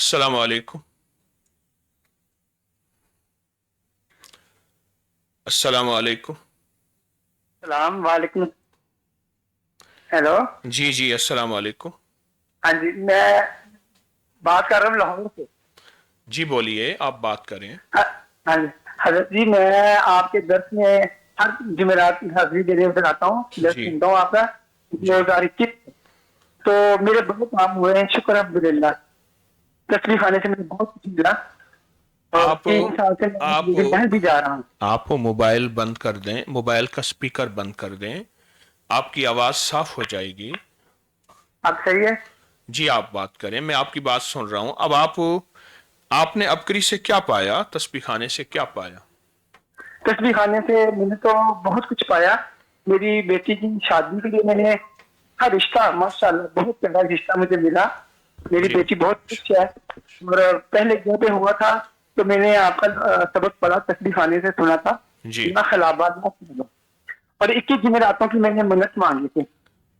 अस्सलाम वालेकुम। अस्सलाम वालेकुम। सलाम वालेकुम। हेलो। जी जी, अस्सलाम वालेकुम। हाँ जी, मैं बात कर रहा हूँ लाहौर से। जी बोलिए, आप बात करें। हाँ हाँ जी। हजरत जी, मैं आपके दर्स में हर जुमेरात की हाजिरी देने उधर आता हूँ, दर्स जी सुनता हूँ आपका। दो जी। हजार इक्कीस तो मेरे बहुत काम हुए हैं, शुक्र अल्हम्दुलिल्लाह। तस्वीर खाने से मुझे बहुत कुछ मिला और आप 3 साल से मैं आप मेरी महल भी जा रहा हूँ। आप मोबाइल बंद कर दें, मोबाइल का स्पीकर बंद कर दें, आपकी आवाज़ साफ हो जाएगी। अब सही है। जी आप बात करें, मैं आपकी बात सुन रहा हूँ। अब आपने अबकरी से क्या पाया, तस्बीह खाने से क्या पाया? तस्वीर खाने से मैंने तो बहुत कुछ पाया। मेरी बेटी की शादी के लिए मैंने हर रिश्ता माशाल्लाह बहुत प्यारा रिश्ता मुझे मिला। मेरी जी बेटी बहुत खुश है। और पहले घर पे हुआ था तो मैंने आपका सबक पढ़ा, तस्बीह खाने से सुना था। जी ना खिलाफत ना खिलाफत। और 21 जुमेरातों की मैंने मन्नत मांगी थी।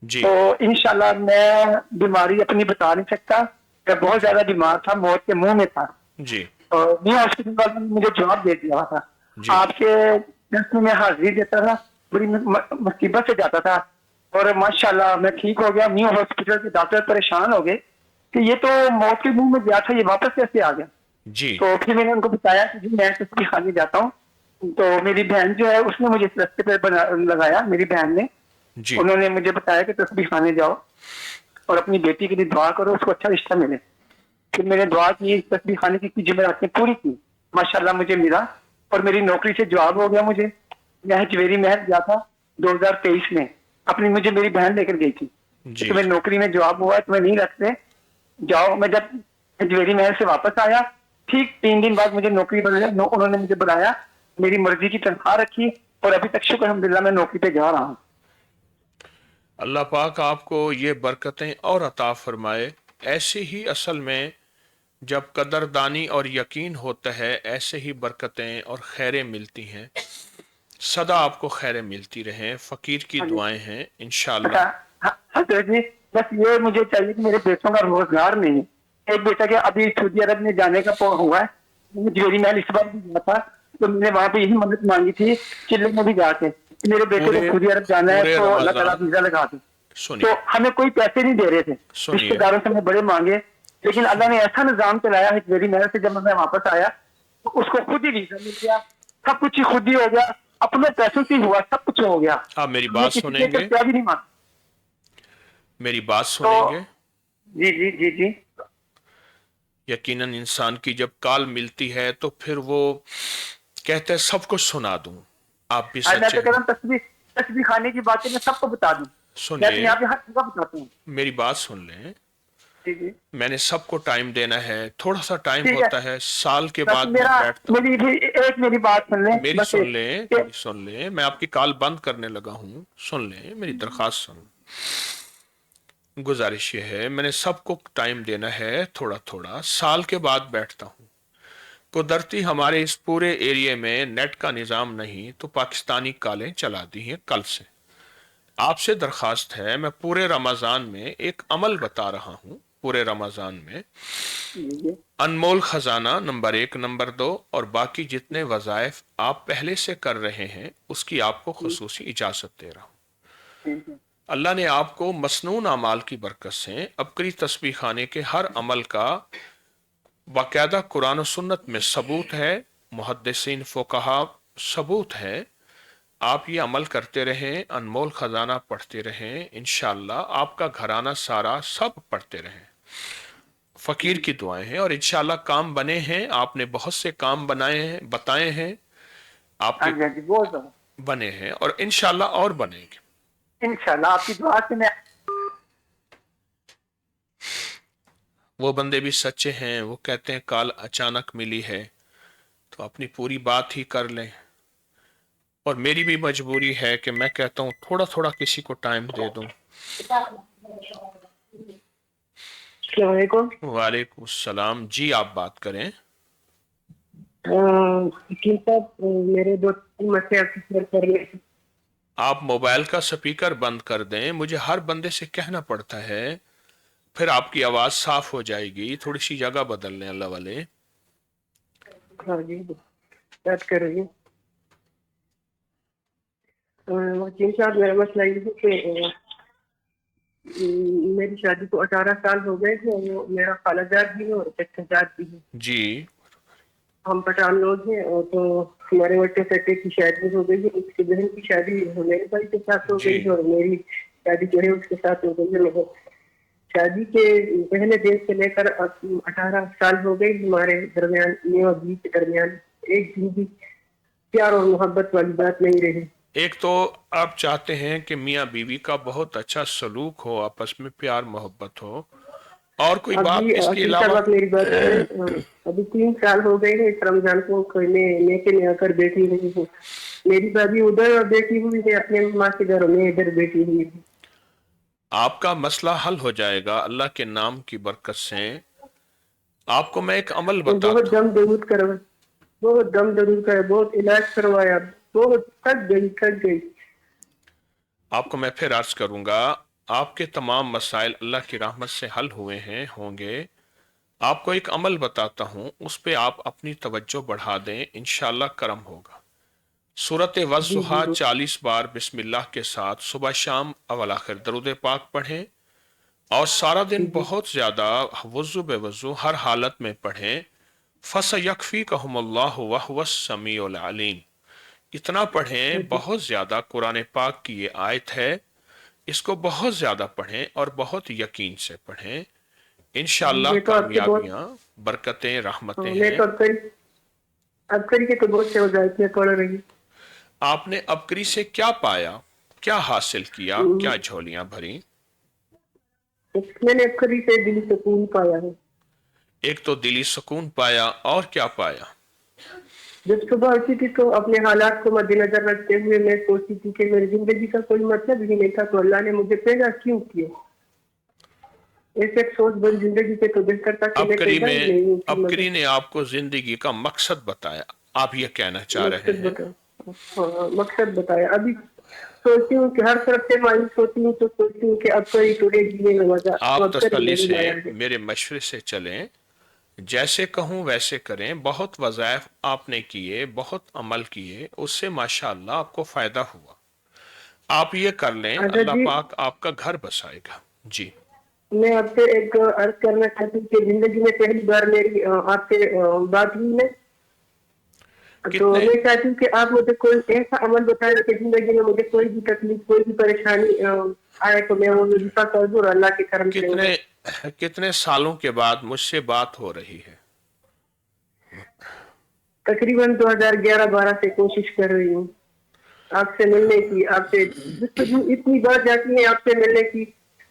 जी तो इंशाल्लाह मैं बीमारी अपनी बता नहीं सकता। मैं बहुत जी ज्यादा बीमार था, मौत के मुंह में था। जी और न्यू हॉस्पिटल वालों ने मुझे जवाब दे दिया था। जी आपके दर्स में मैं हाजिरी देता था, बड़ी मुसीबत से जाता था। और माशाल्लाह मैं ठीक हो गया। न्यू हॉस्पिटल के डॉक्टर परेशान हो गए कि ये तो मौत के मुंह में गया था, ये वापस कैसे आ गया। जी तो फिर मैंने उनको बताया कि जी मैं तस्बीह खाने जाता हूँ। तो मेरी बहन जो है उसने मुझे इस रास्ते पे लगाया, मेरी बहन ने। जी उन्होंने मुझे बताया कि तस्बीह खाने जाओ और अपनी बेटी के लिए दुआ करो, उसको अच्छा रिश्ता मिले। फिर मैंने दुआ की, तस्बीह खाने की जुमेरातें पूरी की। माशाल्लाह मुझे मिला और मेरी नौकरी से जॉब हो गया मुझे। मैं जवेरी महल गया था 2023 में। अपनी मुझे मेरी बहन लेकर गई थी कि जी तुम्हें जी। नौकरी में जॉब हुआ है, तुम्हें नहीं रखते, जाओ। मैं जब जवेरी महल से वापस आया, ठीक 3 दिन बाद मुझे नौकरी उन्होंने मुझे बुलाया, मेरी मर्जी की तनख्वाह रखी और अभी तक शुक्र अल्हम्दुलिल्लाह मैं नौकरी पे जा रहा हूँ। अल्लाह पाक आपको ये बरकतें और अता फरमाए। ऐसे ही असल में जब कदरदानी और यकीन होता है, ऐसे ही बरकतें और खैरें मिलती हैं। सदा आपको खैरें मिलती रहें। फ़कीर की हाँ जी। दुआएं हैं अच्छा। इंशाअल्लाह। हाँ हजरत जी, बस ये मुझे चाहिए कि मेरे बेटों का रोजगार नहीं है। एक बेटा के अभी सऊदी अरब में जाने का हुआ है। ज्वेलरी महल इस बार भी गया था तो मैंने वहां पे यही मदद मांगी थी, चिल्ले में भी जाके कि मेरे बेटे को पूरे सऊदी अरब जाना है पूरे तो अल्लाह ताला रमज़ान वीजा लगा दे। तो सुनिए हमें कोई पैसे नहीं दे रहे थे, सुनिए रिश्तेदारों से हमने बड़े मांगे। लेकिन अल्लाह ने ऐसा निजाम चलाया है ज्वेलरी महल से, जब मैं वापस आया तो उसको खुद ही वीजा मिल गया। सब कुछ ही खुद ही हो गया, अपने पैसों से ही हुआ, सब कुछ हो गया। आप मेरी हमने बात किसी से एक सुनेंगे? रुपया भी नहीं मांगा। मेरी बात तो सुनेंगे? जी जी जी जी। यकीनन इंसान की जब काल मिलती है तो फिर वो कहते हैं सब कुछ सुना दूं। आप भी आज मैं सच्चे तो कह रहा हैं। हूँ तस्वीर तस्वीर खाने की बातें मैं सबको बता दूं। मैं तो सुनिए, यहाँ पे हर जगह बताता हूँ। मेरी बात सुन लें। जी जी। मैंने सबको टाइम देना है, थोड़ा सा टाइम ठीक है। होता है, साल के बस बाद मैं मेरा बैठता हूँ। मेरी भी एक मेरी बात सुन लें, मेरी बस सुन एक लें, कि थोड़ी सुन लें, मैं आपकी कॉल बंद करने लगा हूँ। सुन लें, मेरी दरखास्त सुन। गुजारिश ये है, मैंने सबको टाइम देना है, थोड़ा थोड़ा, साल के बाद बैठता हूँ। कुदरती हमारे इस पूरे एरिया में नेट का निज़ाम नहीं, तो पाकिस्तानी कॉलें चला दी हैं कल से। आपसे दरखास्त है, मैं पूरे रमज़ान में एक अमल बता रहा हूँ। पूरे रमज़ान में जी जी अनमोल खजाना नंबर 1, नंबर 2 और बाकी जितने वज़ाइफ आप पहले से कर रहे हैं, उसकी आपको खुसूसी इजाज़त दे रहा हूँ। जी जी अल्लाह ने आपको मसनून अमाल की बरकत से अबकरी तस्बीह खाने के हर अमल का बाकायदा कुरान और सुन्नत में सबूत है, मुहद्दिसीन फ़ुक़हा सबूत है। आप ये अमल करते रहें, अनमोल खजाना पढ़ते रहें, इंशाअल्लाह आपका घराना सारा सब पढ़ते रहें। फ़कीर की दुआएं हैं और इंशाअल्लाह काम बने हैं। आपने बहुत से काम बनाए हैं, बताए हैं, हाँ आपके जी हाँ जी, बोल दो। बने हैं और इंशाअल्लाह और बनेंगे। इंशाल्लाह आपकी दुआ से मैं। वो बंदे भी सच्चे हैं, वो कहते हैं कल अचानक मिली है तो अपनी पूरी बात ही कर लें। और मेरी भी मजबूरी है कि मैं कहता हूँ थोड़ा थोड़ा किसी को टाइम दे दूं। अस्सलामुअलैकुम। वालेकुम सलाम। जी आप बात करें। वकील साहब, मेरे दो तीन मसले आपसे शेयर करने हैं। आप मोबाइल का स्पीकर बंद कर दें। मुझे हर बंदे से कहना पड़ता है फिर आपकी आवाज साफ हो जाएगी। थोड़ी सी जगह बदल लें अल्लाह वाले। हाँ जी, बात कर रही हूँ। वकील साहब, मेरा मसला ये है कि मेरी शादी को 18 साल हो गए हैं। वो मेरा खालाजाद भी है और चचाजाद भी है। जी हम पठान लोग हैं। और तो हमारे बच्चे बेटे की शादी हो गई है, उसकी बहन की शादी मेरे भाई के साथ हो जी गई है और मेरी शादी जो है उसके साथ हो गई है। मगर शादी के पहले दिन से लेकर 18 साल हो गए हमारे दरमियान, मियां और बीवी के दरमियान एक दिन भी प्यार और मोहब्बत वाली बात नहीं रही। एक तो आप चाहते हैं कि मियाँ बीवी का बहुत अच्छा सलूक हो, आपस में प्यार मोहब्बत हो, और कोई बात अभी इसके वकील साहब अलावा? आप मेरी बात करें। अभी 3 साल हो गए हैं इस रमजान को मैं लेके में आकर बैठी हुई हूँ। मेरी भाभी उधर बैठी हुई है अपने माँ के घर में, इधर बैठी हुई है। आपका मसला हल हो जाएगा अल्लाह के नाम की बरकत से। आपको मैं एक अमल तो बहुत बताता हूँ। दम दरूद करवा, बहुत दम दरूद कर, बहुत इलाज करवाया, बहुत थक गई थक गई। आपको मैं फिर अर्ज करूंगा, आपके तमाम मसाइल अल्लाह की रहमत से हल हुए हैं, होंगे। आपको एक अमल बताता हूँ, उस पे आप अपनी तवज्जो बढ़ा दें, इंशाअल्लाह करम होगा। सूरत जी जी वज़्ज़ुहा 40 बार बिस्मिल्लाह के साथ सुबह शाम अवल आखिर दरूद पाक पढ़ें, और सारा जी दिन जी। बहुत ज्यादा वज़ू बेवज़ू हर हालत में पढ़ें। फसयकफ़ीकहुमुल्लाहु वहुवस समीउल अलीम। इतना पढ़ें, जी बहुत ज्यादा। कुरान पाक की ये आयत है, इसको बहुत ज्यादा पढ़ें और बहुत यकीन से पढ़ें। जी। इंशाअल्लाह मैं तो आपके बहुत, कामयाबियां, बरकतें, रहमतें मैं हैं। तो अब करके तो बहुत से वजायतें पढ़ रही। आपने अबकरी से क्या पाया, क्या हासिल किया, हूँ। क्या झोलियां भरी? मैंने अबकरी से दिली सुकून पाया है। एक तो दिली सुकून पाया, और क्या पाया? जब सुबह उठी थी तो अपने हालात को मद्देनजर रखते हुए मैं सोचती थी कि मेरी जिंदगी का कोई मतलब ही नहीं था, तो अल्लाह ने मुझे पैदा क्यों किया। ऐसे सोच भरी जिंदगी से तो बेहतर था कि मैं अबकरी पैदा ही में नहीं हुई थी। अबकरी मगर ने आपको जिंदगी का मकसद बताया, आप ये कहना चाह रहे मकसद हैं? बताया, हाँ मकसद बताया। अभी सोचती हूँ कि हर तरफ से मायूस होती हूँ तो सोचती हूँ कि अब करी टूटे जीने में मजा, आप अब करी तसल्ली नहीं से लाया है। मेरे मशवरे से चलें, जैसे कहूं वैसे करें। बहुत वज़ाइफ आपने किए, बहुत अमल किए, उससे माशाअल्लाह आपको फायदा हुआ। आप ये कर लें, अच्छा अल्लाह जी, पाक आपका घर बसाएगा। जी मैं आपसे एक अर्ज करना चाहती हूँ कि जिंदगी में पहली बार मेरी आपसे बात हुई है। तो कितने मैं चाहती हूँ कि आप मुझे कोई ऐसा अमल बताएं कि जिंदगी में मुझे कोई भी तकलीफ, कोई भी परेशानी आए तो मैं वो वजीफा कर दूं और अल्लाह के करम से कितने वो। कितने सालों के बाद मुझसे बात हो रही है? तकरीबन 2011-12 से कोशिश कर रही हूँ आपसे मिलने की, आपसे गुफ्तगू इतनी बढ़ जाती है आपसे मिलने की,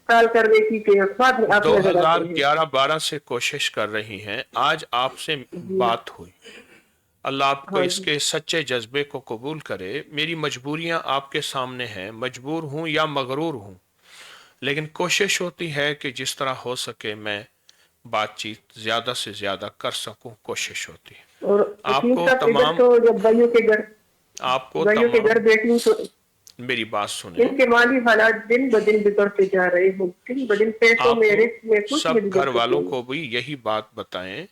कॉल करने की, कि बाद में आप नजर आते हैं। 2011-12 से कोशिश कर रही हैं, आज आपसे जी बात हुई। अल्लाह आपको हाँ जी। इसके सच्चे जज्बे को कबूल करे। मेरी मजबूरियां आपके सामने हैं, मजबूर हूं या मगरूर हूं, लेकिन कोशिश होती है कि जिस तरह हो सके मैं बातचीत ज्यादा से ज्यादा कर सकूं, कोशिश होती है। और वकील आपको साहब, इधर तमाम तो जब आपको भाइयों के घर तमाम बैठी हूँ तो मेरी बात सुने। इनके माली हालात दिन ब दिन बिगड़ते जा रहे हैं। दिन ब दिन पैसों आप में, रिस्क में कुछ सब मेरी घर बरकत वालों नहीं को भी यही बात बताएं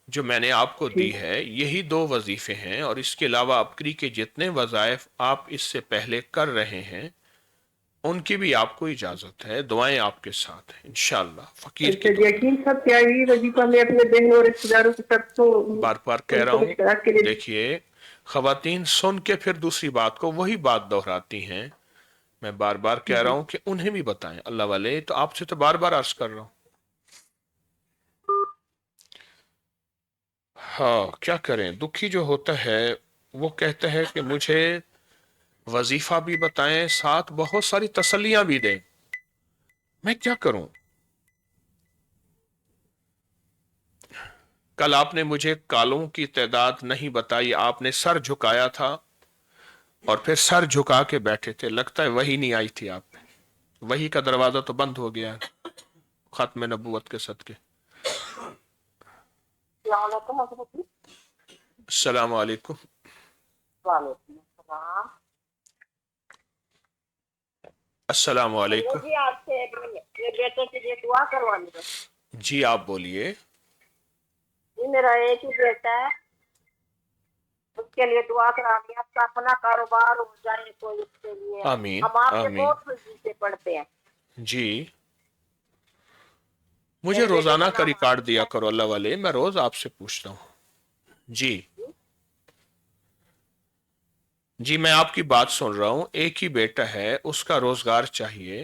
जो मैंने आपको है। दी है। यही दो वजीफे हैं, और इसके अलावा अबकरी के जितने वज़ाइफ आप इससे पहले कर रहे हैं, उनकी भी आपको इजाजत है। दुआएं आपके साथ हैं इंशाअल्लाह, फकीर की अच्छा दुआ। यकीन सब क्या ही वजीफा मैं अपने बहन और रिश्तेदारों के साथ तो बार बार कह रहा उनको हूं, मुश्किल के लिए। देखिए, खवातीन सुन के फिर दूसरी बात को वही बात दोहराती हैं। मैं बार बार कह रहा जी हूं कि उन्हें भी बताएं अल्लाह वाले, तो आपसे तो बार बार अर्ज कर रहा हूं। हाँ, क्या करें, दुखी जो होता है वो कहता है कि मुझे वजीफा भी बताएं, साथ बहुत सारी तसल्लियां भी दें। मैं क्या करूं? कल आपने मुझे कालों की तादाद नहीं बताई, आपने सर झुकाया था और फिर सर झुका के बैठे थे। लगता है वही नहीं आई थी आप पे। वही का दरवाजा तो बंद हो गया है खत्म नबूवत के सदके। अस्सलाम वालेकुम। वालेकुम अस्सलाम। अस्सलाम वालेकुम। मुझे आपसे मेरे बेटे के लिए दुआ करवानी है। जी आप बोलिए। जी मेरा एक ही बेटा है, उसके लिए दुआ करानी है, उसका अपना कारोबार हो जाए कोई, उसके लिए आमीन हम आपसे आमीन। बहुत वजीफे पढ़ते हैं। जी मुझे मेरे बेटे रोजाना का का नाम रिकॉर्ड आसिफ दिया है। करो अल्लाह वाले, मैं रोज आपसे पूछता हूँ। जी जी मैं आपकी बात सुन रहा हूँ। एक ही बेटा है, उसका रोजगार चाहिए।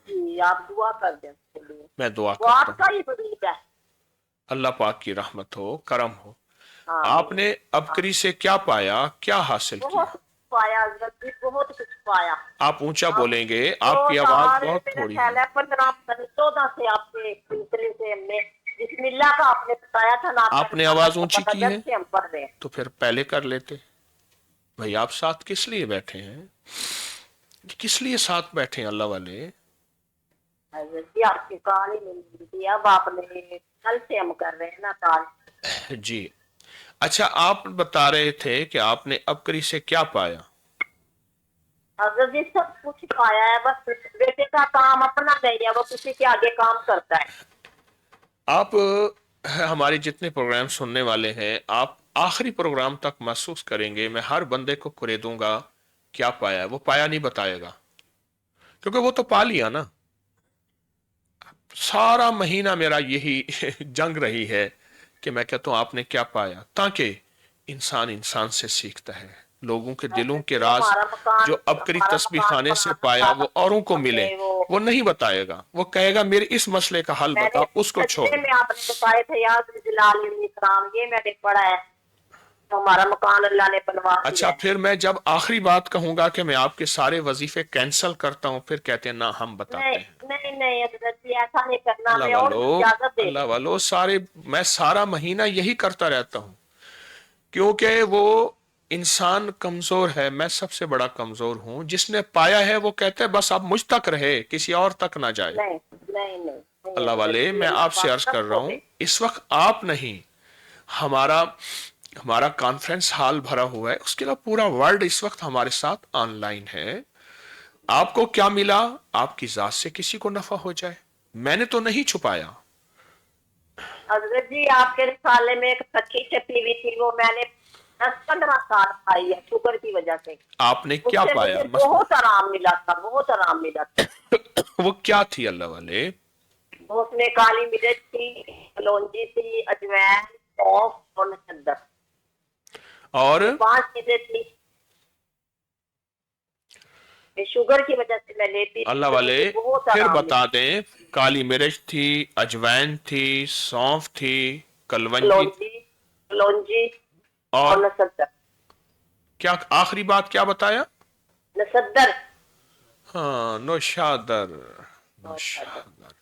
जी आप दुआ कर दें उसके लिए, मैं दुआ वो करता हूँ। आपका ही वजीफ है। अल्लाह पाक की रहमत हो, करम हो। आमीन। आपने अबकरी से क्या पाया, क्या हासिल बहुत किया? कुछ पाया हजरत जी, बहुत कुछ पाया। आप ऊंचा हम बोलेंगे, आपकी रोज आवाज हमारे बहुत मेरा थोड़ी ख्याल है। है 15 से आपके सिलसिले से हमने बिस्मिल्लाह का आपने बताया था ना, आपका आपने रिसाला आवाज का ऊंची पता की जब है से हम पढ़ रहे हैं। तो फिर पहले कर लेते। भाई आप साथ किस लिए बैठे हैं? किस लिए साथ बैठे हैं अल्लाह वाले? हजरत जी आपकी कहानी मिल थी, अब आपने कल से हम कर रहे हैं ना कॉल। जी अच्छा, आप बता रहे थे कि आपने अबकरी से क्या पाया? हजरत जी सब कुछ पाया है, बस बेटे का काम अपना नहीं है, वो किसी के आगे काम करता है। आप हमारे जितने प्रोग्राम सुनने वाले हैं, आप आखिरी प्रोग्राम तक महसूस करेंगे मैं हर बंदे को कुरे दूंगा क्या पाया है। वो पाया नहीं बताएगा, क्योंकि वो तो पा लिया ना। सारा महीना मेरा यही जंग रही है कि मैं कहता हूं आपने क्या पाया, ताकि इंसान इंसान से सीखता है। लोगों के दिलों हजरत के जी राज जो अबकरी हमारा तस्बीह मकान खाने से बनाना पाया था, वो औरों को मिले। हमने वो वो नहीं बताएगा, वो कहेगा मेरे इस मसले का हल मैंने बता, उसको छोड़ सजदे दो। में आपने बताए थे यार जलाल इकराम, ये मैंने पढ़ा है, तो हमारा मकान अल्लाह ने बनवा दिया अच्छा, है। फिर मैं जब आखिरी बात कहूंगा कि मैं आपके सारे वजीफे कैंसिल करता हूं, फिर कहते हैं ना हम नहीं बताते हैं। नहीं नहीं हजरत जी ऐसा नहीं करना, अल्लाह हमें और वालो, भी इजाजत दे अल्लाह दें। वालो, मैं सारा महीना यही करता रहता हूं, क्योंकि वो इंसान कमजोर है। मैं सबसे बड़ा कमजोर हूं। जिसने पाया है वो कहते हैं बस अब मुझ तक रहे, किसी और तक ना जाए। नहीं नहीं नहीं नहीं अल्लाह हजरत वाले, जी, मैं अल्लाह आपसे पाक अर्ज कर रहा सबको हूं, दे। इस वक्त आप नहीं, हमारा हमारा कॉन्फ्रेंस हॉल भरा हुआ है, उसके अलावा पूरा वर्ल्ड इस वक्त हमारे साथ ऑनलाइन है। आपको क्या मिला? आपकी जात से किसी को नफा हो जाए। मैंने तो नहीं छुपाया। हजरत जी आपके रिसाले में एक सच्ची छपी हुई थी, वो मैंने 10-15 साल खाई है शुगर की वजह से। आपने क्या उससे पाया मुझे मसला? बहुत आराम मिला था, बहुत आराम मिला था। वो क्या थी अल्लाह वाले? वो उसमें काली मिर्च थी, कलौंजी थी, अजवाइन, सौंफ और नशद्दर, और ये 5 चीजें थी। ये शुगर की वजह से मैं लेती थी अल्लाह तो वाले मुझे बहुत फिर आराम बता मिला। दें, काली मिर्च थी, अजवाइन थी, सौंफ थी, कलवंजी थी, कलौंजी कलौंजी और और नशद्दर। क्या आखिरी बात क्या बताया? नशद्दर हाँ, नौशादर। नशद्दर। नौशादर।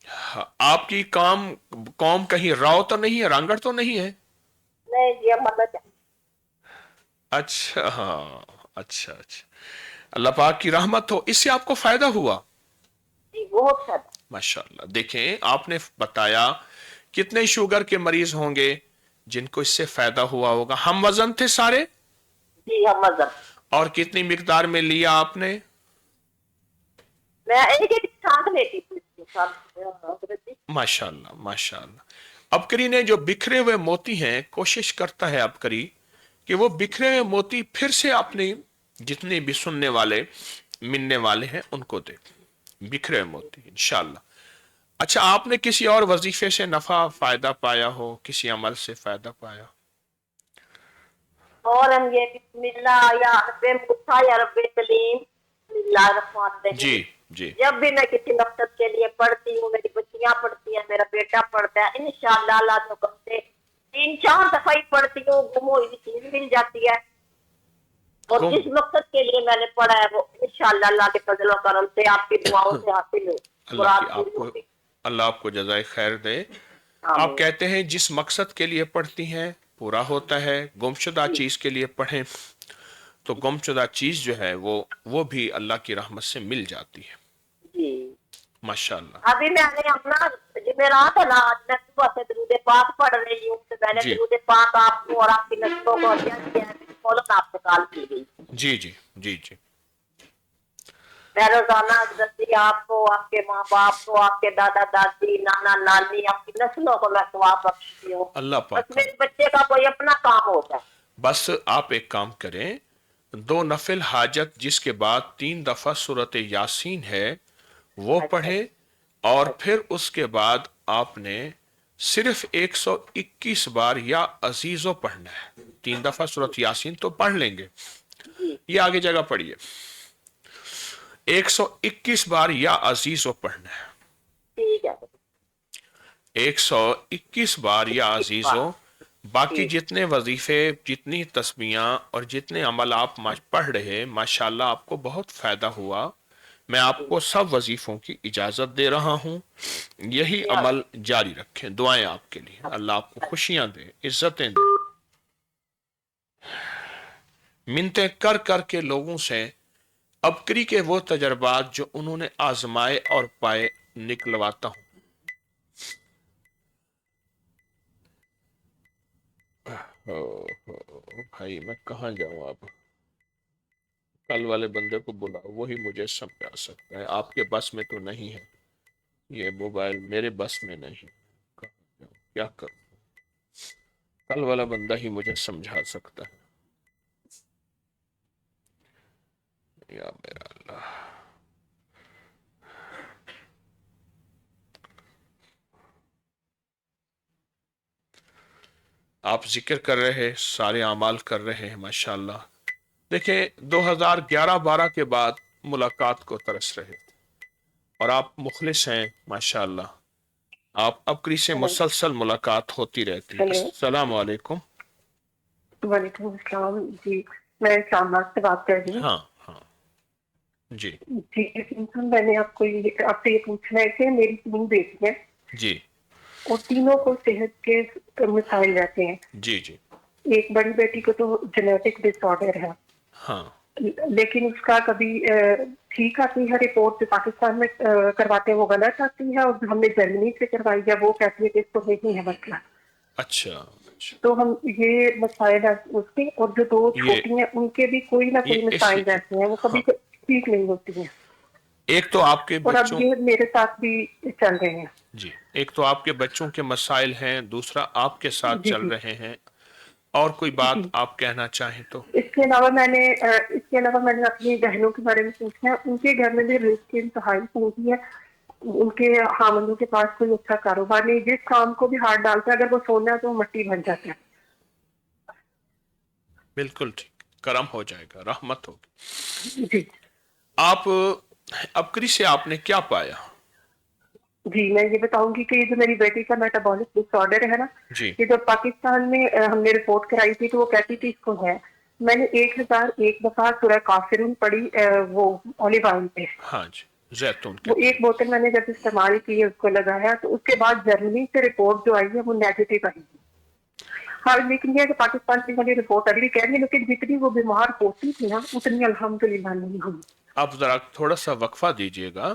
हाँ, आपकी काम कौम कहीं राव तो नहीं है, रांगड़ तो नहीं है? नहीं जी अब मतलब अच्छा हाँ, अच्छा अच्छा। अल्लाह पाक की रहमत हो, इससे आपको फायदा हुआ? जी बहुत ज्यादा। माशाल्लाह। देखें, आपने बताया कितने शुगर के मरीज होंगे जिनको इससे फायदा हुआ होगा। हम वजन थे सारे, जी हम मजहब, और कितनी मिकदार में लिया आपने? मैं एक एक साथ लेती थी इसके साथ, हजरत जी। माशाल्लाह माशाल्लाह। अबकरी ने जो बिखरे हुए मोती हैं, कोशिश करता है अबकरी कि वो बिखरे हुए मोती फिर से अपने जितने भी सुनने वाले मिलने वाले हैं उनको दे। बिखरे हुए मोती इंशाल्लाह। अच्छा, आपने किसी और वजीफे से नफा फायदा पाया हो, किसी अमल से फायदा पाया? और हम ये बिस्मिल्लाह या रब्बे मूसा या रब्बे सलीम बिस्मिल्लाह रहमान जी रहीम, जी जब भी मैं किसी मकसद के लिए पढ़ती हूँ, मेरी बच्चियां पढ़ती हैं, मेरा बेटा पढ़ता है, इंशाअल्लाह अल्लाह के हुक्म से 3-4 दफा ही पढ़ती हूँ, गुम हुई चीज मिल जाती है। और गुम जिस मकसद के लिए मैंने पढ़ा है वो इंशाअल्लाह अल्लाह के फजल व करम से आपकी दुआओं से हासिल हो, अल्लाह की मुराद पूरी आपको होगी। अल्लाह आपको जज़ाए खैर दे। आप आमीन। कहते हैं जिस मकसद के लिए पढ़ती हैं पूरा होता है। गुमशुदा जी चीज के लिए पढ़ें तो गुमशुदा चीज जो है वो भी अल्लाह की रहमत से मिल जाती है। जी। माशाल्लाह। अभी मैंने अपना जुमेरात है ना, आज मैं सुबह से दरूद पाक पढ़ रही हूँ, तो मैंने जी दरूद पाक आपको और आपकी नस्लों को अर्पित किया है, फौरन आपसे कॉल की गई। जी जी जी जी। میں روزانہ دستی آپ کو، آپ کے ماں باپ کو، آپ کے دادا دادی، نانا نانی، آپ کی نسلوں کو میں ثواب بخشتی ہوں. اللہ پاک بس میرے بچے کا کوئی اپنا کام ہوتا ہے. بس آپ ایک کام کریں، 2 نفل حاجت جس کے بعد 3 دفعہ سورت یاسین ہے وہ اچھا پڑھیں، اور پھر اس کے بعد آپ نے صرف 121 بار یا عزیزو پڑھنا ہے. 3 دفعہ سورت یاسین تو پڑھ لیں گے، جی یہ آگے جگہ پڑھیے. 121 بار یا عزیزو پڑھنا ہے. ٹھیک ہے. 121 بار یا عزیزو. باقی ٹھیک. جتنے وظیفے، جتنی تسبیحاں اور جتنے عمل آپ پڑھ رہے، ماشاءاللہ آپ کو بہت فائدہ ہوا. میں آپ کو سب وظیفوں کی اجازت دے رہا ہوں، یہی عمل جاری رکھیں. دعائیں آپ کے لیے، اللہ آپ کو خوشیاں دے، عزتیں دے. منتیں کر کر کے لوگوں سے ابکری کے وہ تجربات جو انہوں نے آزمائے اور پائے نکلواتا ہوں. بھائی میں کہاں جاؤں اب؟ کل والے بندے کو بلاؤ، وہی مجھے سمجھا سکتا ہے. آپ کے بس میں تو نہیں ہے، یہ موبائل میرے بس میں نہیں. کہاں جاؤں، کیا کروں؟ کل والا بندہ ہی مجھے سمجھا سکتا ہے. یا میرا اللہ. آپ ذکر کر رہے، سارے اعمال کر رہے ہیں ماشاءاللہ. دیکھیں 2011-12 کے بعد ملاقات کو ترس رہے تھے، اور آپ مخلص ہیں ماشاءاللہ. آپ ابکری سے ہیلو مسلسل ملاقات ہوتی رہتی. ہیلو السلام علیکم. وعلیکم السلام. جی میں شام سے بات کر رہی ہوں. ہاں ہاں جی جی میں نے آپ سے یہ پوچھنا ہے کہ میری 3 بیٹی ہیں جی اور تینوں کو صحت کے مسائل رہتے ہیں. جی جی ایک بڑی بیٹی کو تو جینیٹک ڈس آرڈر ہے، ہاں لیکن اس کا کبھی ٹھیک آتی ہے رپورٹ جو پاکستان میں کرواتے ہیں وہ غلط آتی ہے، اور ہم نے جرمنی سے کروائی ہے وہ کہتی ہے کہ اس کو نہیں ہے مسئلہ. اچھا اچھا. تو ہم یہ مسائل اس کے، اور جو 2 یہ چھوٹی ہیں ان کے بھی کوئی نہ یہ کوئی اس مسائل رہتے ہیں، وہ ہاں، کبھی ٹھیک نہیں ہوتی ہیں. ایک تو آپ کے اور اب بچوں، یہ میرے ساتھ بھی چل رہے ہیں. جی ایک تو آپ کے بچوں کے مسائل ہیں، دوسرا آپ کے ساتھ جی چل جی رہے ہیں. اور کوئی بات جی. آپ کہنا چاہیں تو؟ اس کے علاوہ میں نے اپنی بہنوں کے بارے میں پوچھنا ہے. ان کے گھر میں بھی رزق کی انتہائی پوری ہے، ان کے خاوندوں کے پاس کوئی اچھا کاروبار نہیں، جس کام کو بھی ہاتھ ڈالتا ہے اگر وہ سونا ہے تو وہ مٹی بن جاتا ہے. بالکل ٹھیک، کرم ہو جائے گا، رحمت ہوگی. جی آپ ابکری سے آپ نے کیا پایا؟ جی میں یہ بتاؤں گی کہ یہ جو میری بیٹی کا میٹابولک ڈس آرڈر ہے نا، جی یہ جب پاکستان میں ہم نے رپورٹ کرائی تھی تو وہ کہتی تھی اس کو ہے. میں نے 1001 دفعہ سورہ کافرون پڑھی وہ اولیو آئل پہ. ہاں جی، زیتون کے وہ تیل. 1 بوتل میں نے جب استعمال کی، اس کو لگایا، تو اس کے بعد جرمنی سے رپورٹ جو آئی ہے وہ نیگیٹو آئی ہے. ہاں لیکن یہ کہ پاکستان کی والی رپورٹ اگلی کہہ رہی ہے، لیکن جتنی وہ بیمار ہوتی تھی نا اتنی الحمدللہ نہیں ہوئی. آپ ذرا تھوڑا سا وقفہ دیجئے گا.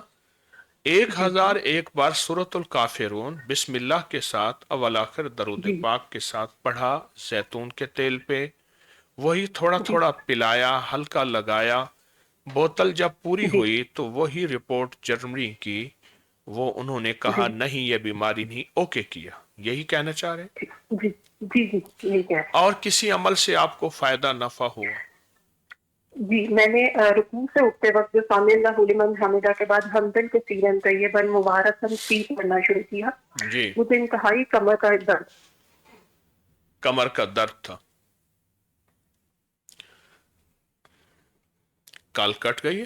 جی جی 1001 بار سورۃ الکافرون بسم اللہ کے ساتھ اول آخر درود جی پاک کے ساتھ پڑھا زیتون کے تیل پہ، وہی تھوڑا جی تھوڑا پلایا، ہلکا لگایا. بوتل جب پوری جی ہوئی تو وہی رپورٹ جرمنی کی، وہ انہوں نے کہا جی نہیں یہ بیماری نہیں، اوکے کیا. یہی کہنا چاہ رہے ہیں؟ جی جی جی ٹھیک ہے. اور کسی عمل سے آپ کو فائدہ نفع ہوا؟ جی میں نے رکوع سے اٹھتے وقت جو سامع اللہ لمن حمدہ کے بعد حمدن کثیرا طیبا مبارکا فیہ پڑھنا شروع کیا. جی مجھے انتہائی کمر کا درد. کمر کا درد تھا، کال کٹ گئی ہے.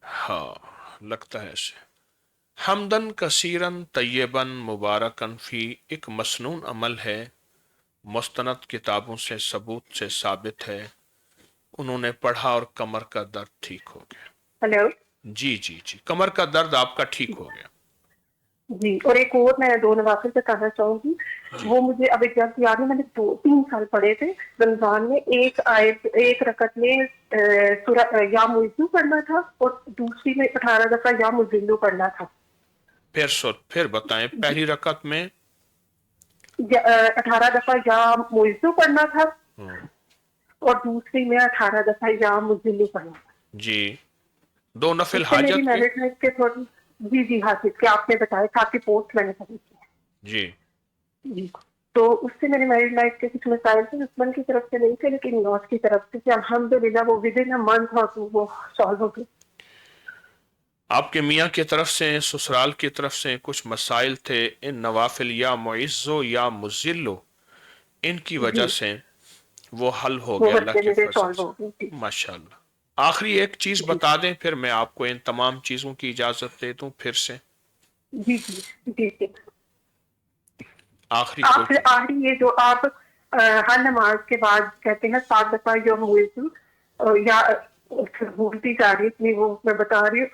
ہاں لگتا ہے ایسے. حمدن کثیرن طیبن مبارکن فی ایک مسنون عمل ہے، مستند کتابوں سے ثبوت سے ثابت ہے. انہوں نے پڑھا اور کمر کا درد ٹھیک ہو گیا. ہلو. جی جی جی، کمر کا درد آپ کا ٹھیک ہو گیا. جی اور ایک اور میں 2 نوافل بتانا چاہوں گی. جی وہ مجھے اب ایگزیکٹ یاد ہے، میں نے 3 سال پڑھے تھے رمضان میں. ایک رکعت میں سورہ یا مزدو پڑھنا تھا، اور دوسری میں 18 دفعہ یا مزدو پڑھنا تھا. پھر بتائیں. پہلی رکعت میں 18 دفعہ یا مزدو پڑھنا تھا، और दूसरी में 18 दफा या मुझे पढ़ा। जी, 2 नफिल इससे मेरी हाजत के। मैरिज लाइफ के थोड़ी, जी जी हाफिज के आपने बताया था कि पोस्ट मैंने पढ़ी थी जी जी। तो उससे मेरी मैरिज लाइफ के कुछ मसाइल थे, हस्बैंड की तरफ से नहीं थे लेकिन लॉस की तरफ से, कि अल्हम्दुलिल्लाह वो विद इन अ मंथ और वो सॉल्व हो गई। आपके मियाँ की तरफ से, ससुराल की तरफ से कुछ मसाइल थे, इन नवाफिल या मुइज़्ज़ो या मुज़िल्लो, इनकी जी वजह से वो हल हो वो गए अल्लाह मसले के मेरे फजल सॉल्व हो गए से, थी। माशाल्लाह। आखिरी एक चीज जी बता दें, फिर मैं आपको इन तमाम चीजों की इजाजत दे दूं फिर से। जी जी जी जी। आखिरी कोई आप फिर चीज। आखिरी ये जो आप हर नमाज के बाद कहते हैं 7 दफा जो हुई थी, या फिर भूलती जा रही थी, वो मैं बता रही हूँ,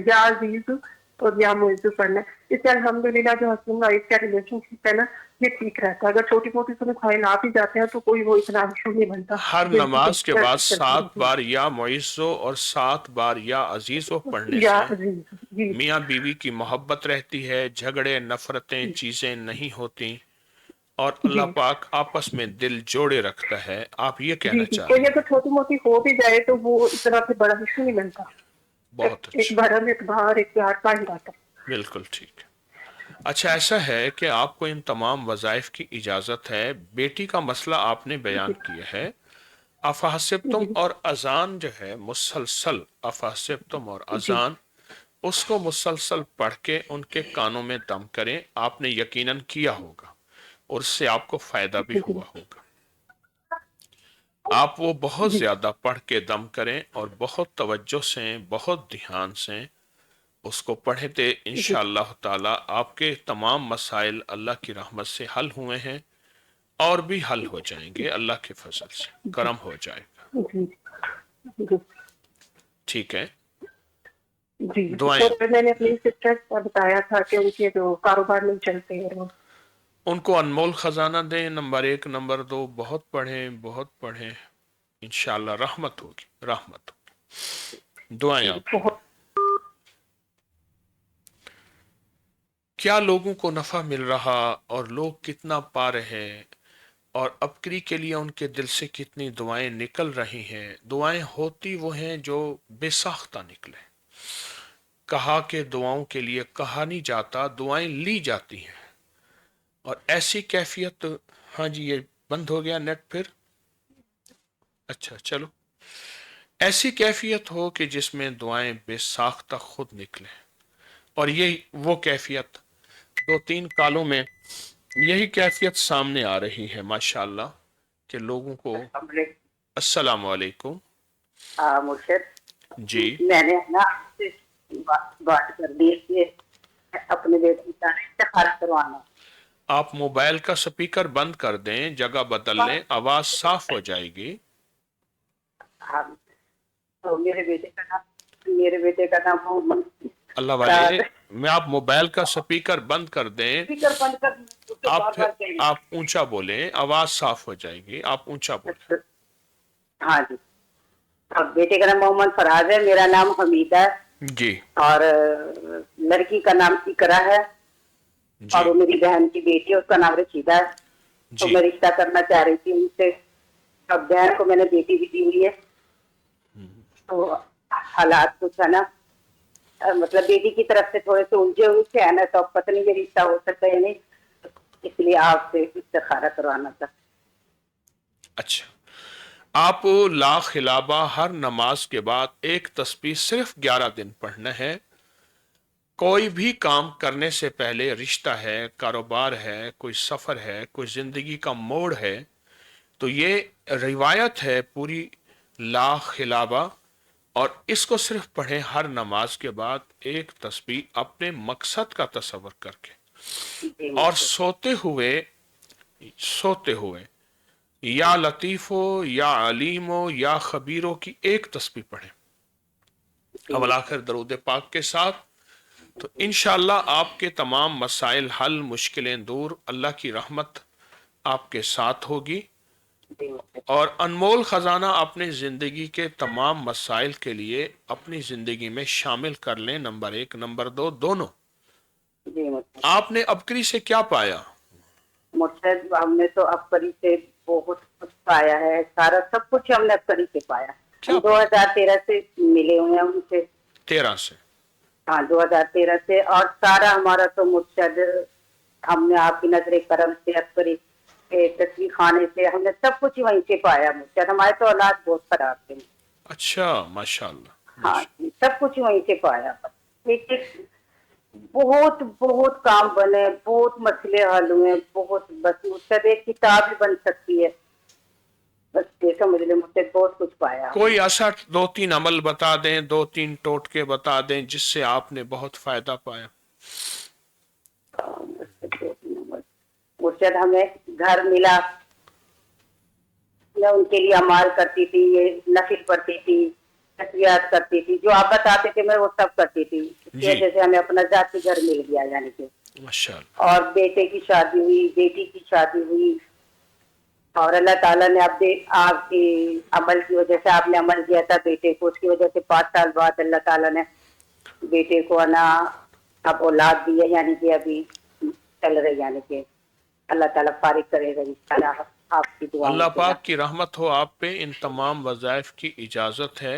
या अजीज और या मुइज़्ज़ पढ़ना। इससे अल्हम्दुलिल्लाह जो हस्बैंड वाइफ का रिलेशनशिप है ना, ये ठीक रहता है। अगर छोटी मोटी से मसाइल आप ही जाते हैं तो कोई वो इतना इशू नहीं बनता, हर जिनकी नमाज के बाद चलती 7 रहती बार या मुइज़्ज़ो और 7 बार या अजीजो पढ़ने है। या से अजीज जी मियाँ बीवी की मोहब्बत रहती है, झगड़े नफरतें चीजें नहीं होती, और जी अल्लाह पाक आपस में दिल जोड़े रखता है। आप ये जी कहना जी। चाह कोई रही अगर हैं। छोटी मोटी हो भी जाए तो वो इतना फिर बड़ा इशू नहीं बनता। बहुत एक अच्छा, भरम एक बाहर एक प्यार का ही रहता है। बिल्कुल ठीक है। अच्छा, ऐसा है कि आपको इन तमाम वज़ाइफ की इजाज़त है। बेटी का मसला आपने बयान किया है। अफहसिब्तुम जी और अजान जो है मुसलसल, अफहसिब्तुम और जी अजान, उसको मुसलसल पढ़ के उनके कानों में दम करें। आपने यकीनन किया होगा और उससे आपको फायदा भी जी हुआ होगा। आप वो बहुत जी ज्यादा पढ़ के दम करें और बहुत तवज्जो से, बहुत ध्यान से उसको पढ़े थे। जी इंशाअल्लाह ताला आपके तमाम मसाइल अल्लाह की रहमत से हल हुए हैं और भी हल हो जाएंगे। अल्लाह के फजल से करम हो जाएगा। जी जी ठीक है। जी। दुआएं। तो मैंने अपनी सिस्टर को बताया था कि उनके जो कारोबार नहीं चलते हैं वो। उनको अनमोल खजाना दें, नंबर 1, नंबर 2, बहुत पढ़ें, बहुत पढ़ें। इंशाअल्लाह रहमत होगी, रहमत होगी। दुआएं आपके लिए। बहुत क्या लोगों को नफा मिल रहा और लोग कितना पा रहे हैं, और अबकरी के लिए उनके दिल से कितनी दुआएं निकल रही हैं। दुआएं होती वो हैं जो बेसाख्ता निकले। कहा कि दुआओं के लिए कहा नहीं जाता, दुआएं ली जाती हैं। और ऐसी कैफियत, हाँ जी ये बंद हो गया नेट फिर। अच्छा चलो। ऐसी कैफियत हो कि जिसमें दुआएं बेसाख्ता खुद निकले। और ये वो कैफियत 2-3 कालों में यही कैफियत सामने आ रही है माशाल्लाह, कि लोगों को। अस्सलाम वालेकुम। मुर्शिद, जी। मैंने ना आपसे बात कर दी कि अपने बेटे का इस्तिखारा करवाना। आप मोबाइल का स्पीकर बंद कर दें, जगह बदल लें, आवाज साफ हो जाएगी। हाँ, तो मेरे बेटे का नाम मोहम्मद अल्लाह वाले, फराज। मैं आप मोबाइल का स्पीकर बंद कर दें। स्पीकर बंद कर उसको आप बार फिर बार कहें। आप ऊंचा बोलें, आवाज साफ हो जाएगी। आप ऊंचा बोलें। हाँ जी। और बेटे का नाम मोहम्मद फराज है, मेरा नाम हमीदा है, जी और लड़की का नाम इकरा है, जी और वो मेरी बहन की बेटी है, उसका नाम रशीदा है। तो जी। मैं रिश्ता करना चाह रही थी उनसे। अब बहन को मैंने बेटी भी दी हुई है, तो हालात कुछ है ना, मतलब बेटी की तरफ से थोड़े से उलझे हुए थे है ना, तो अब पता नहीं ये रिश्ता हो सकता है नहीं, इसलिए आपसे इस्तिखारा करवाना था। अच्छा, आप ला खिलाबा हर नमाज के बाद एक तस्बीह सिर्फ 11 दिन पढ़ना है। कोई भी काम करने से पहले, रिश्ता है, कारोबार है, कोई सफर है, कोई जिंदगी का मोड़ है, तो ये रिवायत है पूरी ला खिलाबा। और इसको सिर्फ पढ़ें हर नमाज के बाद एक तस्बीह, अपने मकसद का तसव्वुर करके। जी और मुझसे। सोते हुए या लतीफ़ो या अलीमो या खबीरों की एक तस्बीह पढ़ें जी अवल मुझसे। आखिर दरूद पाक के साथ। तो इंशाअल्लाह आपके तमाम मसाइल हल, मुश्किलें दूर, अल्लाह की रहमत आपके साथ होगी। जी मुझसे। और अनमोल खजाना अपने जिंदगी के तमाम मसाइल के लिए अपनी जिंदगी में शामिल कर लें। नंबर 1, नंबर 2 दोनों। जी मुझसे। आपने अबकरी से क्या पाया? मुझसे हमने तो अब करीब से बहुत कुछ पाया है, सारा सब कुछ हमने अबकरी से पाया। क्या हम 2013 से मिले हुए हैं उनसे। 13 से? हाँ, 2013 से। और सारा हमारा तो मुर्शद, हमने आपकी नजर करम से, अबकरी के तस्वीर खाने से, हमने सब कुछ ही वहीं से पाया। मुर्शद हमारे तो औलाद बहुत खराब थे। अच्छा, माशाल्लाह हाँ जी, सब कुछ वहीं से पाया। एक एक बहुत बहुत काम बने, बहुत मसले हल हुए, बहुत, बस मुझसे एक किताब ही बन सकती है, बस ये समझ ले, मुझसे बहुत कुछ पाया हमने। कोई ऐसा 2-3 अमल बता दें, 2-3 टोटके बता दें जिससे आपने बहुत फायदा पाया। मुझसे हमें घर मिला, मैं उनके लिए अमाल करती थी, ये नफिल पढ़ती थी, तस्बीहात करती थी, जो आप बताते थे मैं वो सब करती थी। इसकी जी। वजह से हमें अपना जाती घर मिल गया, यानी कि। माशाल्लाह। और बेटे की शादी हुई, बेटी की शादी हुई, और अल्लाह ताला ने आपकी अमल की वजह से, आपने अमल किया था बेटे को, उसकी वजह से 5 साल बाद अल्लाह ताला ने बेटे को ना अब औलाद दी है, यानी कि अभी चल रही, यानी कि अल्लाह ताला फारिग करेगा इंशाल्लाह। आपकी दुआओं अल्लाह से ना। पाक की रहमत हो आप पे। इन तमाम वज़ाइफ की इजाज़त है,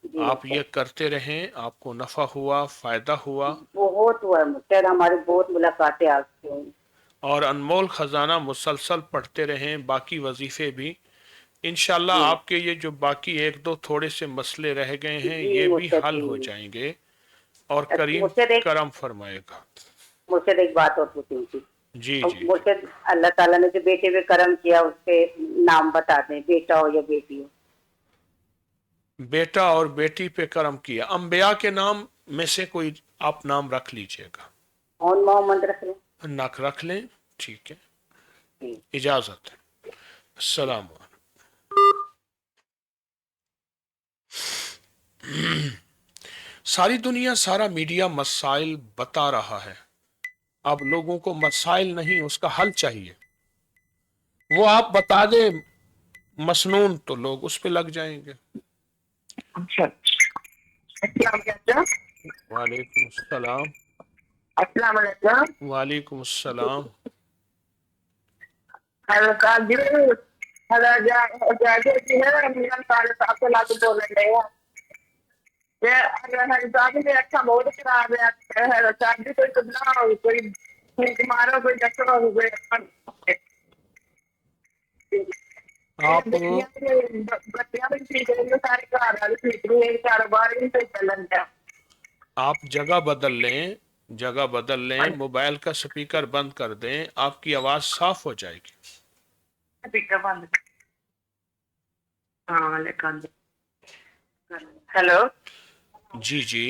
जी आप ये करते रहें, आपको नफ़ा हुआ, फ़ायदा हुआ, बहुत हुआ है मुझसे, हमारी बहुत मुलाकातें आपसे हुई। और अनमोल ख़जाना मुसलसल पढ़ते रहें, बाकी वजीफ़े भी। इंशाल्लाह जी आपके ये जो बाकी 1-2 थोड़े से मसले रह गए हैं जी ये भी मुझसे हल हो जी। जाएंगे, और करीम मुझसे एक करम फरमाएगा। मुझसे एक बात और पूछनी थी। जी और जी जी। मुझसे अल्लाह ताला ने जो बेटे पे करम किया, उसके नाम बता दें, बेटा हो या बेटी हो। बेटा और बेटी पे करम किया, अंबिया के नाम में से कोई आप नाम रख लीजिएगा। कौन मोहम्मद रख लें? नक रख लें, ठीक है, जी। इजाजत है। अस्सलाम वालेकुम। सारी दुनिया, सारा मीडिया मसाइल बता रहा है, अब लोगों को मसाइल नहीं उसका हल चाहिए। वो आप बता दें मसनून तो लोग उस पे लग जाएंगे। अच्छा, अस्सलाम वालेकुम। वालेकुम अस्सलाम। अस्सलाम वालेकुम। वालेकुम अस्सलाम। हेलो साहब जी, हेलो जैसे कि है मिलन सारे साहब से लागू बोल रहे हैं। ये हेलो साहब जी, अच्छा बहुत खराब है। हेलो साहब जी, कोई सुनना हो, कोई ठीक मारो, कोई डॉक्टर हो, कोई आप बच्चियां भी ठीक है, सारे घर वाले ठीक नहीं है, कारोबार ही सही चलन है। आप जगह बदल लें, जगह बदल लें, मोबाइल का स्पीकर बंद कर दें, आपकी आवाज साफ हो जाएगी। स्पीकर बंद। हाँ लेकिन हेलो जी जी।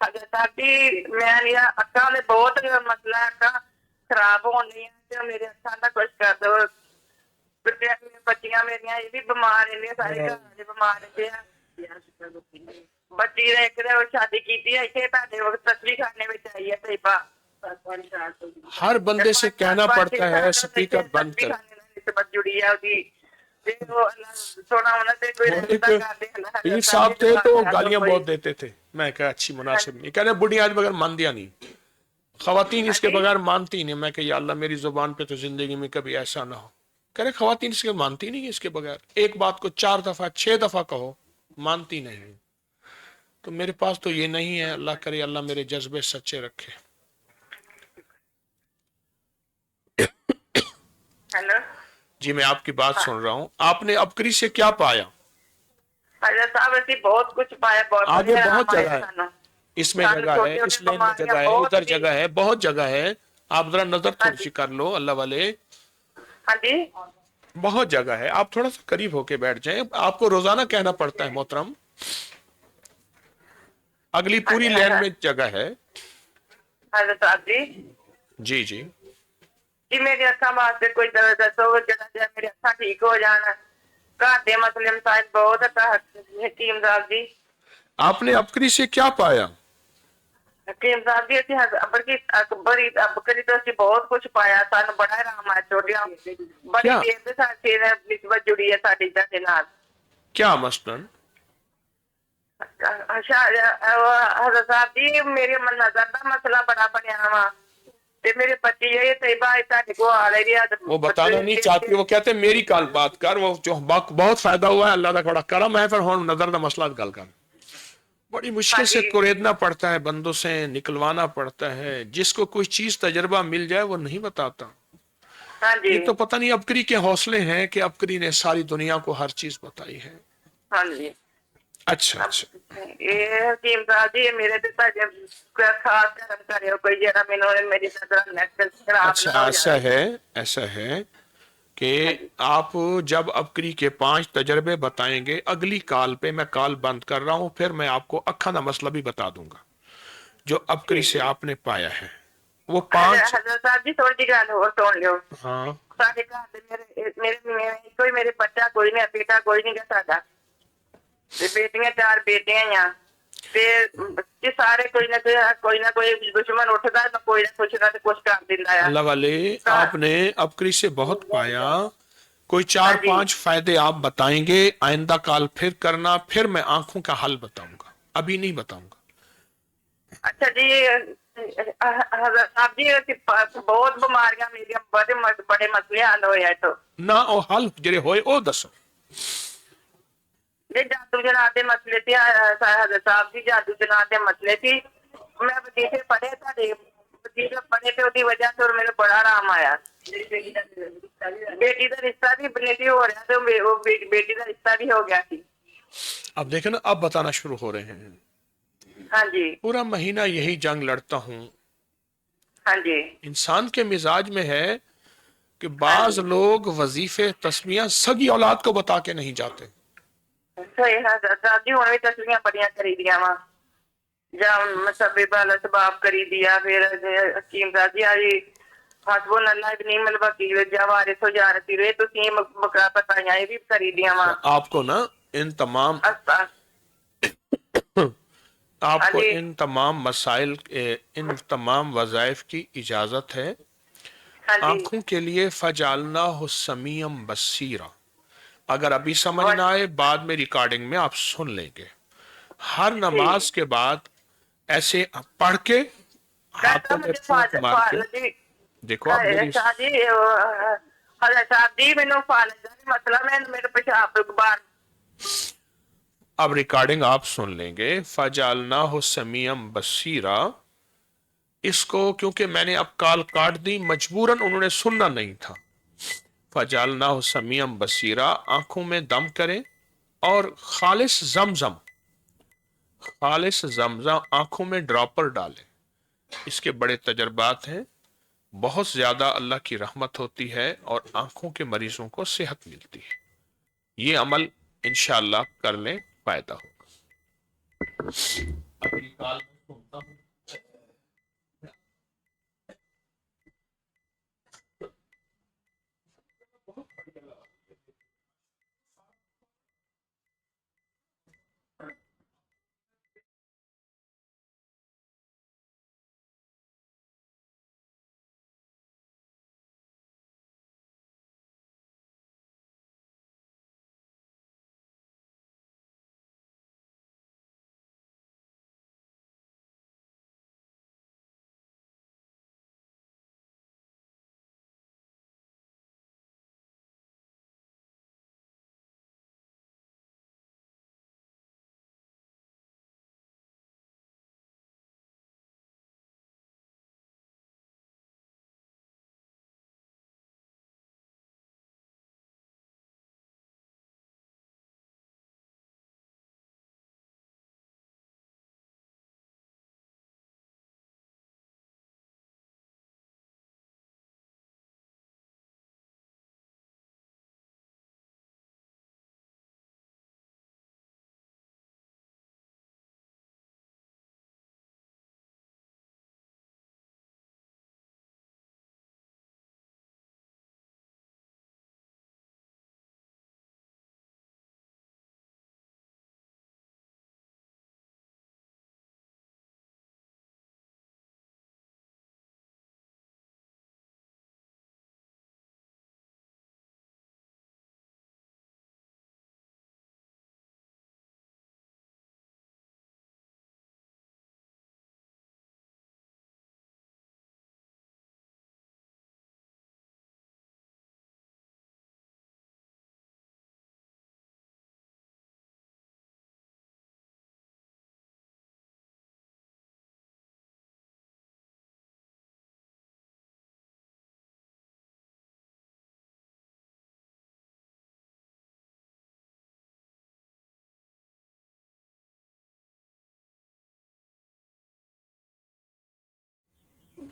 साਡੀ ਮੇਰੀਆਂ ਅੱਖਾਂ ਦੇ ਬਹੁਤ ਮਸਲਾ ਅੱਖਾਂ ਖਰਾਬ ਹੋਣ ਦੀਆਂ ਤੇ ਮੇਰੇ ਅੱਖਾਂ ਦਾ ਕੁਝ ਕਰ ਦੋ। ਬੱਚੀਆਂ ਮੇਰੀਆਂ ਇਹ ਵੀ ਬਿਮਾਰ ਰਹਿੰਦੀਆਂ, ਸਾਰੇ ਘਰ ਦੇ ਬਿਮਾਰ ਰਹਿੰਦੇ ਆ। ਬੱਚੀ ਦੇ ਇੱਕ ਦੇ ਸ਼ਾਦੀ ਕੀਤੀ ਹੈ ਇੱਥੇ ਤੁਹਾਡੇ ਵਕਤ ਤਸਵੀਰ ਖਾਨੇ ਵਿੱਚ ਆਈ ਹੈ ਤੈਬਾ। हर बंदे से कहना पड़ता है स्पीकर बंद कर। ਨਿਸਬਤ ਜੁੜੀ ਹੈ ਉਹਦੀ ਤੇ ਉਹ ਸੋਨਾ ਉਹਨਾਂ ਤੇ ਕੋਈ वो एक ਰਿਸ਼ਤਾ ਕਰਦੇ ਹਨ। पीर साहब थे तो गालियां बहुत देते थे, मैं कहा अच्छी मुनासिब नहीं, कहने बुढ़िया आज बगैर मान दिया नहीं, खवातीन इसके बगैर मानती नहीं। मैं कहा या अल्लाह मेरी जुबान पे तो जिंदगी में कभी ऐसा ना हो। कह रहे खवातीन इसके मानती नहीं है, इसके बगैर एक बात को 4 दफा 6 दफा कहो मानती नहीं। तो मेरे पास तो ये नहीं है, अल्लाह करे अल्लाह मेरे जज्बे सच्चे रखे। हेलो जी मैं आपकी बात सुन रहा हूं। आपने अबकरी से क्या पाया? हजरत साहब ऐसी बहुत कुछ पाया, बहुत आगे बड़े बहुत इनाम आए जगह है, सानू। इसमें सानू जगह है, छोटी इस छोटी लेन में बीमारियां जगह है, बहुत उधर सी। जगह है, बहुत जगह है। आप जरा नजर हाँ थोड़ी जी सी कर लो अल्लाह वाले, हाँ जी बहुत जगह है। आप थोड़ा सा करीब होके बैठ जाएं, आपको रोजाना कहना पड़ता है मोहतरम। अगली पूरी लेन में जगह है। हजरत साहब जी जी जी। जी मेरी अखा वास्ते कोई दवा दसो जरा जरा मेरी अखा ठीक हो जान। घर दे मसले मसाइल बहुत है हकीम साहब जी। आपने अबकरी से क्या पाया? हकीम साहब जी ਅਸੀਂ ਅਬਕਰੀ ਤੋਂ ਅਸੀਂ ਬਹੁਤ ਕੁਝ ਪਾਇਆ, ਸਾਨੂੰ ਬੜਾ ਆਰਾਮ ਆ ਛੋਟੀਆਂ ਬੜੀ क्या ਦੇਰ ਦੇ ਸਾਥੀ ਨਾਲ ਨਿਸਬਤ ਜੁੜੀ ਹੈ ਸਾਡੀ ਤੁਹਾਡੇ ਨਾਲ। क्या मसलन? अच्छा हजरत साहब जी मेरे नजर का मसला बड़ा बनया वा। تے میرے بچے یہ طیبہ تہاڈے کو آ رہے ہیں وہ بتانا نہیں چاہتی, وہ کہتے ہیں میری کال بات کر, وہ جو بہت فائدہ ہوا ہے, اللہ کا بڑا کرم ہے, پھر ہوں نظر دا مسئلہ گل کر. بڑی مشکل سے کوریدنا پڑتا ہے, بندوں سے نکلوانا پڑتا ہے. جس کو کوئی چیز تجربہ مل جائے وہ نہیں بتاتا. ہاں جی یہ تو پتہ نہیں ابکری کے حوصلے ہیں کہ ابکری نے ساری دنیا کو ہر چیز بتائی ہے. ہاں جی. اچھا اچھا, یہ حکیم صاحب جی میرے تے خاص کرم کریو کوئی جڑا مینوں میری نظر نیٹ خراب نہ اچھا ہو ایسا جائے. ہے, ایسا ہے کہ ہاں جی آپ جب ابکری کے 5 تجربے بتائیں گے, اگلی کال پہ, میں کال بند کر رہا ہوں, پھر میں آپ کو اکھاں دا مسئلہ بھی بتا دوں گا جو ابکری ٹھیک سے ہے. آپ نے پایا ہے. وہ 5. حضرت صاحب جی تھوڑی جی گل ہور سن لیو. ہاں ساڈے گھر دے میرے میرے بچہ کوئی نہیں, بیٹا کوئی نہیں گا ساڈا, تے بیٹیاں 4 بیٹیاں ہی, تے سارے کوئی نہ کوئی دشمن اٹھدا, کوئی نہ کچھ کر دیندا ہے. اللہ والے, آپ نے ابکری سے بہت پایا, کوئی 4-5 فائدے آپ بتائیں گے, آئندہ کال پھر کرنا, پھر میں آنکھوں کا حل بتاؤں گا, ابھی نہیں بتاؤں گا. اچھا جی حضرت صاحب جی بہت بیماریاں میری بڑے مسئلے حل ہوئے ہیں. تو نہ او حل جڑے ہوئے او دسو. یہ جادو جنات دے مسئلے تھی حضرت صاحب جی, جادو جنات دے مسئلے تھی. میں وظیفے پڑھے تھے, وظیفے پڑھے تے دی وجہ سے میرے بڑا آرام آیا. بیٹی دا رشتہ بھی نہیں ہو رہا, تو بیٹی دا رشتہ بھی ہو گیا تھی. اب دیکھیں نا, اب بتانا شروع ہو رہے ہیں. ہاں جی پورا مہینہ یہی جنگ لڑتا ہوں. ہاں جی انسان کے مزاج میں ہے کہ ہاں بعض جی لوگ وظیفے تسمیاں سگی اولاد کو بتا کے نہیں جاتے. صحیح حضرت صاحب جی, ہن بھی تسلیاں بڑیاں کری دیاں وا, جا مسبے والا سباب کری دیا. پھر حکیم صاحب جی آجی حسب اللہ نعم الوکیل, جا وارث ہو جا رسی رہے تو بتائیاں یہ بھی کری دیاں وا. آپ کو نا ان تمام آپ ہاں کو جی ان تمام مسائل, ان تمام وظائف کی اجازت ہے. ہاں جی آنکھوں کے لیے فجعلناہ سمیعا بصیرا, اگر ابھی سمجھ نہ آئے بعد میں ریکارڈنگ میں آپ سن لیں گے. ہر ٹھیک. نماز کے بعد ایسے پڑھ کے ڈاکٹر ہاتھوں میں مجھے پھونک مار کے جی دیکھو. آپ میری شاہ جی حضرت صاحب جی مینوں فالج دا مسئلہ, میں میرے پیشاب بار اب ریکارڈنگ آپ سن لیں گے. فجعلناہ سمیعا بصیرا, اس کو کیونکہ میں نے اب کال کاٹ دی, مجبوراً انہوں نے سننا نہیں تھا. فجعلناہ سمیعا بصیرا, آنکھوں میں دم کریں اور خالص زمزم آنکھوں میں ڈراپر ڈالیں. اس کے بڑے تجربات ہیں, بہت زیادہ اللہ کی رحمت ہوتی ہے اور آنکھوں کے مریضوں کو صحت ملتی ہے. یہ عمل انشاءاللہ کر لیں, فائدہ ہوگا.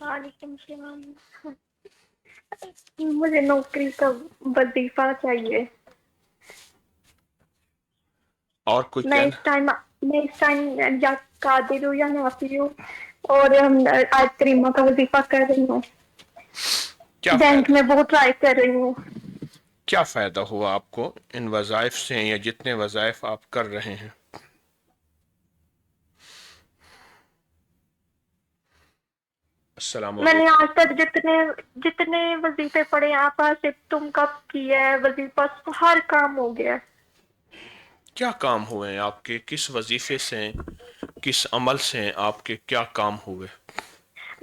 वालेकुम सलाम। मुझे नौकरी का वजीफा चाहिए। और कोई मैं कहना? इस टाइम या कादिर हूँ या नाफी हूँ, और आज करीमा का वजीफा कर रही हूँ। क्या बैंक फायदा? में बहुत ट्राई कर रही हूँ। क्या फायदा हुआ आपको इन वज़ाइफ से, या जितने वज़ाइफ आप कर रहे हैं? अस्सलाम मैंने वालेकुम। आज तक जितने जितने वजीफे पढ़े हैं, आप सिर्फ तुम कब किया है वजीफा, हर काम हो गया है। क्या काम हुए हैं आपके? किस वजीफे से, किस अमल से आपके क्या काम हुए?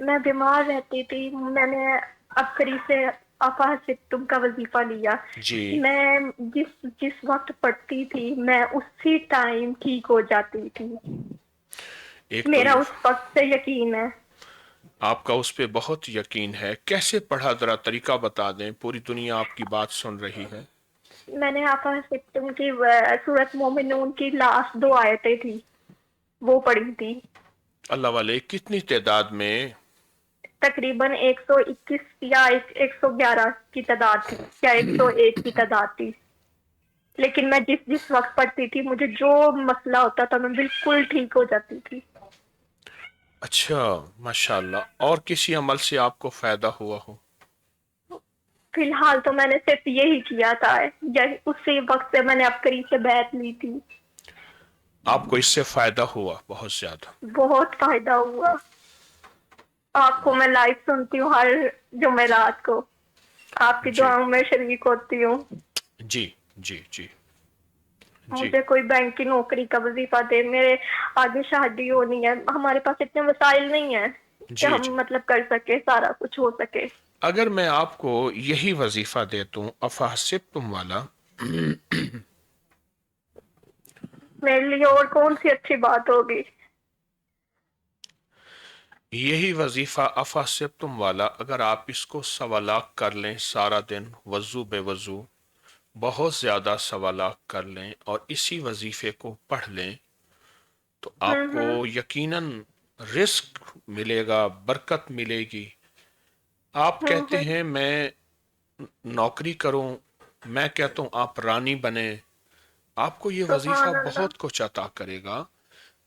मैं बीमार रहती थी, मैंने अबकरी से आपा से तुम का वजीफा लिया। जी। मैं जिस जिस वक्त पढ़ती थी, मैं उसी टाइम ठीक हो जाती थी। एक तो मेरा ये, उस वक्त से यकीन है। आपका उस पे बहुत यकीन है। कैसे पढ़ा, जरा तरीका बता दें, पूरी दुनिया आपकी बात सुन रही है। मैंने आपा से तुम की सूरत मोमिनून की लास्ट 2 आयतें थी, वो पढ़ी थी। अल्लाह वाले कितनी तादाद में? तकरीबन 121 या 111 की तादाद थी, या 101 की तादाद थी। लेकिन मैं जिस जिस वक्त पढ़ती थी, मुझे जो मसला होता था, मैं बिल्कुल ठीक हो जाती थी। अच्छा, माशाल्लाह। और किसी अमल से आपको फायदा हुआ हो? फिलहाल तो मैंने सिर्फ यही किया था, उसी वक्त से मैंने अबकरी से बैत ली थी। आपको इससे फायदा हुआ बहुत ज्यादा? बहुत फायदा हुआ। आपको मैं लाइव सुनती हूँ हर जुमेरात को, आपकी जी दुआओं में शरीक होती हूँ। जी जी जी जी। मुझे कोई बैंक की नौकरी का वजीफा दे, मेरे आगे शादी होनी है, हमारे पास इतने वसाइल नहीं है कि जी हम जी। मतलब कर सके, सारा कुछ हो सके। अगर मैं आपको यही वजीफा दे दूं, अफहसिब तुम वाला, मेरे लिए और कौन सी अच्छी बात होगी। यही वजीफा अफहसिब तुम वाला, अगर आप इसको सवालात कर लें सारा दिन, वजू बेवजू बहुत ज्यादा सवालात कर लें, और इसी वजीफे को पढ़ लें, तो आपको हम्म। यकीनन रिस्क मिलेगा, बरकत मिलेगी। आप कहते हम्म। हैं मैं नौकरी करूं, मैं कहता हूं आप रानी बने। आपको ये वजीफा सुभान अल्लाह। बहुत कुछ अता करेगा।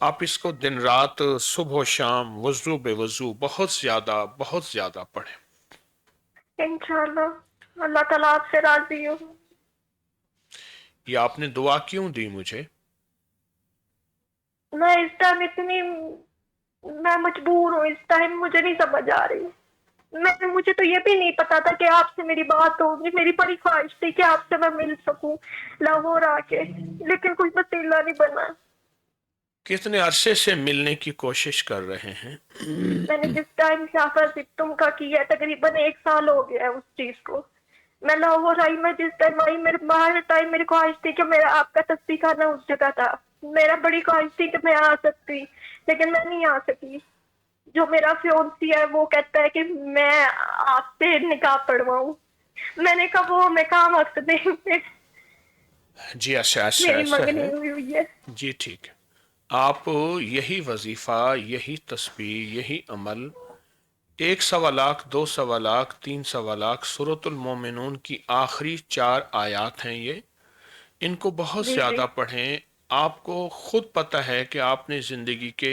आप इसको दिन रात, सुबह शाम, वजू बेवजू बहुत ज्यादा पढ़ें। इंशाल्लाह अल्लाह ताला आपसे राजी हो। ये आपने दुआ क्यों दी मुझे? मैं इस टाइम इतनी मैं मजबूर हूँ, इस टाइम मुझे नहीं समझ आ रही। मुझे तो ये भी नहीं पता था कि आपसे मेरी बात होगी। मेरी बड़ी ख्वाहिश थी कि आपसे मैं मिल सकूं लाहौर आके, लेकिन कोई वसीला नहीं बना। कितने अरसे से मिलने की कोशिश कर रहे हैं? मैंने जिस टाइम से आफा तुम का किया, तकरीबन 1 साल हो गया है उस चीज को। मैं लाहौर आई, मैं जिस टाइम आई, मेरे बाहर टाइम मेरी ख्वाहिश थी कि मेरा आपका तस्बीह खाना उस जगह था। मेरा बड़ी ख्वाहिश थी कि मैं आ सकती, लेकिन मैं नहीं आ सकी। जो मेरा फियोंसी है वो कहता है कि मैं आपसे निकाह पढ़वाऊं। मैंने कहा वो मैं कहा मकसद नहीं, जी, ऐसा ऐसा मेरी ऐसा मंगनी है। हुई है। जी ठीक है। आप यही वजीफा, यही तस्बीह, यही अमल, 1 सवा लाख, 2 सवा लाख, 3 सवा लाख, सूरतुल मोमिनून की आखिरी 4 आयात हैं ये, इनको बहुत जी जी ज्यादा पढ़ें। आपको खुद पता है कि आपने जिंदगी के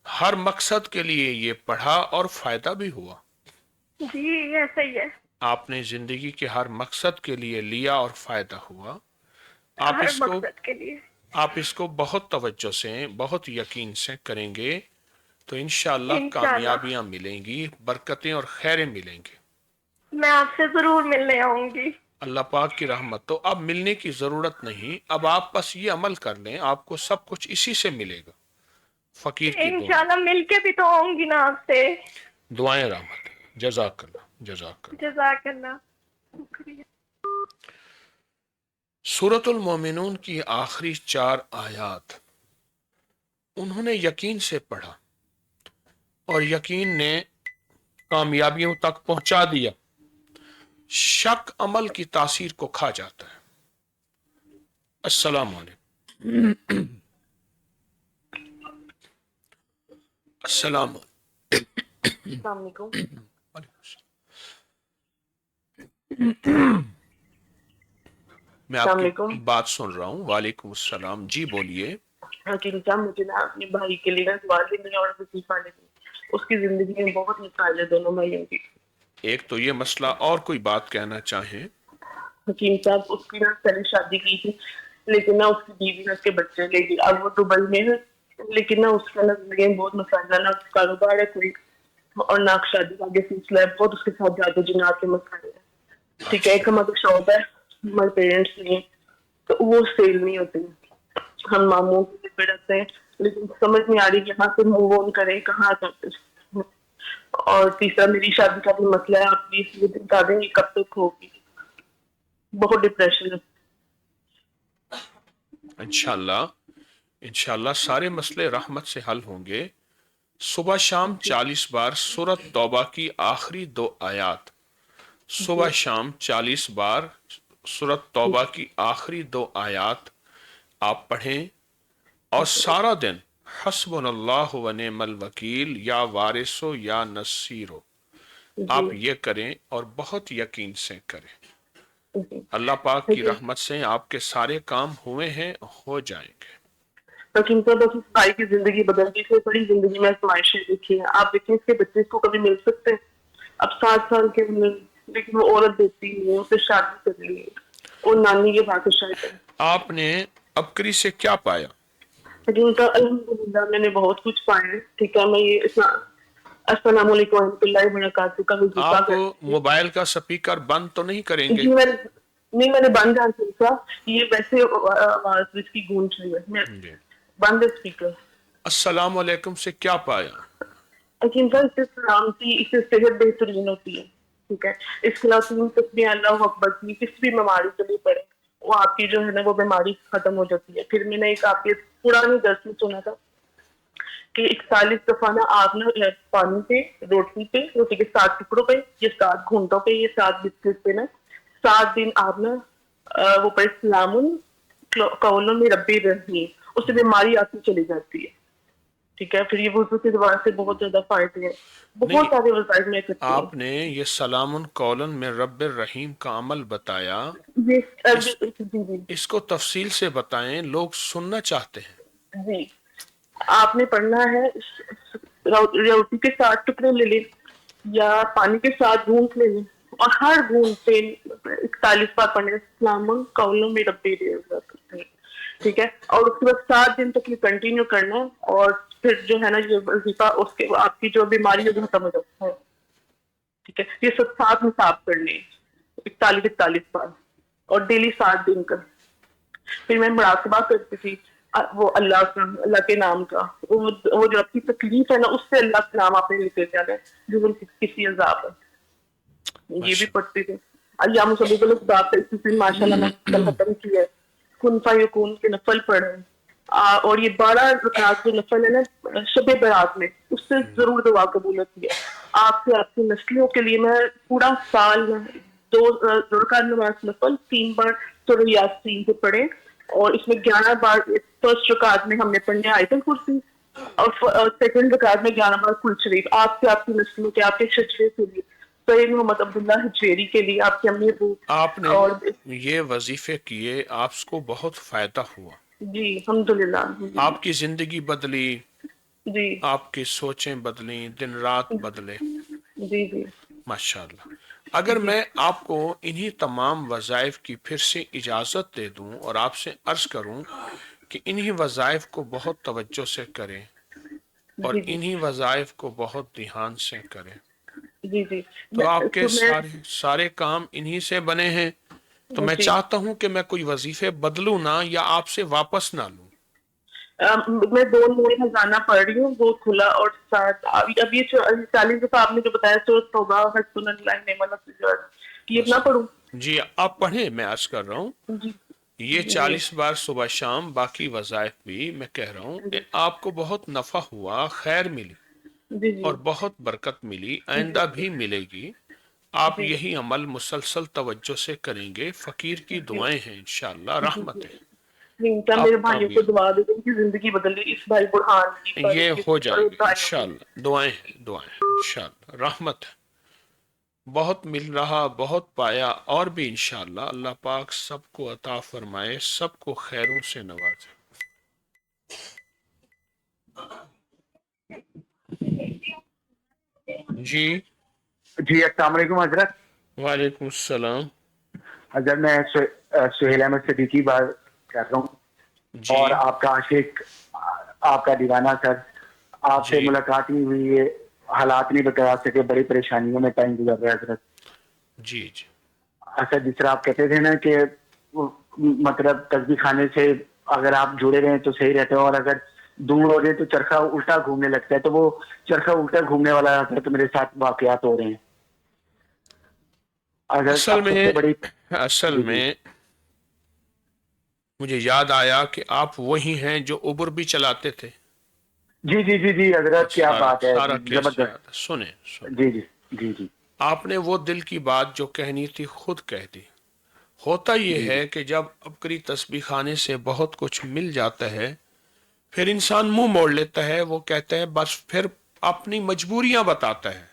हर मकसद के लिए ये पढ़ा और फायदा भी हुआ। जी, ऐसा ही है। आपने जिंदगी के हर मकसद के लिए लिया और फायदा हुआ। आप हर इसको मकसद के लिए। आप इसको बहुत तवज्जो से, बहुत यकीन से करेंगे, तो इंशाअल्लाह इंशाल्लाह कामयाबियां मिलेंगी, बरकतें और खैरें मिलेंगी। मैं आपसे जरूर मिलने आऊंगी। अल्लाह पाक की रहमत। तो अब मिलने की जरूरत नहीं, अब आप बस ये अमल कर लें, आपको सब कुछ इसी से मिलेगा। फकीर की दुआ, इंशाल्लाह मिलके भी तो आऊंगी ना आपसे। दुआएं रहमत। जजाकल्ला जजाकल्ला। जज़ाकल्लाह। शुक्रिया। सूरतुल मोमिनून की आखिरी 4 आयात उन्होंने यकीन से पढ़ा, और यकीन ने कामयाबियों तक पहुंचा दिया। शक अमल की तासीर को खा जाता है। अस्सलाम वालेकुम। अस्सलाम वालेकुम। السلام علیکم. میں آپ السلام کی علیکم. بات سن رہا ہوں. وعلیکم السلام. جی بولیے. حکیم صاحب مجھے نا اپنے بھائی کے لیے نا دعا دینی اور وظیفہ لینے. اس کی زندگی میں بہت مثال ہے دونوں بھائیوں کی. ایک تو یہ مسئلہ، اور کوئی بات کہنا چاہیں؟ حکیم صاحب اس کی نا پہلے شادی کی تھی، لیکن نا اس کی بیوی نے اس کے بچے لے گئی. اب وہ دبئی میں ہے، لیکن نا اس کا نا زندگی میں بہت مسائل ہے. نہ کاروبار ہے کوئی اور نہ شادی کا آگے سلسلہ ہے. بہت اس کے ساتھ جادو جنات کے مسائل ہیں. ٹھیک ہے، ایک ہمارا شاپ ہے، ہمارے پیرنٹس نہیں ہیں تو وہ سیل نہیں ہوتے ہیں. ہم ماموں کے پہ رہتے ہیں، لیکن سمجھ نہیں آ رہی کہ کہاں سے موو آن کریں، کہاں کرتے. اور تیسرا میری شادی کا بھی مسئلہ ہے. آپ پلیز یہ بتا دیں یہ کب تک ہوگی. بہت ڈپریشن ہے. انشاءاللہ انشاءاللہ سارے مسئلے رحمت سے حل ہوں گے. صبح شام 40 بار سورۃ توبہ کی آخری 2 آیات، جی صبح شام 40 بار سورۃ توبہ کی آخری 2 آیات آپ پڑھیں، اور سارا دن حسبنا اللہ و نعم الوکیل یا وارثو یا نصیرو جی آپ یہ کریں، اور بہت یقین سے کریں. جی. اللہ پاک کی حکیم رحمت سے آپ کے سارے کام ہوئے ہیں، ہو جائیں گے. حکیم صاحب بس اس بھائی کی زندگی بدل گئی. پھر بڑی زندگی میں آزمائشیں دیکھی ہیں. آپ دیکھیں اس کے بچے اس کو کبھی مل سکتے ہیں. اب 7 سال کے ہوئے، لیکن وہ عورت دیتی نہیں ہے، اسے شادی کر لی ہے اور نانی کے بات شاید ہے. آپ نے ابکری سے کیا پایا؟ حکیم صاحب الحمدللہ میں نے بہت کچھ پایا ہے. ٹھیک ہے، میں یہ السلام علیکم و رحمۃ اللہ وبرکاتہ کا وظیفہ آپ کرتی ہوں. موبائل کا سپیکر بند تو نہیں کریں گے؟ جی نہیں میں نے بند کر دیا. یہ ویسے آواز اس کی گونج رہی ہے. میں جی. بند ہے اسپیکر. السلام علیکم سے کیا پایا؟ حکیم صاحب اس سے سلامتی، اس سے صحت بہترین ہوتی ہے. ٹھیک ہے، اس کے علاوہ 3 تسبیح اللہ اکبر کی کسی بھی بیماری کے لیے پڑھے، وہ آپ کی جو ہے نا وہ بیماری ختم ہو جاتی ہے. پھر میں نے ایک آپ کے پرانی درس میں سنا تھا کہ 41 دفعہ نا آپ نا پانی پہ، روٹی کے 7 ٹکڑوں پہ، یہ 7 گھونٹوں پہ، یہ 7 بسکٹ پہ نا 7 دن آپ نا وہ پڑھے سلام قول میں ربی رحیم. اس سے بیماری آپ کی چلی جاتی ہے. ٹھیک ہے، پھر یہ وضو کی دعا سے بہت زیادہ فائدے ہیں. بہت نہیں، سارے وظائف میں کرتی ہوں. آپ نے یہ سلام قولاً من رب الرحیم کا عمل بتایا، اس جی کو تفصیل سے بتائیں، لوگ سننا چاہتے ہیں. جی. آپ نے پڑھنا ہے روٹی کے 7 ٹکڑے لے لیں یا پانی کے 7 گھونٹ لے لیں، اور ہر گھونٹ پہ 41 بار پڑھنے السلام قولوں میں ربی رحیم. ٹھیک ہے، اور اس کے بعد 7 دن تک یہ کنٹینیو کرنا ہے. اور پھر جو ہے نا یہ وظیفہ اس کے آپ کی جو بیماری ہے وہ ختم ہو جاتا ہے. ٹھیک ہے، یہ سب 7 میں صاف کرنے 41 بار اور ڈیلی 7 دن کا. پھر میں مراقبہ کرتی تھی وہ اللہ کا، اللہ کے نام کا. وہ جو آپ کی تکلیف ہے نا اس سے اللہ کے نام آپ نے لکھے جانا ہے جو کسی عذاب ہے. یہ بھی پڑھتی تھی. ایام صبح الخدا پہ ماشاء اللہ میں کل ختم کیا ہے. کن فیکون کے نفل پڑھے، اور یہ 12 رکعت جو نفل ہے نا شب برات میں، اس سے ضرور دعا قبول ہوتی ہے. آپ سے آپ کی نسلوں کے لیے میں پورا سال 2 رکعت نماز نفل 3 بار سورہ یاسین سے پڑھے، اور اس میں 11 بار فرسٹ رکعت میں ہم نے پڑھنے آیت الکرسی، اور سیکنڈ رکعت میں 11 بار کل شریف. آپ سے آپ کی نسلوں کے، آپ کے شجرے کے لیے، سید محمد عبداللہ حجویری کے لیے، آپ کے امی ابو. آپ نے اور یہ وظیفے کیے، آپ کو بہت فائدہ ہوا. جی الحمدللہ. آپ کی زندگی بدلی، جی آپ کی سوچیں بدلیں، دن رات بدلے. جی جی ماشاءاللہ. اگر میں آپ کو انہی تمام وظائف کی پھر سے اجازت دے دوں اور آپ سے عرض کروں کہ انہی وظائف کو بہت توجہ سے کریں اور جی جی انہی وظائف کو بہت دھیان سے کریں، جی جی. تو آپ کے میں سارے کام انہی سے بنے ہیں. تو میں جی چاہتا ہوں کہ میں کوئی وظیفے بدلوں نہ، یا آپ سے واپس نہ لوں. میں 2 نور خزانہ پڑھ رہی ہوں، وہ کھلا، اور ساتھ اب یہ 40 دفعہ آپ نے جو بتایا سورۃ توبہ، حسبنا اللہ نعم الوکیل، یہ بس نہ پڑھوں؟ جی آپ پڑھیں، میں عرض کر رہا ہوں جی یہ جی 40 بار صبح شام. باقی وظائف بھی میں کہہ رہا ہوں کہ آپ کو بہت نفع ہوا، خیر ملی جی جی اور بہت برکت ملی، آئندہ بھی ملے گی. آپ جی یہی عمل مسلسل توجہ سے کریں گے. فقیر کی دعائیں ہیں، انشاءاللہ رحمت ہے. کیا میرے آپ کا بھائیوں بھی کو دعا دے دیں ان کی زندگی بدل گئی اس بھائی برہان کی پر یہ اس ہو پر جائے گی بھائیوں انشاءاللہ. دعائیں ہیں، دعائیں ہیں انشاءاللہ. رحمت ہے، بہت مل رہا، بہت پایا، اور بھی انشاءاللہ. اللہ پاک سب کو عطا فرمائے، سب کو خیروں سے نوازے. جی جی السلام علیکم حضرت. وعلیکم السلام. حضرت میں سہیل احمد صدیقی بات کر رہا ہوں، جی اور آپ کا عاشق، آپ کا دیوانہ سر. آپ سے جی ملاقات نہیں ہوئی ہے، حالات نہیں بتا سکے، بڑی پریشانیوں میں ٹائم گزر رہا ہے حضرت. جی جی اچھا جس طرح آپ کہتے تھے نا کہ مطلب تسبیح خانے سے اگر آپ جڑے رہیں تو صحیح رہتے ہیں، اور اگر دور ہو جائے تو چرخہ الٹا گھومنے لگتا ہے، تو وہ چرخہ الٹا گھومنے والا حضرت میرے ساتھ واقعات ہو رہے ہیں. اگر اصل اب سب میں سے بڑی اصل جی جی میں مجھے یاد آیا کہ آپ وہی ہیں جو اوبر بھی چلاتے تھے. جی جی جی جی حضرت کیا سارا بات ہے، سارا کیس زبردست. یاد ہے. سنیں سنیں، جی جی جی جی آپ نے وہ دل کی بات جو کہنی تھی خود کہہ دی. ہوتا یہ جی ہے کہ جب عبقری تسبیح خانے سے بہت کچھ مل جاتا ہے، پھر انسان منہ موڑ لیتا ہے. وہ کہتے ہیں بس پھر اپنی مجبوریاں بتاتا ہے،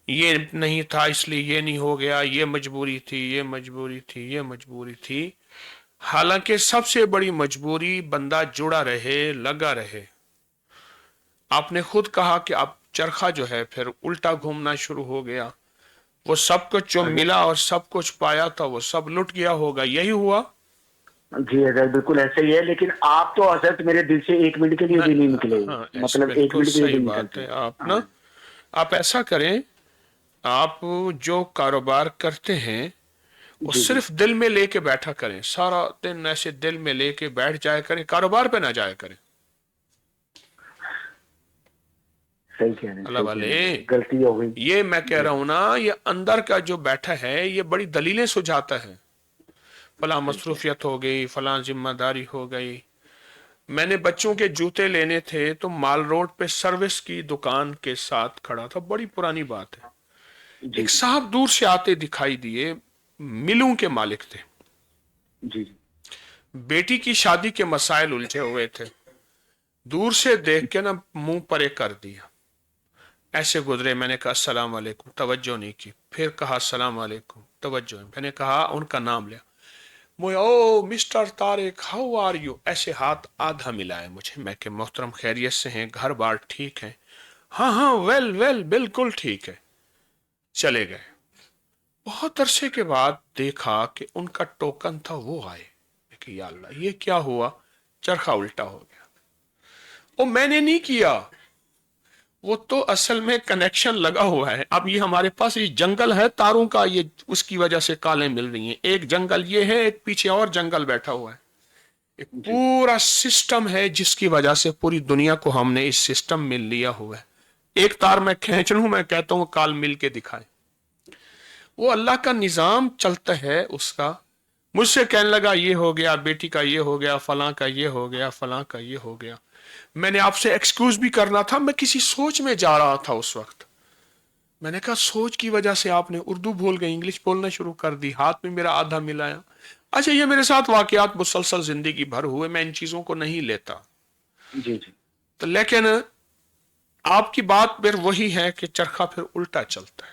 یہ نہیں تھا اس لیے یہ نہیں ہو گیا، یہ مجبوری تھی، یہ مجبوری تھی، یہ مجبوری تھی. حالانکہ سب سے بڑی مجبوری بندہ جڑا رہے، لگا رہے. آپ نے خود کہا کہ اب چرخہ جو ہے پھر الٹا گھومنا شروع ہو گیا. وہ سب کچھ جو حضرت. ملا اور سب کچھ پایا تھا وہ سب لٹ گیا ہوگا. یہی ہوا جی حضرت بالکل ایسا ہی ہے، لیکن آپ تو حضرت میرے دل سے ایک منٹ کے لیے نہ. بھی نہیں نکلے، ہاں ایسے مطلب ایک بالکل منٹ کے لیے بھی صحیح نہیں بات نکلتے. ہے. آپ نا ہاں آپ ایسا کریں، آپ جو کاروبار کرتے ہیں وہ جی جی صرف دل میں لے کے بیٹھا کریں. سارا دن ایسے دل میں لے کے بیٹھ جایا کریں، کاروبار پہ نہ جایا کریں. صحیح کہہ رہے ہیں، اللہ صحیح کہہ رہے والے، ہیں، غلطی ہو گئی. یہ میں کہہ جی رہا ہوں نا، یہ اندر کا جو بیٹھا ہے یہ بڑی دلیلیں سجھاتا ہے. فلاں صحیح کہہ رہے مصروفیت ہو گئی، فلاں ذمہ داری ہو گئی. میں نے بچوں کے جوتے لینے تھے تو مال روڈ پہ سروس کی دکان کے ساتھ کھڑا تھا. بڑی پرانی بات ہے. ہیں. جی ایک جی صاحب دور سے آتے دکھائی دیے، ملوں کے مالک تھے. جی جی بیٹی کی شادی کے مسائل الجھے ہوئے تھے. دور سے دیکھ کے نا منہ پرے کر دیا. ایسے گزرے، میں نے کہا السلام علیکم، توجہ نہیں کی. پھر کہا السلام علیکم، توجہ. میں نے کہا ان کا نام لیا. Oh mister Tariq, how are you. ایسے ہاتھ آدھا ملائے مجھے. میں کہ محترم خیریت سے ہیں، گھر بار ٹھیک ہے؟ ہاں ہاں ویل ویل بالکل ٹھیک ہے. چلے گئے. بہت عرصے کے بعد دیکھا کہ ان کا ٹوکن تھا، وہ آئے. میں کہ یا اللہ یہ کیا ہوا؟ چرخہ الٹا ہو گیا. اور میں نے نہیں کیا، وہ تو اصل میں کنیکشن لگا ہوا ہے. اب یہ ہمارے پاس یہ جنگل ہے تاروں کا، یہ اس کی وجہ سے کالیں مل رہی ہیں. ایک جنگل یہ ہے، ایک پیچھے اور جنگل بیٹھا ہوا ہے. ایک جی پورا سسٹم ہے جس کی وجہ سے پوری دنیا کو ہم نے اس سسٹم میں لیا ہوا ہے. ایک تار میں کھینچ لوں، میں کہتا ہوں کال مل کے دکھائے. وہ اللہ کا نظام چلتا ہے اس کا. مجھ سے کہنے لگا یہ ہو گیا، بیٹی کا یہ ہو گیا، فلاں کا یہ ہو گیا، فلاں کا یہ ہو گیا. میں نے آپ سے ایکسکیوز بھی کرنا تھا، میں کسی سوچ میں جا رہا تھا اس وقت. میں نے کہا سوچ کی وجہ سے آپ نے اردو بھول گئے، انگلش بولنا شروع کر دی. ہاتھ میں میرا آدھا ملایا. اچھا یہ میرے ساتھ واقعات مسلسل زندگی بھر ہوئے، میں ان چیزوں کو نہیں لیتا. جی جی تو لیکن آپ کی بات پھر وہی ہے کہ چرخہ پھر الٹا چلتا ہے.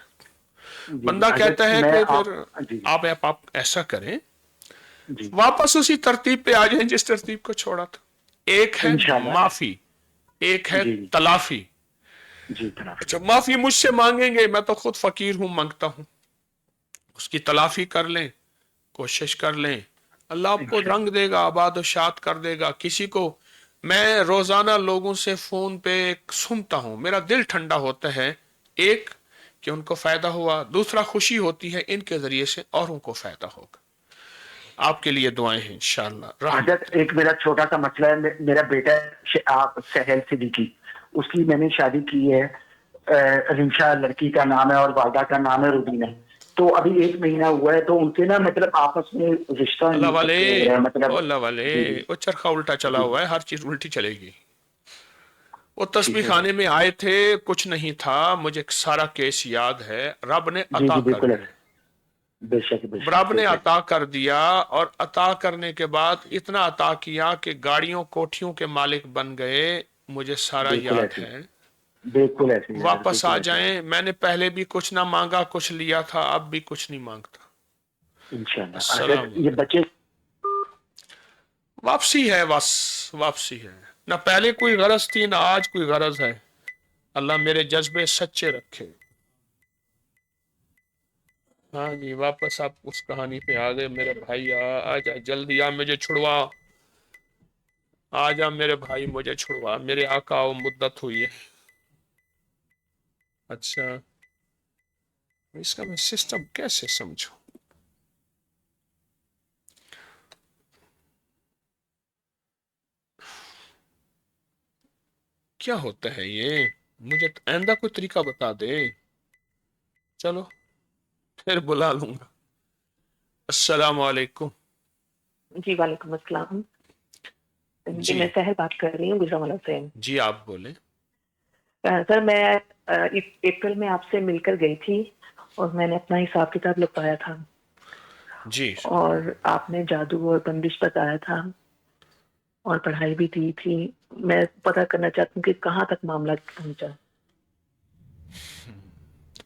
جی جی بندہ کہتا حضرت ہے میں کہ آپ پھر جی آپ ایسا کریں، جی واپس اسی ترتیب پہ آ جائیں جس ترتیب کو چھوڑا تھا. ایک ہے انشاءاللہ. معافی، ایک ہے جی جی تلافی. جی طرف. اچھا معافی مجھ سے مانگیں گے، میں تو خود فقیر ہوں، مانگتا ہوں. اس کی تلافی کر لیں، کوشش کر لیں، اللہ آپ کو رنگ دے گا، آباد و شاد کر دے گا. کسی کو میں روزانہ لوگوں سے فون پہ سنتا ہوں، میرا دل ٹھنڈا ہوتا ہے. ایک کہ ان کو فائدہ ہوا، دوسرا خوشی ہوتی ہے ان کے ذریعے سے اوروں کو فائدہ ہوگا. آپ کے لیے دعائیں ہیں انشاءاللہ. حضرت رحمت. ایک میرا چھوٹا سا مسئلہ ہے. میرا بیٹا آپ سہیل صدیقی، اس کی میں نے شادی کی ہے. رمشا لڑکی کا نام ہے اور والدہ کا نام ہے روبینہ. تو ابھی 1 مہینہ ہوا ہے، تو ان کے نا مطلب آپس میں رشتہ اللہ نہیں والے، پکے ہو رہا ہے، مطلب. اللہ والے، جی جی وہ چرخہ الٹا چلا جی ہوا ہے، ہر چیز الٹی چلے گی. وہ تسبیح ٹھیک ہے خانے میں آئے تھے، کچھ نہیں تھا، مجھے سارا کیس یاد ہے. رب نے جی عطا جی کر بالکل دیا. بے شک بے شک رب بے نے شک عطا کر دیا، اور عطا کرنے کے بعد اتنا عطا کیا کہ گاڑیوں کوٹھیوں کے مالک بن گئے، مجھے سارا بالکل یاد ایسے ہے۔ بالکل ایسے ہی حضرت، واپس آ بالکل ایسے ہی جائیں، میں نے پہلے بھی کچھ نہ مانگا، کچھ لیا تھا، اب بھی کچھ نہیں مانگتا۔ انشاءاللہ السلام حضرت۔ یہ علیکم۔ بچے واپسی ہے، بس واپسی ہے، نہ پہلے کوئی غرض تھی نہ آج کوئی غرض ہے۔ اللہ میرے جذبے سچے رکھے۔ ہاں جی، واپس آپ اس کہانی پہ آ گئے میرے بھائی، آ جا جلدی، آ مجھے چھڑوا، آ جا میرے بھائی مجھے چھڑوا، میرے آقا و مدت ہوئی ہے۔ اچھا، اس کا میں سسٹم کیسے سمجھوں؟ کیا ہوتا ہے یہ؟ مجھے آئندہ کوئی طریقہ بتا دے۔ چلو پھر بلا لوں گا۔ السلام علیکم۔ جی وعلیکم السلام۔ جی جی میں سہر بات کر رہی ہوں گجرانوالہ سے۔ جی آپ بولیں۔ سر میں اپریل میں آپ سے مل کر گئی تھی اور میں نے اپنا حساب کتاب لکھوایا تھا، جی اور آپ نے جادو اور بندش بتایا تھا اور پڑھائی بھی دی تھی۔ میں پتہ کرنا چاہتی ہوں کہ کہاں تک معاملہ پہنچا۔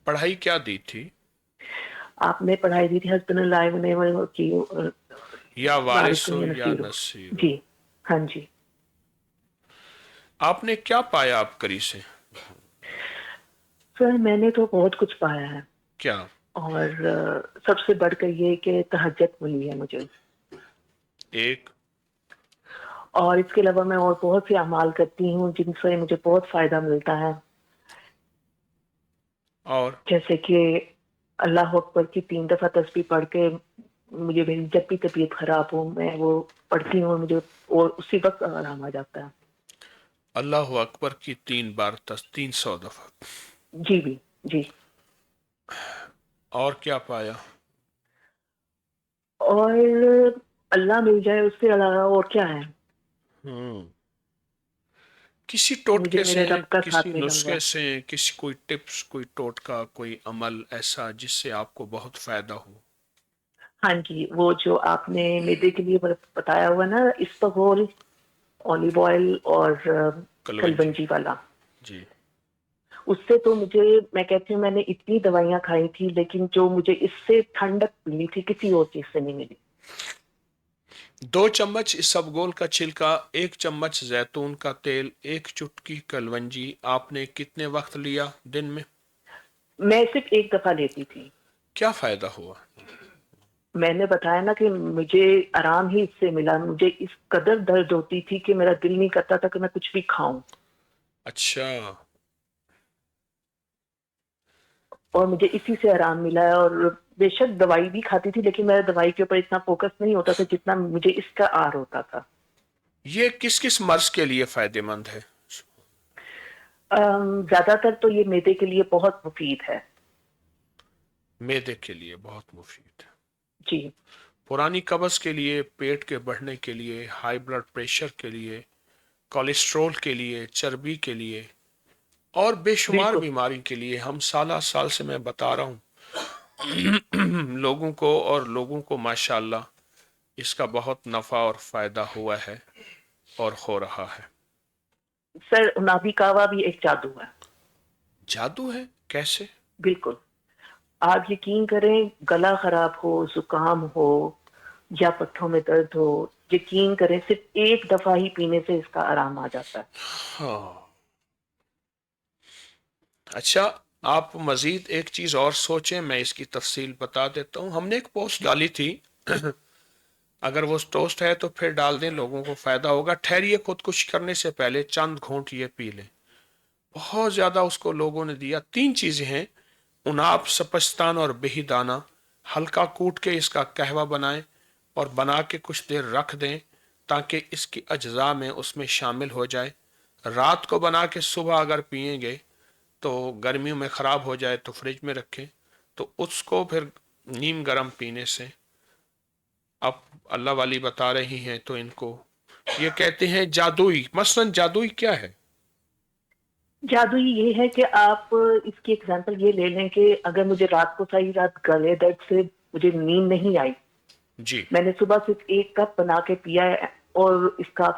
پڑھائی کیا دی تھی؟ آپ نے پڑھائی دی تھی حسبن اللہ ونعم الوکیل، یا وارث وارث ہو یا نصیر۔ نصیر ہو۔ جی ہاں جی۔ آپ نے کیا پایا آپ کری سے؟ سر میں نے تو بہت کچھ پایا ہے، کیا؟ اور سب سے بڑھ کر یہ کہ تہجد ملی ہے مجھے، ایک اور اس کے علاوہ میں اور بہت سے اعمال کرتی ہوں جن سے مجھے بہت فائدہ ملتا ہے، اور جیسے کہ اللہ اکبر کی 3 دفعہ تسبیح پڑھ کے مجھے میری جب بھی طبیعت خراب ہو میں وہ پڑھتی ہوں، مجھے اور اسی وقت آرام آ جاتا ہے۔ اللہ اکبر کی 3 بار 300 دفعہ۔ جی بھی جی۔ اور کیا پایا؟ اور اللہ مل جائے، اس کے علاوہ اور کیا ہے؟ کسی مجھے ٹوٹکے میرے سے، رب کا کسی ساتھ ملا ہوا نسخے ہے۔ سے، کسی کوئی ٹپس، کوئی ٹوٹکا، کوئی عمل ایسا جس سے آپ کو بہت فائدہ ہو؟ ہاں جی، وہ جو آپ نے میدے کے لیے بتایا ہوا نا، اسپغول، اولیو آئل اور کلونجی۔ کلونجی والا، جی اس سے تو مجھے، میں کہتی ہوں میں نے اتنی دوائیاں کھائی تھی لیکن جو مجھے اس سے ٹھنڈک ملی تھی کسی اور چیز سے نہیں ملی۔ 2 چمچ اسبگول کا چھلکا، 1 چمچ زیتون کا تیل، 1 چٹکی کلونجی، آپ نے کتنے وقت لیا دن میں؟ میں صرف ایک دفعہ لیتی تھی۔ کیا فائدہ ہوا؟ میں نے بتایا نا کہ مجھے آرام ہی اس سے ملا، مجھے اس قدر درد ہوتی تھی کہ میرا دل نہیں کرتا تھا کہ میں کچھ بھی کھاؤں، اچھا، اور مجھے اسی سے آرام ملا ہے۔ اور بے شک دوائی بھی کھاتی تھی لیکن میرا دوائی کے اوپر اتنا فوکس نہیں ہوتا تھا جتنا مجھے اس کا آر ہوتا تھا۔ یہ کس کس مرض کے لیے فائدہ مند ہے؟ زیادہ تر تو یہ معدے کے لیے بہت مفید ہے۔ معدے کے لیے بہت مفید ہے، جی پرانی قبض کے لیے، پیٹ کے بڑھنے کے لیے، ہائی بلڈ پریشر کے لیے، کولیسٹرول کے لیے، چربی کے لیے، اور بے شمار بالکل۔ بیماری کے لیے۔ ہم سالہ سال سے میں بتا رہا ہوں لوگوں کو، اور لوگوں کو ماشاءاللہ اس کا بہت نفع اور فائدہ ہوا ہے اور ہو رہا ہے۔ سر نابی کعوہ بھی ایک جادو ہے۔ جادو ہے؟ کیسے؟ بالکل، آپ یقین کریں، گلا خراب ہو، زکام ہو یا پٹھوں میں درد ہو، یقین کریں صرف ایک دفعہ ہی پینے سے اس کا آرام آ جاتا ہے۔ ہاں، اچھا، آپ مزید ایک چیز اور سوچیں، میں اس کی تفصیل بتا دیتا ہوں۔ ہم نے ایک پوسٹ ڈالی تھی، اگر وہ ٹوسٹ ہے تو پھر ڈال دیں، لوگوں کو فائدہ ہوگا۔ ٹھہریے، خودکشی کرنے سے پہلے چند گھونٹ یہ پی لیں۔ بہت زیادہ اس کو لوگوں نے دیا۔ 3 چیزیں ہیں، اناپ، سپستان اور بہی دانہ۔ ہلکا کوٹ کے اس کا قہوہ بنائیں اور بنا کے کچھ دیر رکھ دیں تاکہ اس کی اجزاء میں اس میں شامل ہو جائے۔ رات کو بنا کے صبح اگر پئیں گے تو گرمیوں میں خراب ہو جائے تو فریج میں رکھیں، تو اس کو پھر نیم گرم پینے سے، اب اللہ والی بتا رہی ہیں تو ان کو یہ کہتے ہیں جادوئی۔ مثلاً جادوئی کیا ہے؟ جادوئی یہ ہے کہ آپ اس کی اگزامپل یہ لے لیں کہ اگر مجھے رات کو ساری رات گلے درد سے مجھے نیند نہیں آئی. جی میں نے صبح صرف 1 کپ بنا کے پیا ہے اور اس کا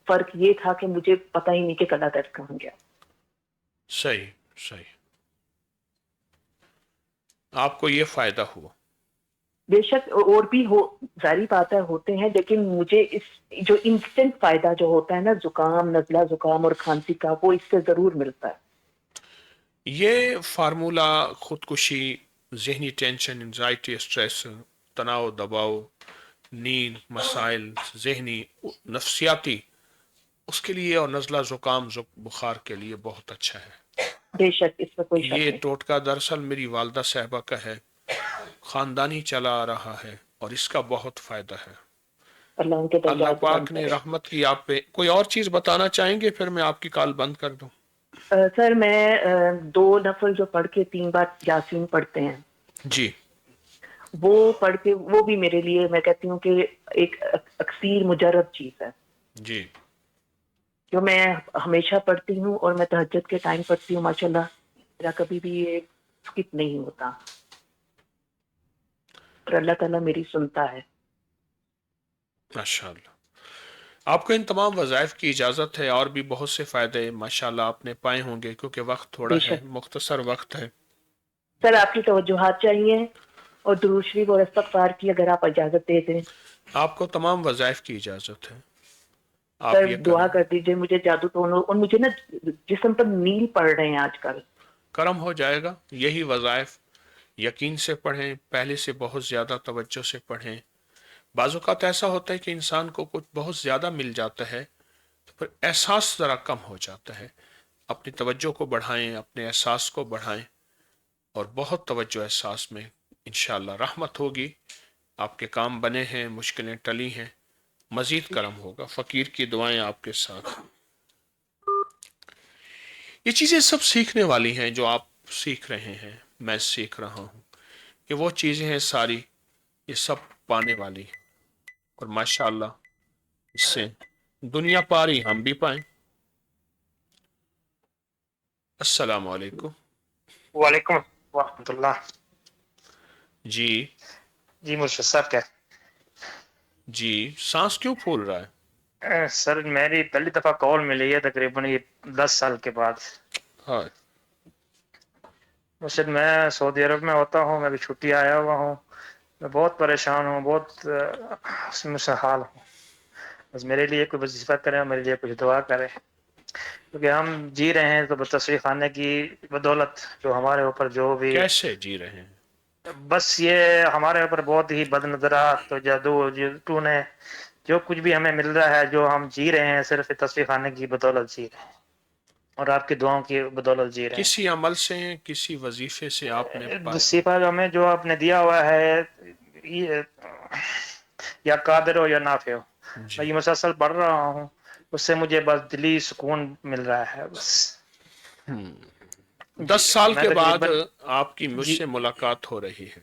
فرق یہ تھا کہ مجھے پتہ ہی نہیں کہ گلا درد کہاں گیا. صحیح صحیح. آپ کو یہ فائدہ ہوا. بے شک اور بھی ظاہری بات ہے ہوتے ہیں، لیکن مجھے اس جو انسٹنٹ فائدہ جو ہوتا ہے نا، زکام، نزلہ زکام اور کھانسی کا، وہ اس سے ضرور ملتا ہے. یہ فارمولہ خودکشی، ذہنی ٹینشن، انزائٹی، اسٹریس، تناؤ، دباؤ، نیند مسائل، ذہنی نفسیاتی، اس کے لیے اور نزلہ زکام بخار کے لیے بہت اچھا ہے. بے شک اس میں کوئی شک یہ نہیں. ٹوٹکا دراصل میری والدہ صاحبہ کا ہے، خاندانی چلا آ رہا ہے اور اس کا بہت فائدہ ہے. اللہ ان کے اللہ درجات بلند پاک نے کرے. رحمت کی آپ پہ. کوئی اور چیز بتانا چاہیں گے پھر میں آپ کی کال بند کر دوں؟ سر میں 2 نفل جو پڑھ کے 3 بار یاسین پڑھتے ہیں، جی وہ پڑھ کے، وہ بھی میرے لیے میں کہتی ہوں کہ ایک اکثیر مجرب چیز ہے جی. جو میں ہمیشہ پڑھتی ہوں، اور میں تہجد کے ٹائم پڑھتی ہوں. ماشاءاللہ میرا کبھی بھی یہ اسکپ نہیں ہوتا، اور اللہ تعالیٰ میری سنتا ہے. ماشاءاللہ. آپ کو ان تمام وظائف کی اجازت ہے، اور بھی بہت سے فائدے ماشاءاللہ آپ نے پائے ہوں گے، کیونکہ وقت تھوڑا بے ہے، شک. مختصر وقت ہے. سر آپ کی توجہات چاہیے اور درود شریف اور استغفار کی اگر آپ اجازت دے دیں. آپ کو تمام وظائف کی اجازت ہے، آپ سر یہ دعا کریں. کر دیجئے مجھے جادو ٹونو، اور مجھے نا جسم پر نیل پڑ رہے ہیں آج کل. کرم ہو جائے گا. یہی وظائف یقین سے پڑھیں، پہلے سے بہت زیادہ توجہ سے پڑھیں. بعض اوقات ایسا ہوتا ہے کہ انسان کو کچھ بہت زیادہ مل جاتا ہے تو پھر احساس ذرا کم ہو جاتا ہے. اپنی توجہ کو بڑھائیں، اپنے احساس کو بڑھائیں، اور بہت توجہ احساس میں انشاءاللہ رحمت ہوگی. آپ کے کام بنے ہیں، مشکلیں ٹلی ہیں، مزید کرم ہوگا. فقیر کی دعائیں آپ کے ساتھ. یہ چیزیں سب سیکھنے والی ہیں جو آپ سیکھ رہے ہیں، میں سیکھ رہا ہوں. یہ وہ چیزیں ہیں ساری، یہ سب پانے والی ہیں، اور ماشاءاللہ اس سے دنیا پاری ہم بھی پائیں. السلام علیکم. وعلیکم ورحمۃ اللہ. جی جی مرشد صاحب کیا؟ جی. سانس کیوں پھول رہا ہے؟ سر میری پہلی دفعہ کال ملی ہے تقریباً یہ 10 سال کے بعد. ہاں. مرشد میں سعودی عرب میں ہوتا ہوں، میں بھی چھٹی آیا ہوا ہوں، میں بہت پریشان ہوں، بہت اس میں سے حال ہوں. بس میرے لیے کوئی وظیفہ کریں، میرے لیے کچھ دعا کریں، کیونکہ ہم جی رہے ہیں تو تصویر خانے کی بدولت جو ہمارے اوپر جو بھی، کیسے جی رہے ہیں؟ بس یہ ہمارے اوپر بہت ہی بد نظرات تو جادو ٹونے، جو کچھ بھی ہمیں مل رہا ہے، جو ہم جی رہے ہیں صرف تصویر خانے کی بدولت جی رہے ہیں، اور آپ کی دعاؤں کی بدولت جی رہے کسی عمل سے، کسی وظیفے سے آپ نے ہیں. پایا؟ وظیفہ ہمیں جو آپ نے دیا ہوا ہے، یہ یا قادر ہو یا نافع ہو، میں جی. یہ مسلسل پڑھ رہا ہوں، اس سے مجھے بس دلی سکون مل رہا ہے بس. 10 جی سال میں کے بعد تقریباً، آپ کی مجھ جی سے ملاقات ہو رہی ہے.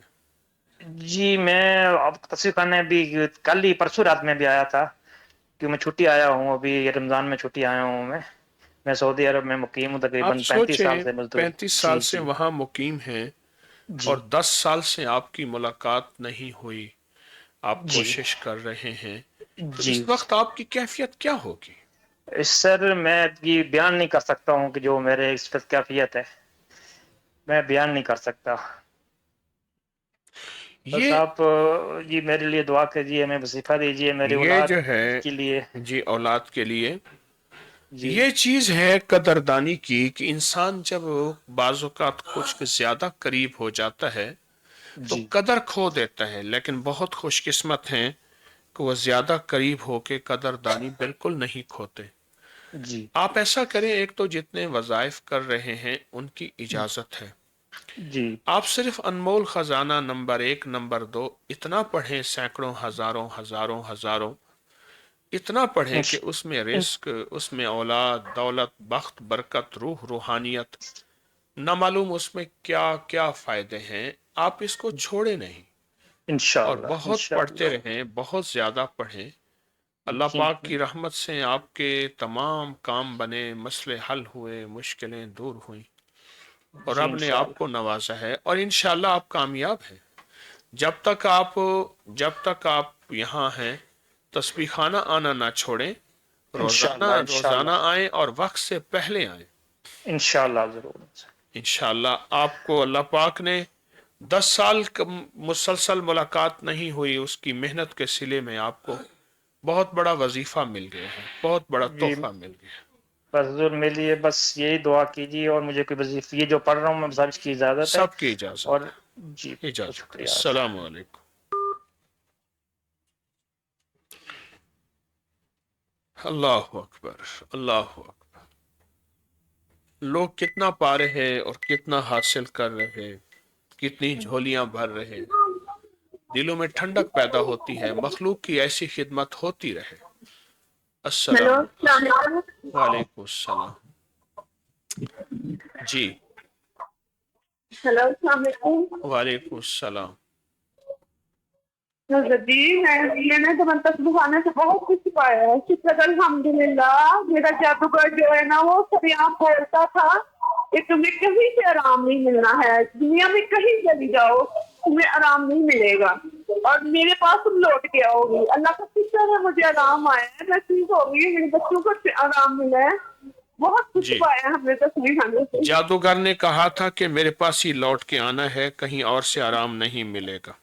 جی میں اب تصویر خانے بھی کل ہی پرسوں رات میں بھی آیا تھا، کہ میں چھٹی آیا ہوں، ابھی رمضان میں چھٹی آیا ہوں. میں سعودی عرب میں مقیم ہوں، آپ تقریباً 35 سال سوچیں سے مزدور. 35 سال جی سے جی وہاں مقیم ہیں، اور جی 10 سال سے آپ کی ملاقات نہیں ہوئی. آپ جی کوشش کر رہے ہیں، تو جی. اس وقت آپ کی کیفیت کیا ہوگی؟ سر میں یہ بیان نہیں کر سکتا ہوں کہ جو میرے اس وقت کیفیت ہے، میں بیان نہیں کر سکتا. بس یہ آپ جی میرے لیے دعا کیجیے، میں وظیفہ دیجیے میری یہ اولاد جو ہے، کے لیے. جی اولاد کے لیے، جی یہ چیز ہے قدردانی کی، کہ انسان جب بعض اوقات کچھ زیادہ قریب ہو جاتا ہے تو جی قدر کھو دیتا ہے. لیکن بہت خوش قسمت ہیں کہ وہ زیادہ قریب ہو کے قدردانی بالکل نہیں کھوتے. جی آپ ایسا کریں، ایک تو جتنے وظائف کر رہے ہیں ان کی اجازت ہے، جی آپ صرف انمول خزانہ نمبر 1 نمبر 2 اتنا پڑھیں، سینکڑوں ہزاروں ہزاروں ہزاروں اتنا پڑھیں کہ اس میں رزق، اس میں اولاد، دولت، بخت، برکت، روح، روحانیت، نہ معلوم اس میں کیا کیا فائدے ہیں. آپ اس کو چھوڑے نہیں، اور انشاءاللہ بہت پڑھتے انشاءاللہ. رہیں، بہت زیادہ پڑھیں. اللہ جی پاک کی رحمت سے آپ کے تمام کام بنے، مسئلے حل ہوئے، مشکلیں دور ہوئیں، اور جی رب نے آپ انشاءاللہ. کو نوازا ہے، اور انشاءاللہ آپ کامیاب ہیں. जब तक आप यहाँ हैं तस्बीह खाना आना ना छोड़ें, रोजाना आए और वक्त से पहले आए। इंशाल्लाह जरूर। इंशाल्लाह आपको अल्लाह पाक ने 10 साल मुसलसल मुलाकात नहीं हुई, उसकी मेहनत के सिले में आपको बहुत बड़ा वजीफा मिल गया है, बहुत बड़ा तोहफा मिल गया। बस हुजूर मेरे लिए बस यही दुआ कीजिए, और मुझे कोई वजीफा ये जो पढ़ रहा हूँ मैं सब की इजाजत है, सबकी इजाजत और जी इजाजत। अस्सलाम वालेकुम। अल्लाहु अकबर, अल्लाहु अकबर। लोग कितना पा रहे हैं और कितना हासिल कर रहे हैं, कितनी झोलियां भर रहे हैं, दिलों में ठंडक पैदा होती है। मखलूक की ऐसी खिदमत होती रहे। अस्सलाम वालेकुम सलाम। जी हेलो अस्सलाम वालेकुम। वालेकुम सलाम। जी मैंने तो तस्बीह खाने से बहुत कुछ पाया है, शुक्र अल्हम्दुलिल्लाह। मेरा जादूगर जो है ना वो सरेआम बोलता था कि तुम्हें कहीं से आराम नहीं मिलना है, दुनिया में कहीं चली जाओ तुम्हें आराम नहीं मिलेगा, और मेरे पास तुम लौट के आओगी। अल्लाह का शुक्र है मुझे आराम आया है, मैं ठीक हो गई, मेरे बच्चों को आराम मिला है, बहुत कुछ पाया हमने तस्बीह खाने से। जादूगर ने कहा था कि मेरे पास ही लौट के आना है, कहीं और से आराम नहीं मिलेगा।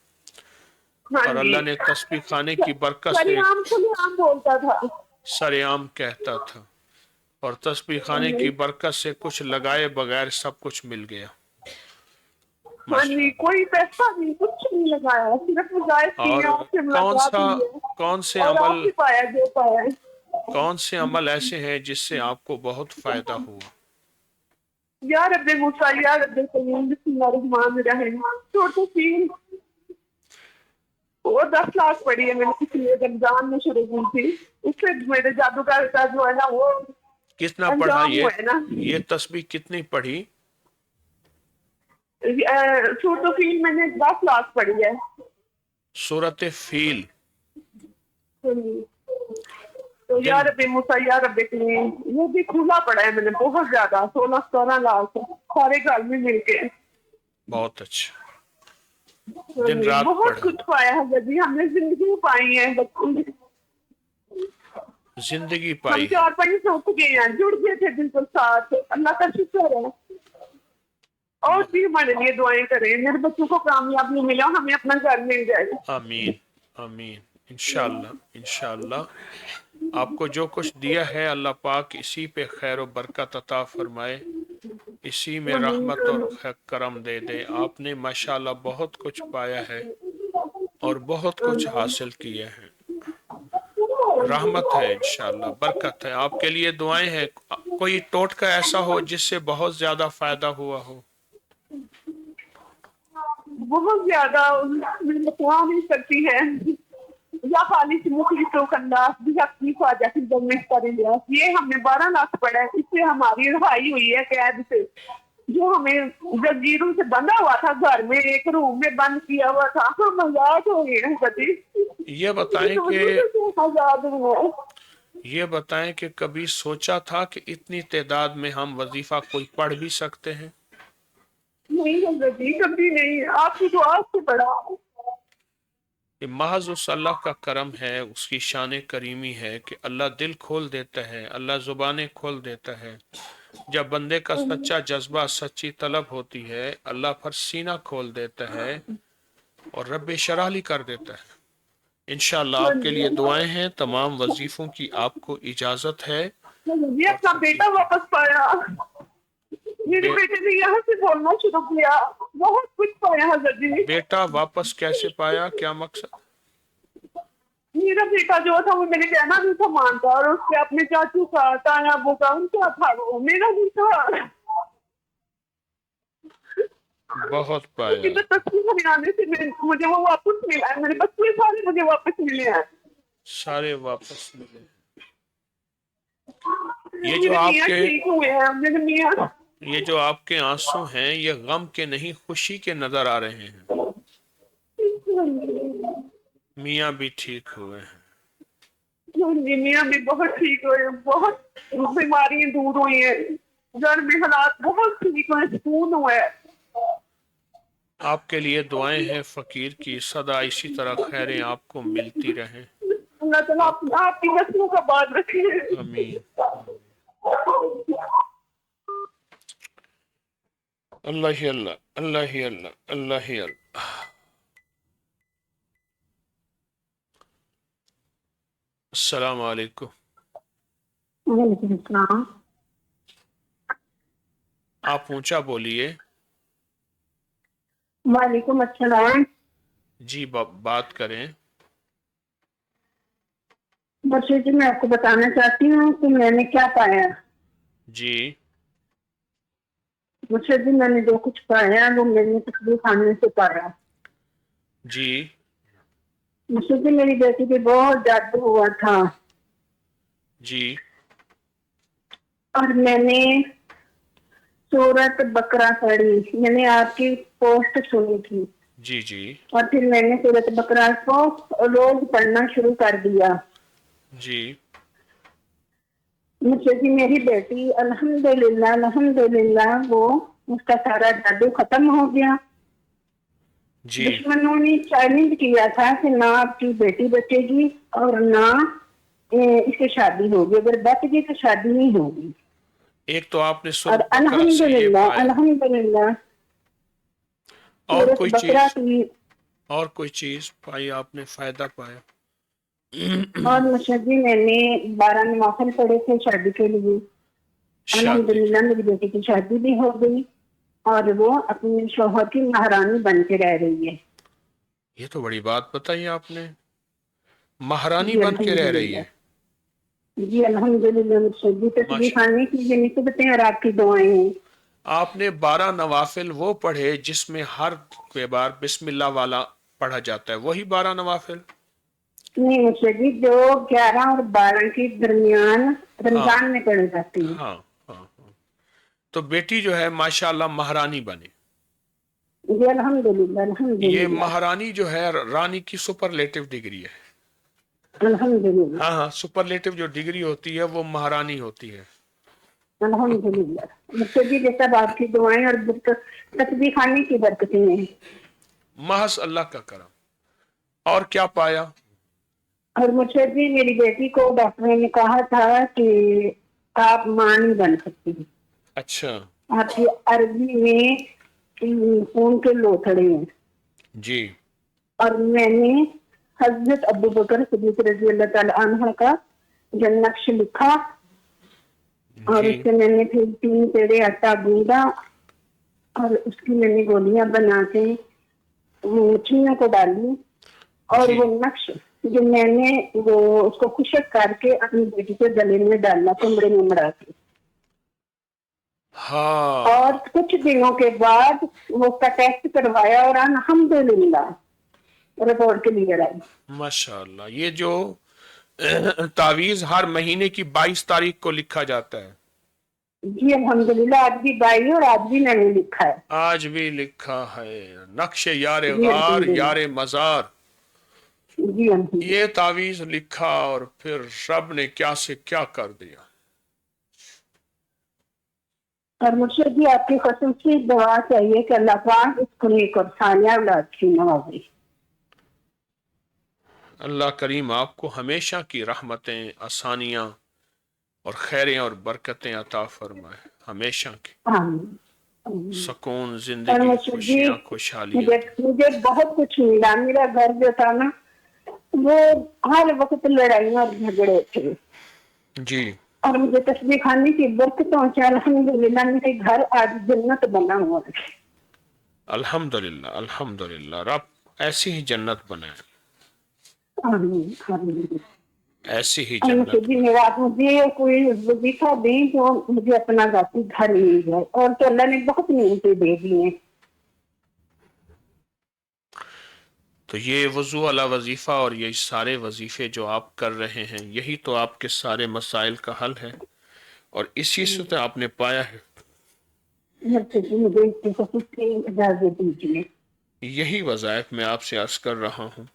और अल्लाह ने तस्बीह खाने की बरकत से बोलता था, सरेआम कहता था, और तस्बीह खाने की बरकत से कुछ लगाए बगैर सब कुछ मिल गया। हाँ जी, कोई पैसा नहीं, कुछ नहीं लगाया, सिर्फ कौन से अमल ऐसे हैं जिससे आपको बहुत फायदा हुआ? या रब्बे मूसा या रब्बे करीम बिस्मिल्लाहिर्रहमानिर्रहीम। छोटे सी वो 10 लाख पड़ी है, मैंने पिछले रमजान में शुरू की थी, उससे मेरे जादूगर का जो है ना वो कितना पढ़ा ये तस्बीह कितनी पढ़ी? सूरत फील मैंने 10 लाख पढ़ी है। सूरत फील तो या रब्बे मूसा या रब्बे करीम ये भी खुला पड़ा है मैंने बहुत ज्यादा, 16-17 लाख सारे घर में मिलके। बहुत अच्छा, दिन रात बहुत कुछ पाया है जी, हमने जिंदगी पाई है, जिंदगी पाई। हम 4-5 सूख गए हैं, जुड़ गए थे बिल्कुल साथ, अल्लाह का शुक्र है। और भी हमारे लिए दुआएं करें, मेरे बच्चों को कामयाबी मिला, हमें अपना घर मिल जाए। आमीन आमीन। इंशाअल्लाह इंशाअल्लाह आपको जो कुछ दिया है अल्लाह पाक इसी पे खैर और बरकत अता फरमाए, इसी में रहमत और करम दे दे। आपने माशाअल्लाह बहुत कुछ पाया है और बहुत कुछ हासिल किया है, रहमत है इंशाअल्लाह, बरकत है। आपके लिए दुआएं हैं। कोई टोटका ऐसा हो जिससे बहुत ज्यादा फायदा हुआ हो? बहुत ज्यादा बता नहीं सकती है, या खाली ये हमने 12 लाख पड़ा है, इससे हमारी रिहाई हुई है कैद से, जो हमें जगीरों से बंधा हुआ था, घर में एक रूम में बंद किया हुआ था, हम आजाद हो गए हैं। ये बताएं कि कभी सोचा था कि इतनी तादाद में हम वजीफा कोई पढ़ भी सकते हैं? नहीं कभी नहीं, आपकी दुआ से पढ़ा। ये महज उस अल्लाह का करम है, उसकी शान करीमी है कि अल्लाह दिल खोल देता है, अल्लाह जुबानें खोल देता है। जब बंदे का सच्चा जज्बा सच्ची तलब होती है, अल्लाह फिर सीना खोल देता है और रब्बे शराली कर देता है। इंशाअल्लाह आपके लिए दुआएं हैं, तमाम वजीफों की आपको इजाजत है। ये अपना बेटा वापस पाया, मेरे बेटे ने यहाँ से बोलना शुरू किया, बहुत कुछ पाया हज़रत जी। बेटा वापस कैसे पाया, क्या मकसद? मेरा बेटा जो था वो मेरे कहना नहीं था मानता, और उसके अपने चाचू का ताया अबू का उनका था, वो मेरा नहीं था। बहुत पाया। तस्वीर आने से मुझे वो वापस मिला है, मेरे बच्चे सारे मुझे वापस मिले हैं, सारे वापस मिले। ये जो आपके आंसू हैं ये गम के नहीं खुशी के नजर आ रहे हैं। मियाँ भी ठीक हुए हैं। मियाँ भी बहुत ठीक हुए, बहुत बीमारियां दूर हुई है, घर में हालात बहुत ठीक हुए, सुकून हुआ है। آپ کے لیے دعائیں ہیں فقیر کی، سدا اسی طرح خیریں آپ کو ملتی رہیں. اللہ تعالیٰ آپ کی نسلوں کا بات رکھے. آمین. اللہ ہی اللہ، اللہ ہی اللہ، اللہ ہی اللہ. السلام علیکم. وعلیکم السلام. آپ اونچا بولیے. وعلیکم السلام. جی بات کریں. مرشد جی میں آپ کو بتانا چاہتی ہوں کہ میں نے کیا پایا. جی مرشد جی میں نے جو کچھ پایا وہ میں نے تسبیح خانے سے پایا. جی مرشد جی میری بیٹی پہ بہت جادو ہوا تھا جی اور میں نے سورت بقرہ پڑھی. میں نے آپ کی پوسٹ سنی تھی جی جی اور پھر میں نے سورت بقرہ کو روز پڑھنا شروع کر دیا. جی مجھے جی میری بیٹی الحمدللہ الحمدللہ وہ اس کا سارا جادو ختم ہو گیا. جی دشمنوں نے چیلنج کیا تھا کہ نہ آپ کی بیٹی بچے گی اور نہ اس کی شادی ہوگی، اگر بچ گئی تو شادی نہیں ہوگی. ایک تو آپ نے اور سورۃ بقرہ سے یہ الحمدللہ پایا. الحمدللہ اور سورت کوئی بقرہ چیز، کی. اور کوئی چیز پائی آپ نے، فائدہ پایا؟ اور مرشد جی میں نے 12 نوافل پڑھے تھے شادی کے لیے. شادی الحمدللہ میری بیٹی کی شادی بھی ہو گئی اور وہ اپنے شوہر کی مہرانی بن کے رہ رہی ہے. یہ تو بڑی بات بتائی آپ نے، مہرانی جی بن کے رہ رہی الحمدللہ. ہے. جی الحمدللہ مرشد جی تسبیح ماشاء خانے کی یہ نسبتیں اور آپ کی دعائیں ہیں. آپ نے 12 نوافل وہ پڑھے جس میں ہر کے بار بسم اللہ والا پڑھا جاتا ہے، وہی 12 نوافل؟ نہیں مرشد جی جو 11 اور 12 کے درمیان ہاں رمضان میں پڑھی جاتی ہیں. ہاں ہاں ہاں. تو بیٹی جو ہے ماشاءاللہ مہرانی بنے. جی الحمدللہ یہ الحمدللہ مہرانی جو ہے رانی کی سپرلیٹو ڈگری ہے. الحمدللہ ہاں ہاں، سپرلیٹو جو ڈگری ہوتی ہے وہ مہرانی ہوتی ہے. الحمدللہ. مرشد جی یہ سب آپ کی دعائیں اور تسبیح خانے کی برکتیں ہیں. محض اللہ کا کرم. اور کیا پایا؟ اور مرشد جی میری بیٹی کو ڈاکٹر نے کہا تھا کہ آپ ماں نہیں بن سکتی. اچھا. آپ کی عربی میں خون کے لوتھڑے ہیں. جی اور میں نے حضرت ابوبکر صدیق رضی اللہ تعالی عنہ کا جو نقش لکھا اور جی اس سے میں نے پھر 3 پیڑے آٹا گوندا اور اس کی میں نے گولیاں بنا کے مچھلیوں کو ڈالی اور جی وہ نقش جو میں نے وہ اس کو خشک کر کے اپنی بیٹی کے گلے میں ڈالنا کمرے میں مڑا کے. ہاں اور کچھ دنوں کے بعد وہ اس کا ٹیسٹ کروایا اور الحمدللہ رپورٹ کلیئر آئی. ماشاء اللہ. یہ جو تعویذ ہر مہینے کی 22 تاریخ کو لکھا جاتا ہے. جی الحمدللہ آج بھی بائی اور آج بھی میں نے لکھا ہے. آج بھی لکھا ہے. نقش یار جی غار الحمدللہ. یار مزار، جی الحمدللہ. یہ تعویذ لکھا اور پھر رب نے کیا سے کیا کر دیا. اور مرشد جی آپ کی خصوصی دعا چاہیے کہ اللہ پاک اس کو نیک اور صالح اولاد کی نوازے. اللہ کریم آپ کو ہمیشہ کی رحمتیں، آسانیاں اور خیریں اور برکتیں عطا فرمائے، ہمیشہ کی آمین. سکون اور زندگی، مرشد جی خوشیاں خوشحالیاں. مجھے بہت کچھ ملا. میرا گھر جو تھا نا وہ ہر وقت لڑائیاں اور جھگڑے تھے جی اور مجھے تسبیح خانے کی برکتوں سے الحمدللہ میرے گھر آج جنت بنا ہوا ہے. الحمدللہ الحمدللہ. رب ایسی ہی جنت بنائے، آمین آمین. ایسی ہی اور جنت مرشد جی بنائے. میرا آپ مجھے کوئی وظیفہ دیں تو مجھے اپنا ذاتی گھر مل جائے. اور تو اللہ نے بہت نعمتیں دے دی ہیں. تو یہ وضو والا وظیفہ اور یہ سارے وظیفے جو آپ کر رہے ہیں یہی تو آپ کے سارے مسائل کا حل ہے اور اسی سے تو آپ نے پایا ہے. مرشد جی مجھے اس کی خصوصی اجازت دیجیے. یہی وظائف میں آپ سے عرض کر رہا ہوں،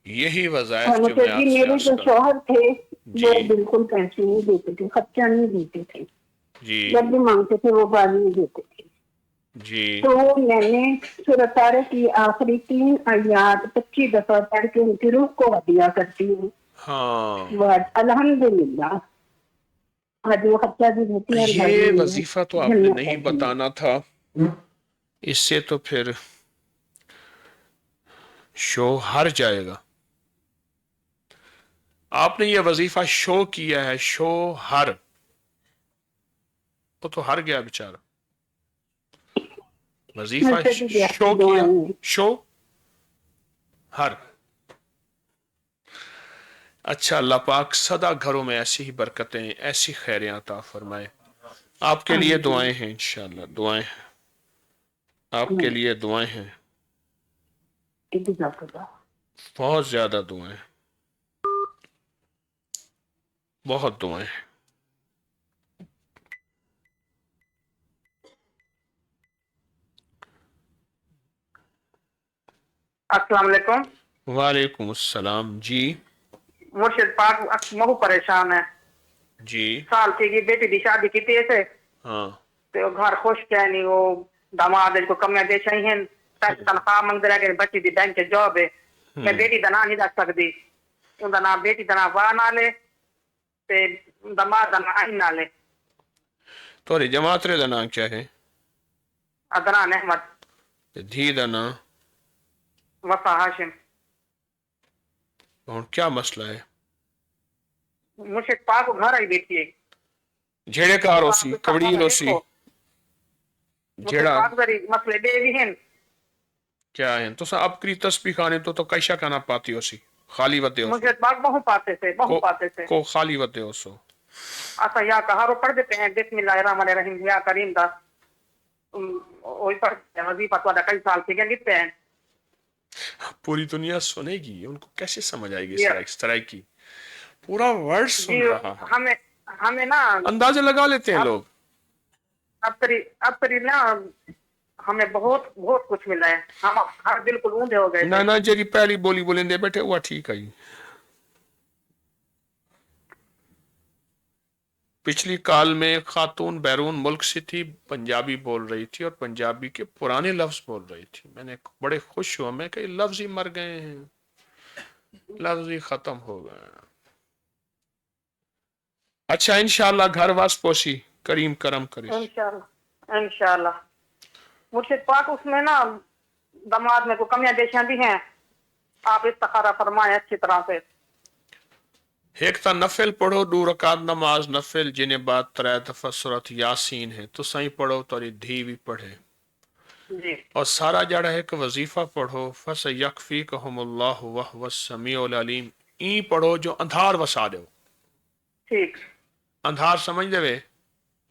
یہی وظائف اور جو میں مرشد جی آپ سے میرے عرض جو کر. شوہر تھے وہ جی بالکل پیسے نہیں دیتے تھے، خرچہ نہیں دیتے تھے. جی جب بھی مانگتے تھے وہ بعد میں دیتے تھے. جی تو میں نے سورۃ طارق کی آخری 3 آیات 25 دفعہ پڑھ کے ان کی روح کو ہدیہ کرتی ہوں. ہاں الحمدللہ آج وہ خطہ بھی ہوتی ہے یہ وظیفہ تو آپ نے نہیں بتانا تھا، اس سے تو پھر شو ہر جائے گا. آپ نے یہ وظیفہ شو کیا ہے، شو ہر، وہ تو ہر گیا بیچارہ. وظیفہ شو کیا، شو ہر. اچھا، اللہ پاک سدا گھروں میں ایسی ہی برکتیں، ایسی خیریاں عطا فرمائے. آپ کے لیے دعائیں ہیں، انشاءاللہ دعائیں ہیں، آپ کے لیے دعائیں ہیں، بہت زیادہ دعائیں، بہت دعائیں. السلام علیکم. وعلیکم السلام. جی مرشد پاک مہو پریشان ہے. جی سال تھی کہ بیٹی دی شادی کی تھے ہاں تو گھر خوش کیا نہیں، وہ داماد کو کمیاں دے چاہیے، پیسے تنخواہ منگتے رہ گئے، بچی دی بینک کے جاب ہے. میں بیٹی دا نام نہیں رکھ سکتی، ان دا نام بیٹی دا نام واہ نہ لے تے داماد دا نام آئین نہ لے. توری جماعت رے دا نام کیا ہے؟ عدنان احمد. دھی دا نام وفا ہاشم. اور کیا مسئلہ ہے؟ مرشد پاک کو گھر آئی بیٹھی ہے، جھیڑے کارو سی کبڑی رو سی مرشد جھیڑا پاک ذری مسئلے دے بھی ہیں. کیا ہے تو اب کری تسبیح خانے تو کیشا کنا پاتی ہو سی خالی وتے ہو مرشد پاک بہو پاتے سے بہو پاتے سے کو خالی وتے ہو سو. اچھا یا کہارو پڑھ دیتے ہیں بسم اللہ الرحمن الرحیم یا کریم دا وہی پڑھتے ہیں. وظیفہ تو کئی سال سے لکھتے ہیں. پوری دنیا سنے گی، ان کو کیسے سمجھ آئے گی اس طرح کی پورا ورڈ سن رہا ہے. ہمیں نا اندازے لگا لیتے ہیں لوگ. اب تری نا ہمیں بہت بہت کچھ ملا ہے، ہم ہر بالکل اونھے ہو گئے تھے. نہ جی پہلی بولی بولیں دے بیٹھے ہوا ٹھیک ہے. پچھلی کال میں خاتون بیرون ملک سے تھی، پنجابی بول رہی تھی اور پنجابی کے پرانے لفظ بول رہی تھی. میں نے بڑے خوش ہوا، میں کہ لفظ ہی مر گئے ہیں، لفظ ہی ختم ہو گئے. اچھا انشاءاللہ گھر واس پوسی کریم کرم کرے. انشاءاللہ. مرشد پاک اس میں نا دماغ میں کو کمیاں دیشیاں بھی ہیں، آپ استخارہ فرمائیں اچھی طرح سے. ایک تا نفل پڑھو 2 رکعت نماز نفل جنہیں بعد 3 دفعہ سورۃ یاسین ہے تو صحیح پڑھو تو دھی بھی پڑھے. جی اور سارا جڑا ہے کہ وظیفہ پڑھو فَسَيَكْفِيكَهُمُ اللَّهُ وَهُوَ السَّمِيعُ الْعَلِيمُ. این پڑھو جو اندھار وسا دو. ٹھیک اندھار سمجھ دے وے؟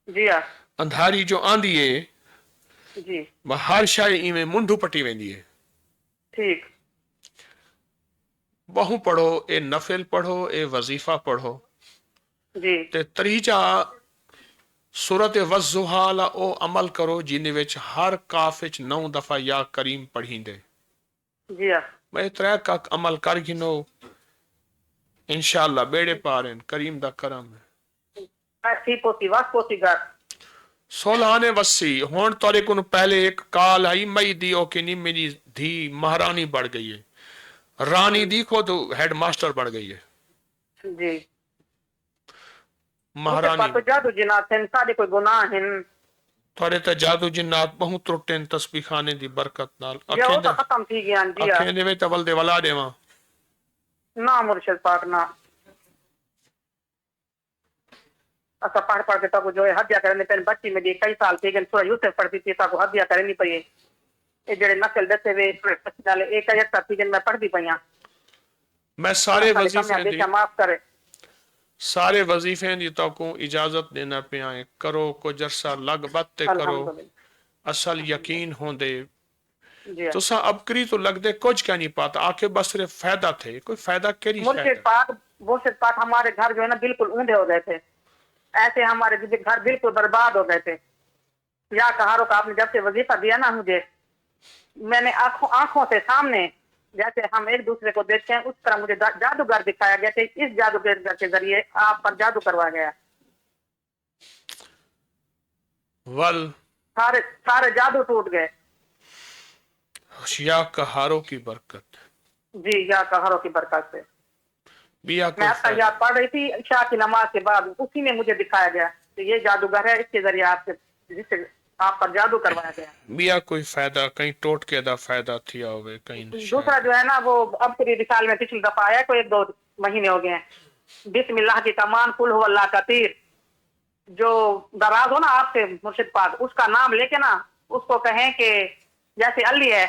جی ہاں اندھاری جو آندھی ہے جی وہ ہر شائی ای میں منڈو پٹی ویندی ہے. ٹھیک بہو پڑھو، اے نفل پڑھو، اے وظیفہ پڑھو. جی تے تریجا سورت وضحیٰ او عمل کرو جن وچ ہر کاف وچ 9 دفعہ یا کریم پڑھیں دے. جی ہاں میں 3 کا عمل کر گنو انشاءاللہ بیڑے پارن کریم دا کرم ہے. ایسی پوتی واس پوتی گھر سولانے وسی ہون تورے کن پہلے ایک کال آئی مئی دیو کہ نہیں میری دھی مہرانی بڑھ گئی ہے. رانی دیکھو تو ہیڈ ماسٹر بڑھ گئی ہے. جی مہرانی تو جادو جنات ہیں، سارے کوئی گناہ ہیں. تھوڑے تے جادو جنات بہت ترٹن تسبیح خانے دی برکت نال. جی وہ تو ختم تھی گیا. جی ہاں اکھیں دے وے تول دے ولا دے وہاں نہ مرشد پاک نہ اسا پڑھ کے تو جو ہے ہدیہ کرنے پہلے بچی میں دی کئی سال تھی گئے سورہ یوسف پڑھتی تھی تو ہدیہ کرنی پئی. یہ جڑے نسل دسے وے نال ایک ایک تھی جن میں پڑھتی پئیاں. میں سارے وظیفے دی معاف کرے. سارے وظیفے دی تو کو اجازت دینا پیا ہے. کرو کو جرسا لگ بت تے کرو اصل یقین ہوں دے. تو سا اب کری تو لگ دے کچھ کیا نہیں پاتا آکے بس صرف فائدہ تھے. کوئی فائدہ کیری مرشد پاک ہمارے گھر جو ہے نا بالکل اونھے ہو گئے تھے. ایسے ہمارے گھر بالکل برباد ہو گئے تھے. یا کہارو کا آپ نے جب سے وظیفہ دیا نا مجھے، میں نے آنکھوں سے سامنے جیسے ہم ایک دوسرے کو دیکھتے ہیں اس طرح مجھے جادوگر دکھایا گیا کہ اس جادوگر کے ذریعے آپ پر جادو کروایا گیا. ول सारे सारे जादू टूट गए। या कहारों की बरकत। जी, या कहरों की बरकत से। बिया मैं कोई अब याद पढ़ रही थी इशा की नमाज के बाद, उसी में मुझे दिखाया गया कि ये जादूगर है, इसके जरिए आपसे जिससे आप पर जादू करवाया गया। बिया कोई फायदा कहीं टोट के दा फायदा थिया होवे कहीं दूसरा जो है ना, वो अब तेरी रिसाल में पिछली दफा आया, कोई 1-2 महीने हो गए हैं। बिस्मिल्लाह की कमान, कुल हुवा अल्लाह का तीर। जो नाराज हो ना आपसे मुर्शिद पाक, उसका नाम लेके ना उसको कहें कि जैसे अली है,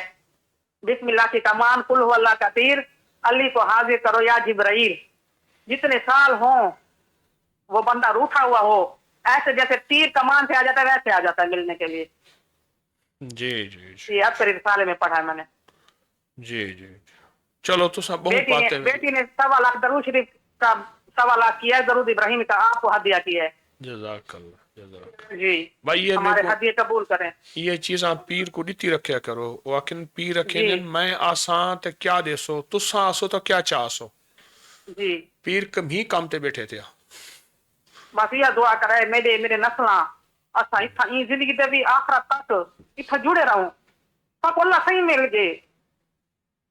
बिस्मिल्लाह की कमान, कुल हुवा अल्लाह का तीर, अली को हाजिर करो या जिब्राइल। जितने साल हो वो बंदा रूठा हुआ हो, ऐसे जैसे तीर कमान से आ जाता है वैसे आ जाता है मिलने के लिए। जी जी जी ये अब तेरे रिसाले में पढ़ा है मैंने। जी जी। चलो तो सब बहुत बातें। बेटी ने 1.25 लाख दरूद शरीफ का 1.25 लाख किया है, दरूद इब्राहिम का आपको हदिया किया है। जज़ाकल्लाह। जी भाई ये हमारे मेरे हदिये कबूल करें। ये चीज आप पीर को नीति रखा करो, वाकिन पीर रखे जी। ने मैं आसान ते क्या देसो तुसा आसो तो क्या चासो। जी पीर कम ही काम ते बैठे थे। बस यह दुआ करे मेरे नस्लां असा इथा ई जिंदगी ते भी आखिरत तक इथा जुड़े रहूं, सब अल्लाह सही मिल गए,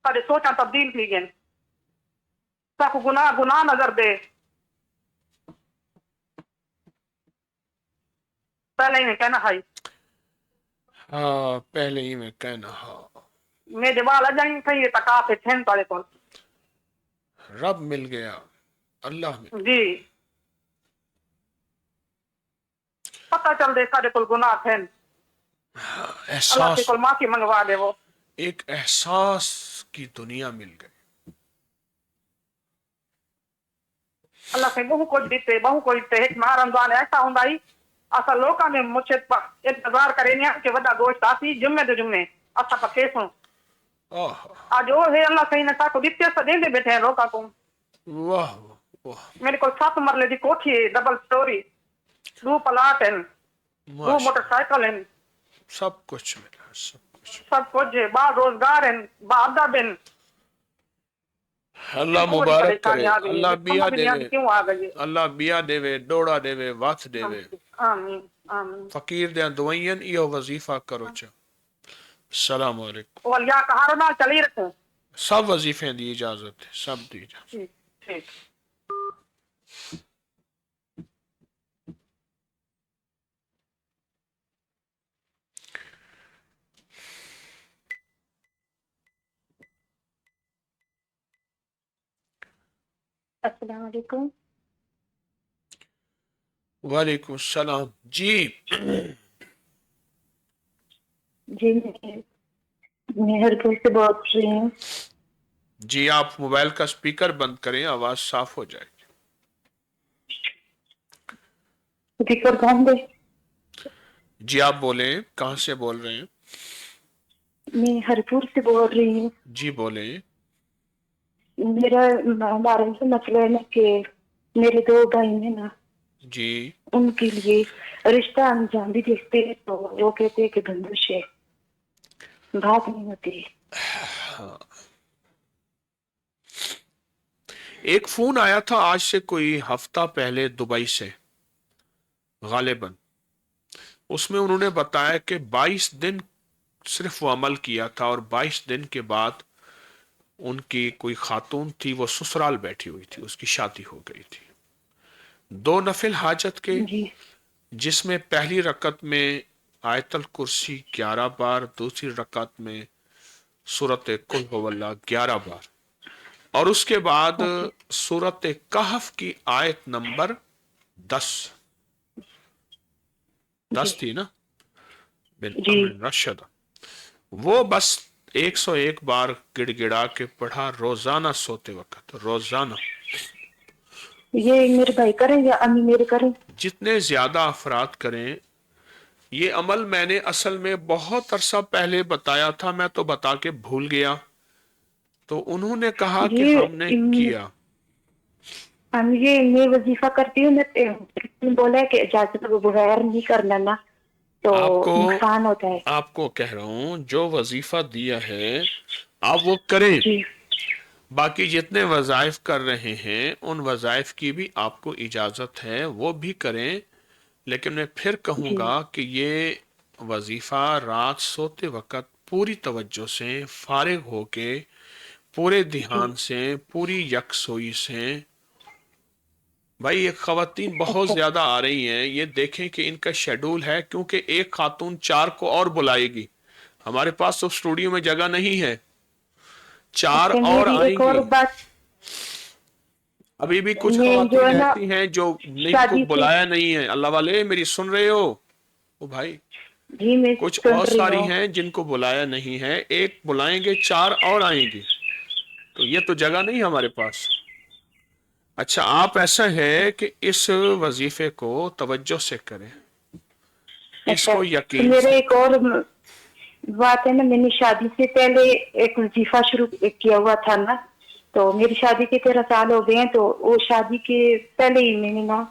सारे सोचा तब्दील थी गए, सब गुनाह गुनाह नजर दे। पहले ही मैं कहना है हाँ पहले ही मैं कहना हाँ मेरे वाल अजाई सही तका पे थे ताले को। रब मिल गया, अल्लाह मिल जी पता चल दे सारे को गुनाह थे, अल्लाह के एहसास, को माफी मंगवा दे। वो एक एहसास की दुनिया मिल गई। अल्लाह से बहु कुछ दिते बहु कुछ दिते। एक माह रमजान ऐसा हुंदा ही असा लोकां में मुर्शिद पर इंतजार करेनिया के वडा दोस्त आसी जुम्मे दे जुम्मे असा पके सो आज ओ है अल्लाह सही ने साको दिते स देंदे बैठे हैं लोकां को। वाह वाह। मेरे को 7 मरले दी कोठी है, डबल स्टोरी, 2 प्लाट हैं, 2 मोटरसाइकिल हैं, सब कुछ मिला, सब कुछ है, बा रोजगार हैं, बा अदब हैं। अल्लाह मुबारक करे, अल्लाह बिया देवे, क्यों आ गई? अल्लाह बिया देवे, डोड़ा देवे, वथ देवे। आमीन आमीन। फकीर दे दुआइयां इहो वजीफा करो चा। अस्सलाम वालेकुम। और या कहारो ना चली रखो, सब वजीफे दी इजाजत है, सब दी इजाजत। ठीक ठीक। अस्सलाम वालेकुम। वालेकुम सलाम। जी जी मैं हरपुर से बात कर रही हूँ। जी आप मोबाइल का स्पीकर बंद करें, आवाज साफ हो जाएगी। स्पीकर कौन दे? जी आप बोले, कहाँ से बोल रहे हैं? मैं हरपुर से बोल रही हूँ। जी बोले। हमारा से मसला है ना कि मेरे 2 भाई हैं ना जी, उनके लिए रिश्ता अंजाम भी देखते हैं तो वो कहते हैं कि बंदिश है, बात नहीं होती। हाँ। एक फोन आया था आज से कोई हफ्ता पहले दुबई से गालिबन, उसमें उन्होंने बताया कि 22 दिन सिर्फ वो अमल किया था और 22 दिन के बाद उनकी कोई खातून थी, वो ससुराल बैठी हुई थी, उसकी शादी हो गई थी। 2 नफिल हाजत के, जिसमें पहली रकत में आयतल कुर्सी 11 बार, दूसरी रकत में सूरत कुल हुवल्लाह 11 बार, और उसके बाद सूरत कहफ की आयत नंबर 10 थी ना, रशद, वो बस 101 बार गिड़गिड़ा के पढ़ा रोजाना सोते वक्त, रोजाना। ये मेरे भाई करें या अम्मी मेरे करें? जितने ज्यादा अफराद करें। ये अमल मैंने असल में बहुत अरसा पहले बताया था, मैं तो बता के भूल गया, तो उन्होंने कहा कि हमने किया। ये मैं वजीफा करती हूँ, मैं बोला है कि इजाजत बगैर नहीं करना ना, तो नुकसान होता है। आपको कह रहा हूँ जो वजीफा दिया है आप वो करें, बाकी जितने वज़ाइफ कर रहे हैं उन वज़ाइफ की भी आपको इजाजत है, वो भी करें। लेकिन मैं फिर कहूंगा कि ये वजीफा रात सोते वक्त पूरी तवज्जो से फारिग होके पूरे ध्यान से पूरी यकसोई से। भाई ये खवातीन बहुत अच्छा ज्यादा आ रही हैं, ये देखें कि इनका शेड्यूल है, क्योंकि एक खातून 4 को और बुलाएगी। हमारे पास तो स्टूडियो में जगह नहीं है, 4 अच्छा, और मेरी एक और आएंगी। बात, अभी भी कुछ मैं जो खवातीन है ना रहती हैं जो नहीं को शादी से, बुलाया नहीं है। अल्लाह वाले मेरी सुन रहे हो? ओ भाई, जी मैं कुछ सुन और रही सारी हूँ। हैं जिनको बुलाया नहीं है, एक बुलाएंगे 4 और आएंगी, तो ये तो जगह नहीं हमारे पास। अच्छा, आप ऐसा है कि इस वजीफे को तवज्जो से करें, अच्छा, इसको तो यकीन मेरे से। एक और बात है ना, मैंने शादी से पहले एक वजीफा शुरू किया हुआ था ना, तो मेरी शादी के 13 साल हो गए हैं, तो वो शादी के पहले ही मैंने ना,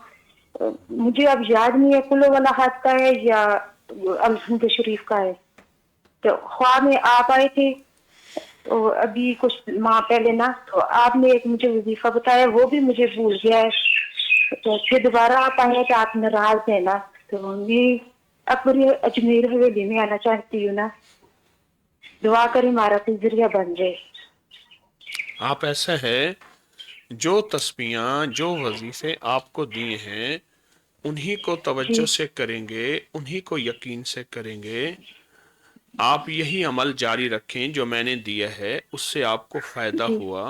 मुझे अब याद नहीं है कुल्लो वाला हाथ का है या अलहम्द शरीफ का है, तो ख्वाब में आप आए थे तो अभी कुछ माह पहले ना, तो आपने एक मुझे वजीफा बताया, वो भी मुझे भूल गया है, तो फिर दोबारा आप आए तो आप नाराज है ना, तो मैं अपनी अजमेर हवेली में आना चाहती हूँ ना, दुआ करें हमारा कोई जरिया बन जाए। आप ऐसा है, जो तस्बीहां जो वजीफे आपको दिए हैं उन्हीं को जी तवज्जो से करेंगे, उन्हीं को यकीन से करेंगे। आप यही अमल जारी रखें जो मैंने दिया है, उससे आपको फायदा जी हुआ,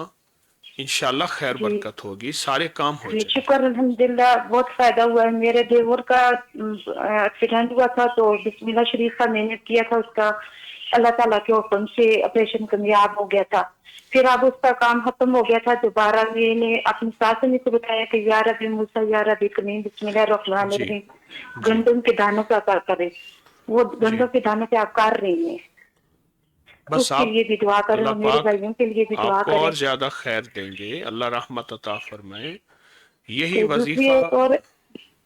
इंशाल्लाह खैर जी बरकत होगी, सारे काम हो जी, जाएंगे। शुक्र अल्हम्दुलिल्लाह, बहुत फायदा हुआ है। मेरे देवर का एक्सीडेंट हुआ था, तो बिस्मिल्लाह शरीफ का मैंने किया था, उसका अल्लाह ताला के हुक्म से ऑपरेशन कामयाब हो गया था। फिर अब उसका काम खत्म हो गया था, दोबारा मैंने अपनी सास ने तो बताया कि या रब्बी मूसा या रब्बी करीम बिस्मिल्लाह रहमान जी रहीम, जी गंदम के दानों का कर करे, वो जी। गंदम के दानों पे आप कर रही हैं, बस उसके आप, लिए भी दुआ करें अल्लाह और मेरे पाक भाइयों के लिए भी दुआ आपको करें। और ज्यादा खैर देंगे, अल्लाह रहमत अता फरमाए। यही तो दूसरी वजीफा। एक और,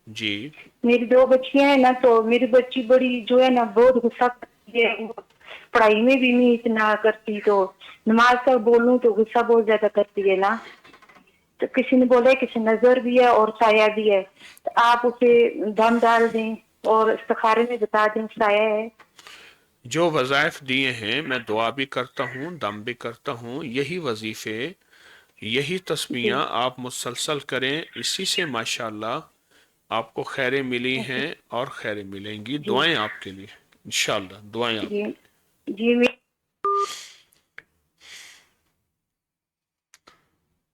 जी मेरी 2 बच्चियां हैं ना, तो मेरी बच्ची बड़ी जो है ना बहुत गुस्सा करती है, वो पढ़ाई में भी नहीं इतना करती, तो नमाज का बोलूं तो गुस्सा बहुत ज्यादा करती है ना, तो किसी ने बोला है कि नजर भी है और साया भी है, तो आप उसे दम डाल दें और इस्तिखारे में बता दें साया है। जो वज़ाइफ दिए हैं, मैं दुआ भी करता हूँ, दम भी करता हूँ। यही वजीफे, यही जी तस्बीहां आप मुसलसल करें, इसी से माशाल्लाह आपको खैरें मिली अच्छा, हैं और खैरें मिलेंगी। जी दुआएं आपके लिए, इंशाल्लाह दुआएं जी आपके लिए। जी मैं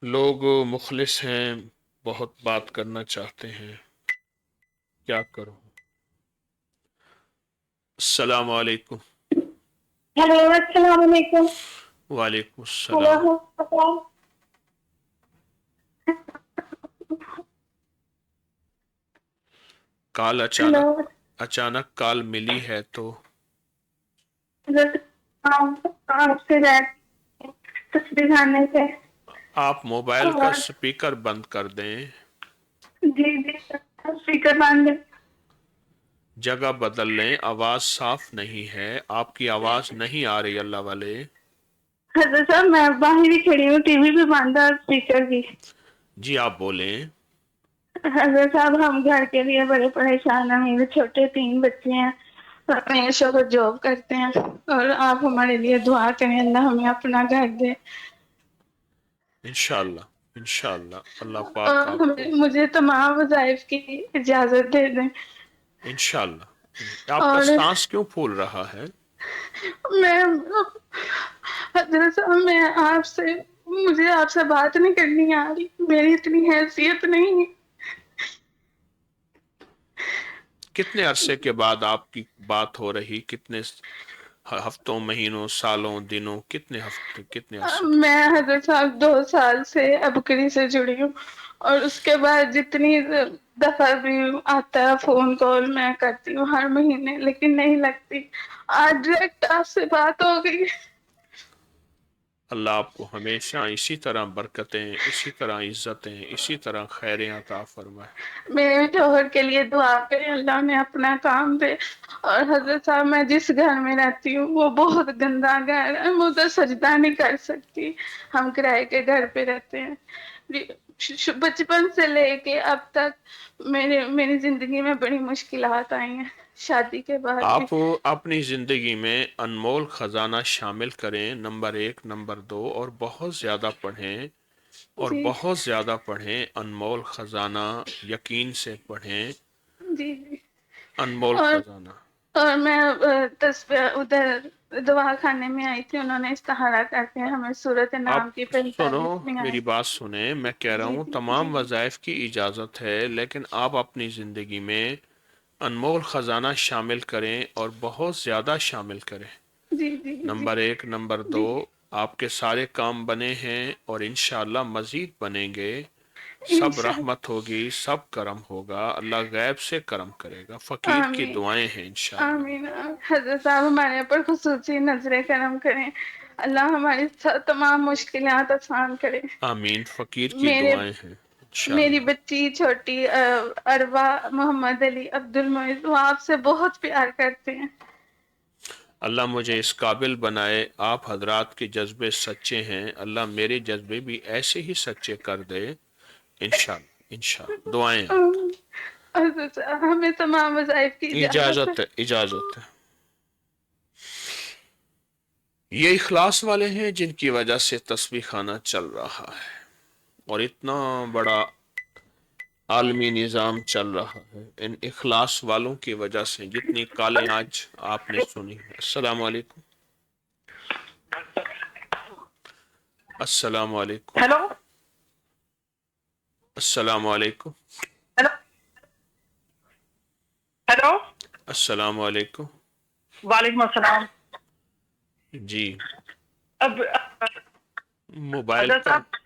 लोग मुखलिस हैं, बहुत बात करना चाहते हैं, क्या करूं। अस्सलाम वालेकुम। हेलो अस्सलाम वालेकुम। वालेकुम हेलो सलाम। कॉल हेलो, अचानक, अचानक कॉल मिली है तो आपसे तस्वीर आने से, आप मोबाइल का और स्पीकर बंद कर दें, जी जी स्पीकर बंद है। जगह बदल लें, आवाज साफ नहीं है, आपकी आवाज नहीं आ रही अल्लाह वाले। हजरत साहब मैं बाहर ही खड़ी हूँ, टीवी भी बंद है और स्पीकर भी। जी आप बोलें। हजरत साहब हम घर के लिए बड़े परेशान हैं, मेरे छोटे 3 बच्चे हैं और मेरे शोहर जॉब करते हैं, और आप हमारे लिए दुआ करें, अल्लाह हमें अपना घर दे, इंशाल्लाह इंशाल्लाह अल्लाह पाक और आपको, मुझे तमाम वज़ाइफ की इजाजत दे दें। इंशाल्लाह। आपका और सांस क्यों फूल रहा है? मैं हजरत साहब, मैं आपसे, मुझे आपसे बात नहीं करनी आ रही, मेरी इतनी हैसियत नहीं है। कितने अरसे के बाद आपकी बात हो रही, कितने हफ्तों, महीनों, सालों, दिनों, कितने हफ्ते, कितने अरसे के? मैं हजरत साहब 2 साल से अबकरी से जुड़ी हूँ, और उसके बाद जितनी दफा भी आता है फोन कॉल मैं करती हूँ हर महीने, लेकिन नहीं लगती। आज डायरेक्ट आपसे बात हो गई। अल्लाह आपको हमेशा इसी तरह बरकतें, इसी तरह इज्जतें, इसी तरह खैरें अता फरमाए। मेरे शोहर के लिए दुआ करें, अल्लाह ने अपना काम दे। और हजरत साहब मैं जिस घर में रहती हूँ वो बहुत गंदा घर है, मैं उधर सजदा नहीं कर सकती, हम किराए के घर पे रहते हैं। बचपन से लेके अब तक मेरी जिंदगी में बड़ी मुश्किलात आई हैं, شادی کے بعد بھی۔ آپ اپنی زندگی میں انمول خزانہ شامل کریں، نمبر 1، نمبر 2، اور بہت زیادہ پڑھیں، اور جی بہت زیادہ پڑھیں، انمول خزانہ یقین سے پڑھیں، جی جی۔ انمول اور خزانہ۔ میں ادھر دعا خانے میں آئی تھی، انہوں نے استخارہ کر کے ہمیں سورۃ آپ نام کی سنو، 45ویں آئے۔ میری بات سنیں، میں کہہ رہا جی ہوں جی جی تمام جی وظائف کی اجازت ہے، لیکن آپ اپنی زندگی میں انمول خزانہ شامل کریں، اور بہت زیادہ شامل کریں۔ جی جی جی نمبر 1، نمبر 2، جی آپ کے سارے کام بنے ہیں، اور انشاءاللہ مزید بنیں گے۔ سب انشاء رحمت ہوگی، سب کرم ہوگا، اللہ غیب سے کرم کرے گا، فقیر کی آمین دعائیں ہیں انشاءاللہ۔ آمین۔ حضرت صاحب ہمارے اوپر خصوصی نظر کرم کریں، اللہ ہماری تمام مشکلات آسان کرے۔ آمین، فقیر کی میرے دعائیں ہیں میری انشاءاللہ۔ بچی چھوٹی اروا محمد علی عبد المعز، وہ آپ سے بہت پیار کرتے ہیں۔ اللہ مجھے اس قابل بنائے، آپ حضرات کے جذبے سچے ہیں، اللہ میرے جذبے بھی ایسے ہی سچے کر دے انشاءاللہ، انشاءاللہ۔ دعائیں آپ۔ حضرت صاحب ہمیں تمام وظائف کی اجازت ہے۔ اجازت ہے، اجازت ہے۔ یہ اخلاص والے ہیں جن کی وجہ سے تسبیح خانہ چل رہا ہے، اور اتنا بڑا عالمی نظام چل رہا ہے ان اخلاص والوں کی وجہ سے، جتنی کالیں آج آپ نے سنی۔ السلام علیکم، السلام علیکم، ہیلو السلام علیکم، ہیلو ہیلو السلام علیکم۔ وعلیکم السلام۔ جی، اب موبائل حضرت کا صاحب،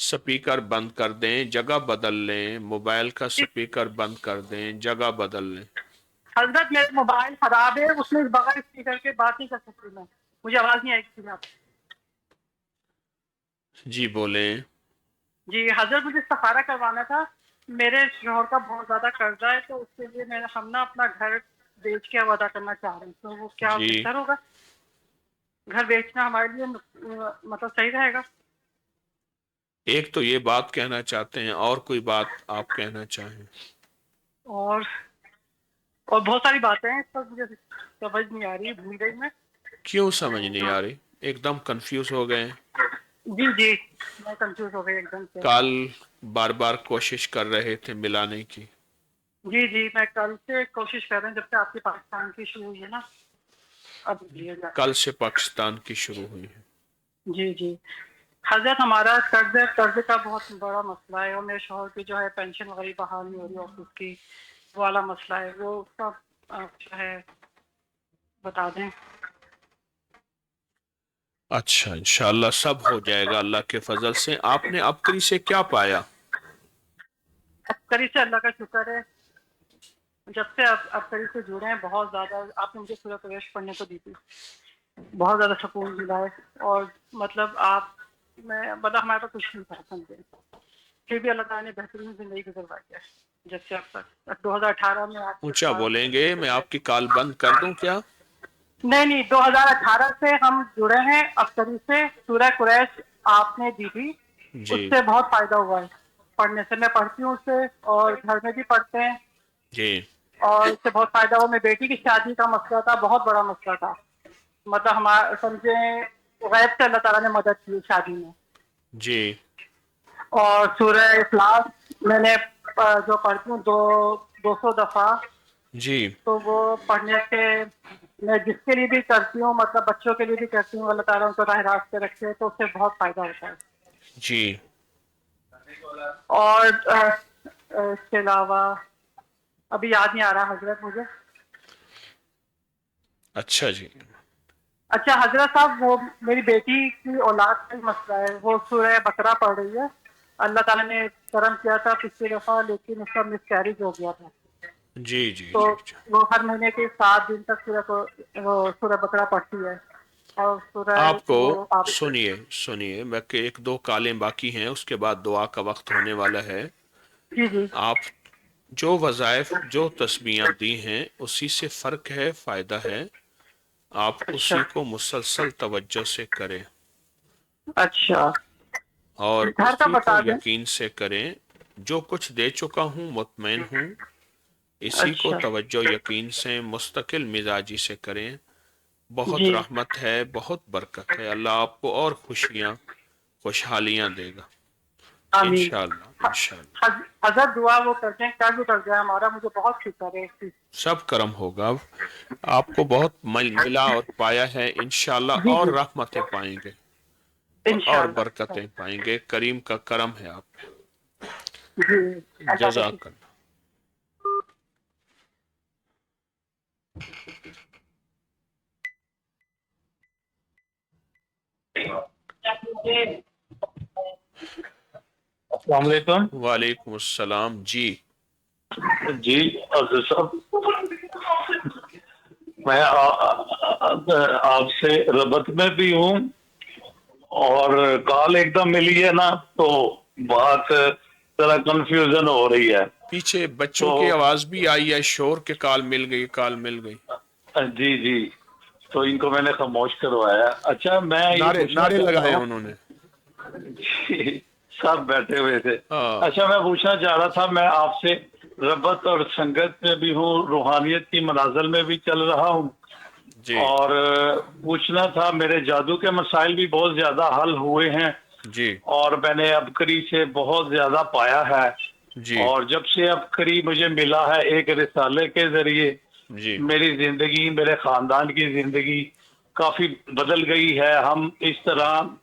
سپیکر بند کر دیں، جگہ بدل لیں، موبائل کا سپیکر بند کر دیں، جگہ بدل لیں۔ حضرت میرا موبائل خراب ہے، اس میں بغیر اسپیکر کے بات نہیں کر سکتی میں، مجھے آواز نہیں آئے گی آپ۔ جی بولیں۔ جی حضرت، مجھے استخارہ کروانا تھا، میرے شوہر کا بہت زیادہ قرضہ ہے، تو اس کے لیے ہم نا اپنا گھر بیچ کے وعدہ کرنا چاہ رہے ہیں، تو وہ کیا جی، بہتر ہوگا؟ گھر بیچنا ہمارے لیے مطلب صحیح رہے گا؟ ایک تو یہ بات کہنا چاہتے ہیں، اور کوئی بات آپ کہنا چاہیں؟ اور بہت ساری باتیں ہیں، اس پر مجھے سمجھ نہیں آ رہی، بھول گئی میں۔ کیوں سمجھ نہیں آ رہی؟ ایک دم کنفیوز ہو گئے؟ جی جی، میں کنفیوز ہو گئی ایک دم سے۔ کل بار بار کوشش کر رہے تھے ملانے کی۔ جی جی، میں کل سے کوشش کر رہا ہوں، جب سے آپ کے پاکستان کی شروع ہوئی ہے نا، اب لیے جا۔ کل سے پاکستان کی شروع ہوئی ہے۔ جی جی حضرت، ہمارا قرض کا بہت بڑا مسئلہ ہے، اور میرے شوہر کی جو ہے پینشن وغیرہ بحال نہیں ہو رہی آفس کی، وہ والا مسئلہ ہے، وہ سب جو ہے بتا دیں۔ اچھا، انشاءاللہ سب ہو جائے گا اللہ کے فضل سے۔ آپ نے ابکری سے کیا پایا؟ ابکری سے اللہ کا شکر ہے، جب سے آپ ابکری سے جڑے ہیں بہت زیادہ، آپ نے مجھے سورۃ قریش پڑھنے کو دی تھی، بہت زیادہ سکون ملا ہے، اور مطلب ہمارے پاس کچھ نہیں تھا سمجھے، پھر بھی اللہ تعالیٰ نے بہترین زندگی گزروائی ہے جب سے اب تک۔ 2018 میں آپ کے اونچا پاس، بولیں گے، میں آپ کی کال بند کر دوں کیا؟ نہیں 2018 سے ہم جڑے ہیں ابکری سے، سورہ قریش آپ نے دی تھی، اس جی سے بہت فائدہ ہوا ہے پڑھنے سے، میں پڑھتی ہوں اس سے، اور گھر میں بھی پڑھتے ہیں، جی اور اس سے بہت فائدہ ہوا۔ میری بیٹی کی شادی کا مسئلہ تھا، بہت بڑا مسئلہ تھا، مطلب ہمارا سمجھیں غیب سے اللہ تعالیٰ نے مدد کی شادی میں۔ جی اور سورہ اخلاص میں نے جو پڑھتی ہوں 200 دفعہ، جی تو وہ پڑھنے سے میں جس کے لیے بھی کرتی ہوں، مطلب بچوں کے لیے بھی کرتی ہوں، اللہ تعالیٰ ان کو راہ راست پہ رکھے، تو اس سے بہت فائدہ ہوتا ہے۔ جی اور اس کے علاوہ ابھی یاد نہیں آ رہا حضرت مجھے۔ اچھا جی، اچھا حضرت صاحب، وہ میری بیٹی کی اولاد کا مسئلہ ہے، وہ سورہ بقرہ پڑھ رہی ہے، اللہ تعالیٰ نے کرم کیا تھا پچھلی دفعہ، لیکن اس کا مس کیریج ہو گیا تھا، جی جی تو جی۔ وہ ہر مہینے کے 7 دن تک سورہ بقرہ پڑھتی ہے، اور سورہ آپ کو وہ آپ۔ سنیے میں کہ 1-2 کالیں باقی ہیں، اس کے بعد دعا کا وقت ہونے والا ہے۔ جی جی آپ جو وظائف، جو تسبیحاں دی ہیں، اسی سے فرق ہے، فائدہ ہے، آپ اچھا اسی کو مسلسل توجہ سے کریں، اچھا، اور گھر کا اسی کو بتا دیں۔ یقین سے کریں۔ جو کچھ دے چکا ہوں مطمئن ہوں، इसी को अच्छा। तवज्जो यकीन से मुस्तकिल मिजाजी से करें, बहुत जी। रहमत है, बहुत बरकत है। अल्लाह आपको और खुशियाँ खुशहालियाँ देगा आमीन। इंशाअल्लाह इंशाअल्लाह। हजरत दुआ वो करते हैं, कर्ज उतर जाए हमारा, मुझे बहुत फिक्र है इसकी। सब करम होगा, आपको बहुत मिला और पाया है इंशाअल्लाह, जी और जी रहमतें पाएंगे और इंशाल्लाह। बरकतें पाएंगे। करीम का करम है आप जी पे। अल्लाह का जज़ाकल्लाह। अस्सलाम वालेकुम। वालेकुम अस्सलाम जी। जी अफजल साहब, मैं आपसे रबत में भी हूँ, और कॉल एकदम मिली है ना, तो बात जरा कंफ्यूजन हो रही है। पीछे बच्चों तो की आवाज भी आई है, शोर के कॉल मिल गई, कॉल मिल गई। जी जी, तो इनको मैंने खामोश करवाया। अच्छा, मैं ये नारे पूछना नारे चाहता लगाए हूँ उन्होंने। जी, सब बैठे हुए थे। हाँ अच्छा, मैं पूछना चाह रहा था, मैं आपसे रबत और संगत में भी हूँ, रूहानियत की मनाजिल में भी चल रहा हूँ, जी और पूछना था, मेरे जादू के मसाइल भी बहुत ज्यादा हल हुए हैं, जी और मैंने अबकरी से बहुत ज्यादा पाया है। जी और जब से अबकरी मुझे मिला है एक रिसाले के जरिए, जी मेरी जिंदगी, मेरे खानदान की जिंदगी काफी बदल गई है। हम इस तरह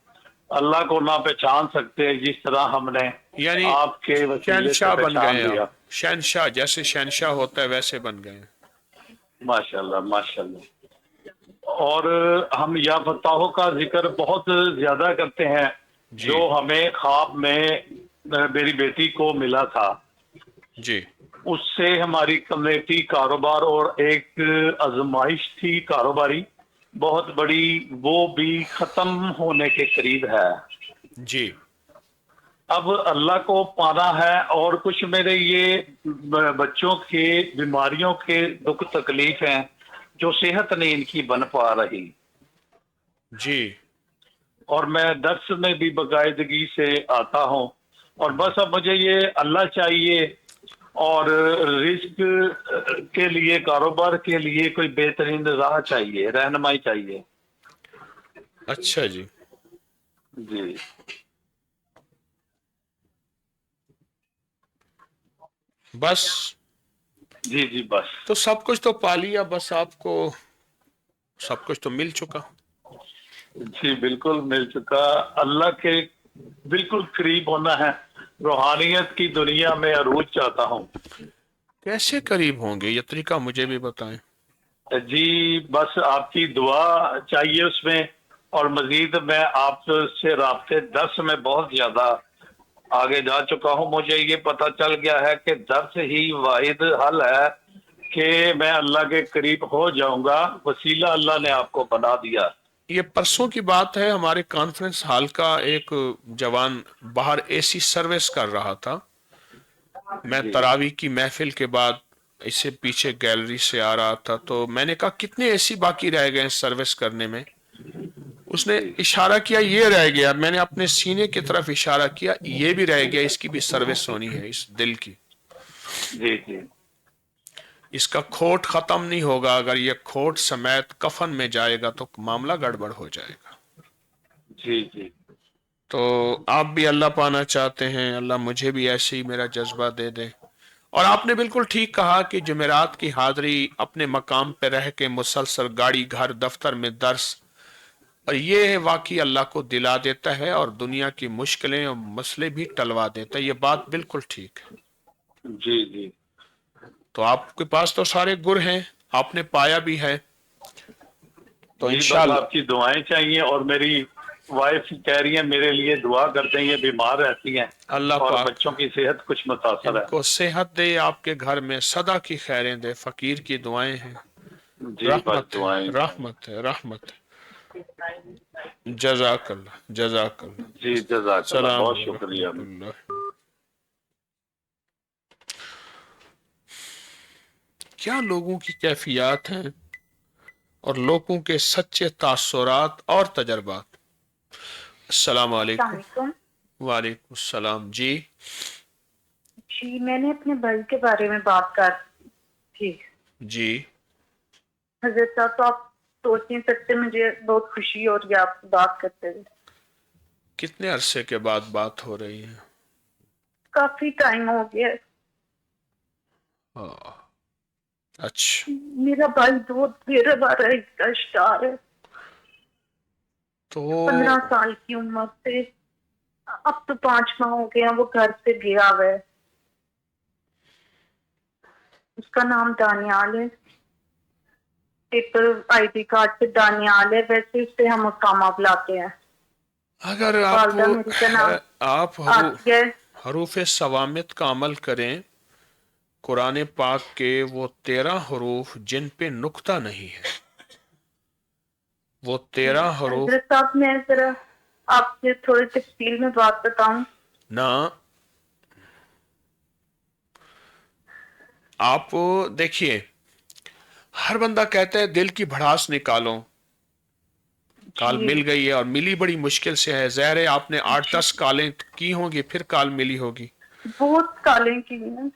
अल्लाह को ना पहचान सकते जिस तरह हमने यानी आपके वसीले से शहनशाह बन पहचान गए आप। लिया। शहनशाह, जैसे शहनशाह होता है वैसे बन गए। माशाल्लाह माशाल्लाह। और हम या फताहों का जिक्र बहुत ज्यादा करते हैं, जी जो हमें ख्वाब में मेरी बेटी को मिला था। जी उससे हमारी कम्युनिटी, कारोबार और एक आजमाइश थी कारोबारी बहुत बड़ी, वो भी खत्म होने के करीब है। जी अब अल्लाह को पाना है, और कुछ मेरे ये बच्चों के बीमारियों के दुख तकलीफ हैं जो सेहत नहीं इनकी बन पा रही, जी और मैं दर्स में भी बाकायदगी से आता हूँ। और बस अब मुझे ये अल्लाह चाहिए, और रिस्क के लिए, कारोबार के लिए कोई बेहतरीन राह चाहिए, रहनुमाई चाहिए। अच्छा जी। जी बस जी जी, बस तो सब कुछ तो पा लिया, बस आपको सब कुछ तो मिल चुका। जी, बिल्कुल मिल चुका। अल्लाह के बिल्कुल करीब होना है, रूहानियत की दुनिया में अरूज चाहता हूँ। कैसे करीब होंगे, ये तरीका मुझे भी बताएं। जी, बस आपकी दुआ चाहिए उसमें, और मजीद मैं आपसे राब्ते दर्स में बहुत ज्यादा आगे जा चुका हूँ। मुझे ये पता चल गया है कि दर्स ही वाहिद हल है कि मैं अल्लाह के करीब हो जाऊंगा। वसीला अल्लाह ने आपको बना दिया। ये परसों की बात है, हमारे कॉन्फ्रेंस हॉल का एक जवान बाहर एसी सर्विस कर रहा था। मैं जी तरावी की महफिल के बाद इससे पीछे गैलरी से आ रहा था, तो मैंने कहा कितने एसी बाकी रह गए सर्विस करने में। उसने जी इशारा किया ये रह गया, मैंने अपने सीने की तरफ इशारा किया ये भी रह गया, इसकी भी सर्विस होनी है, इस दिल की। जी जी इसका खोट खत्म नहीं होगा, अगर ये खोट समेत कफन में जाएगा तो मामला गड़बड़ हो जाएगा। जी जी तो आप भी अल्लाह पाना चाहते हैं, अल्लाह मुझे भी ऐसे ही मेरा जज्बा दे दे। और आपने बिल्कुल ठीक कहा कि जुमेरात की हाजिरी अपने मकाम पे रह के मुसलसल गाड़ी, घर, दफ्तर में दर्स, और ये वाकई अल्लाह को दिला देता है और दुनिया की मुश्किलें और मसले भी टलवा देता है। ये बात बिल्कुल ठीक है। जी जी तो आपके पास तो सारे गुर हैं, आपने पाया भी है, तो जी, बस इंशाल्लाह आपकी दुआएं चाहिए। और मेरी वाइफ कह रही है मेरे लिए दुआ करते हैं, ये बीमार रहती हैं, अल्लाह और पाक बच्चों की सेहत कुछ मुतासर है। इनको सेहत दे, आपके घर में सदा की खैरें दे। फकीर की दुआएं हैं, जी, बस रहमत है, दुआएं। रहमत है, रहमत है। जजाकल्लाह जजाकल्लाह। जी, जज़ाकल्लाह, सलाम बहुत शुक्रिया। रहमतुल्लाह। क्या लोगों की कैफियत हैं और लोगों के सच्चे तासुरात और तजर्बात। अस्सलाम वालेकुम। अस्सलामुअलैकुम। वालेकुम सलाम जी। जी, मैंने अपने भाई के बारे में बात جی جی حضرت صاحب تو آپ سوچ نہیں سکتے مجھے بہت خوشی ہو رہی ہے آپ سے بات کرتے ہوئے. کتنے عرصے کے بعد بات ہو رہی ہے؟ کافی ٹائم ہو گیا. اچھا میرا بھائی بہت میرا بارہ کا اسٹار ہے. تو 15 سال کی عمر سے اب تو 5 ماہ ہو گیا وہ گھر سے گیا ہوا ہے. اس کا نام دانیال ہے. پیپر آئی ڈی کارڈ پہ دانیال ہے، ویسے اس سے ہم اسامہ بلاتے ہیں. اگر آپ والدہ میری کا نام آسیہ ہے. حروف ثوامت کا عمل کریں، قرآن پاک کے وہ 13 حروف جن پہ نقطہ نہیں ہے، وہ 13 حروف حضرت صاحب میں ذرا آپ سے تھوڑی تفصیل میں بات بتاؤں. نہ آپ دیکھیے، ہر بندہ کہتا ہے دل کی بھڑاس نکالو، کال جی مل گئی ہے اور ملی بڑی مشکل سے ہے. ظاہر ہے آپ نے 8-10 کالیں کی ہوں گی پھر کال ملی ہوگی. بہت کالیں کی ہیں.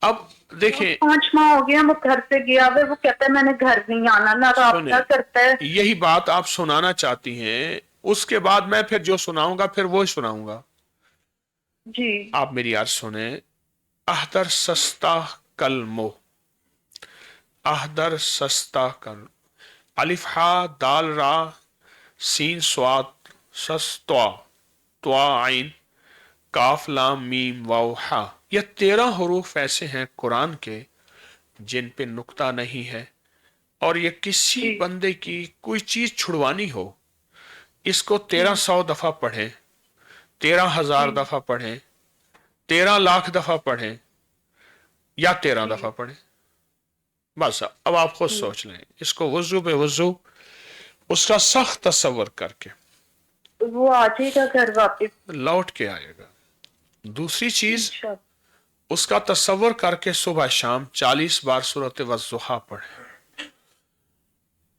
اب دیکھیں 5 ماہ ہو گیا وہ گھر سے گیا ہوا ہے. وہ کہتا ہے میں نے گھر نہیں آنا، نہ سنیں، رابطہ کرتا ہے. یہی بات آپ سنانا چاہتی ہیں، اس کے بعد میں پھر جو سناؤں گا پھر وہی سناؤں گا. جی آپ میری عرض سنیں. احدر سستا کلمو، احدر سستا کلمو، الف ہا دال را سین سواد سستوا توا عین کاف لام میم واو ہا. یہ 13 حروف ایسے ہیں قرآن کے جن پہ نقطہ نہیں ہے، اور یہ کسی جی بندے کی کوئی چیز چھڑوانی ہو اس کو 1300 دفعہ پڑھیں، 13,000 جی دفعہ پڑھیں، 13 لاکھ دفعہ پڑھیں یا 13 جی دفعہ پڑھیں. بس اب آپ خود جی سوچ لیں اس کو وضو بے وضو اس کا سخت تصور کر کے وہ آ جائے گا گھر واپس لوٹ کے آئے گا. دوسری چیز، انشاءاللہ. اس کا تصور کر کے صبح شام 40 بار سورۃ والضحیٰ پڑھیں،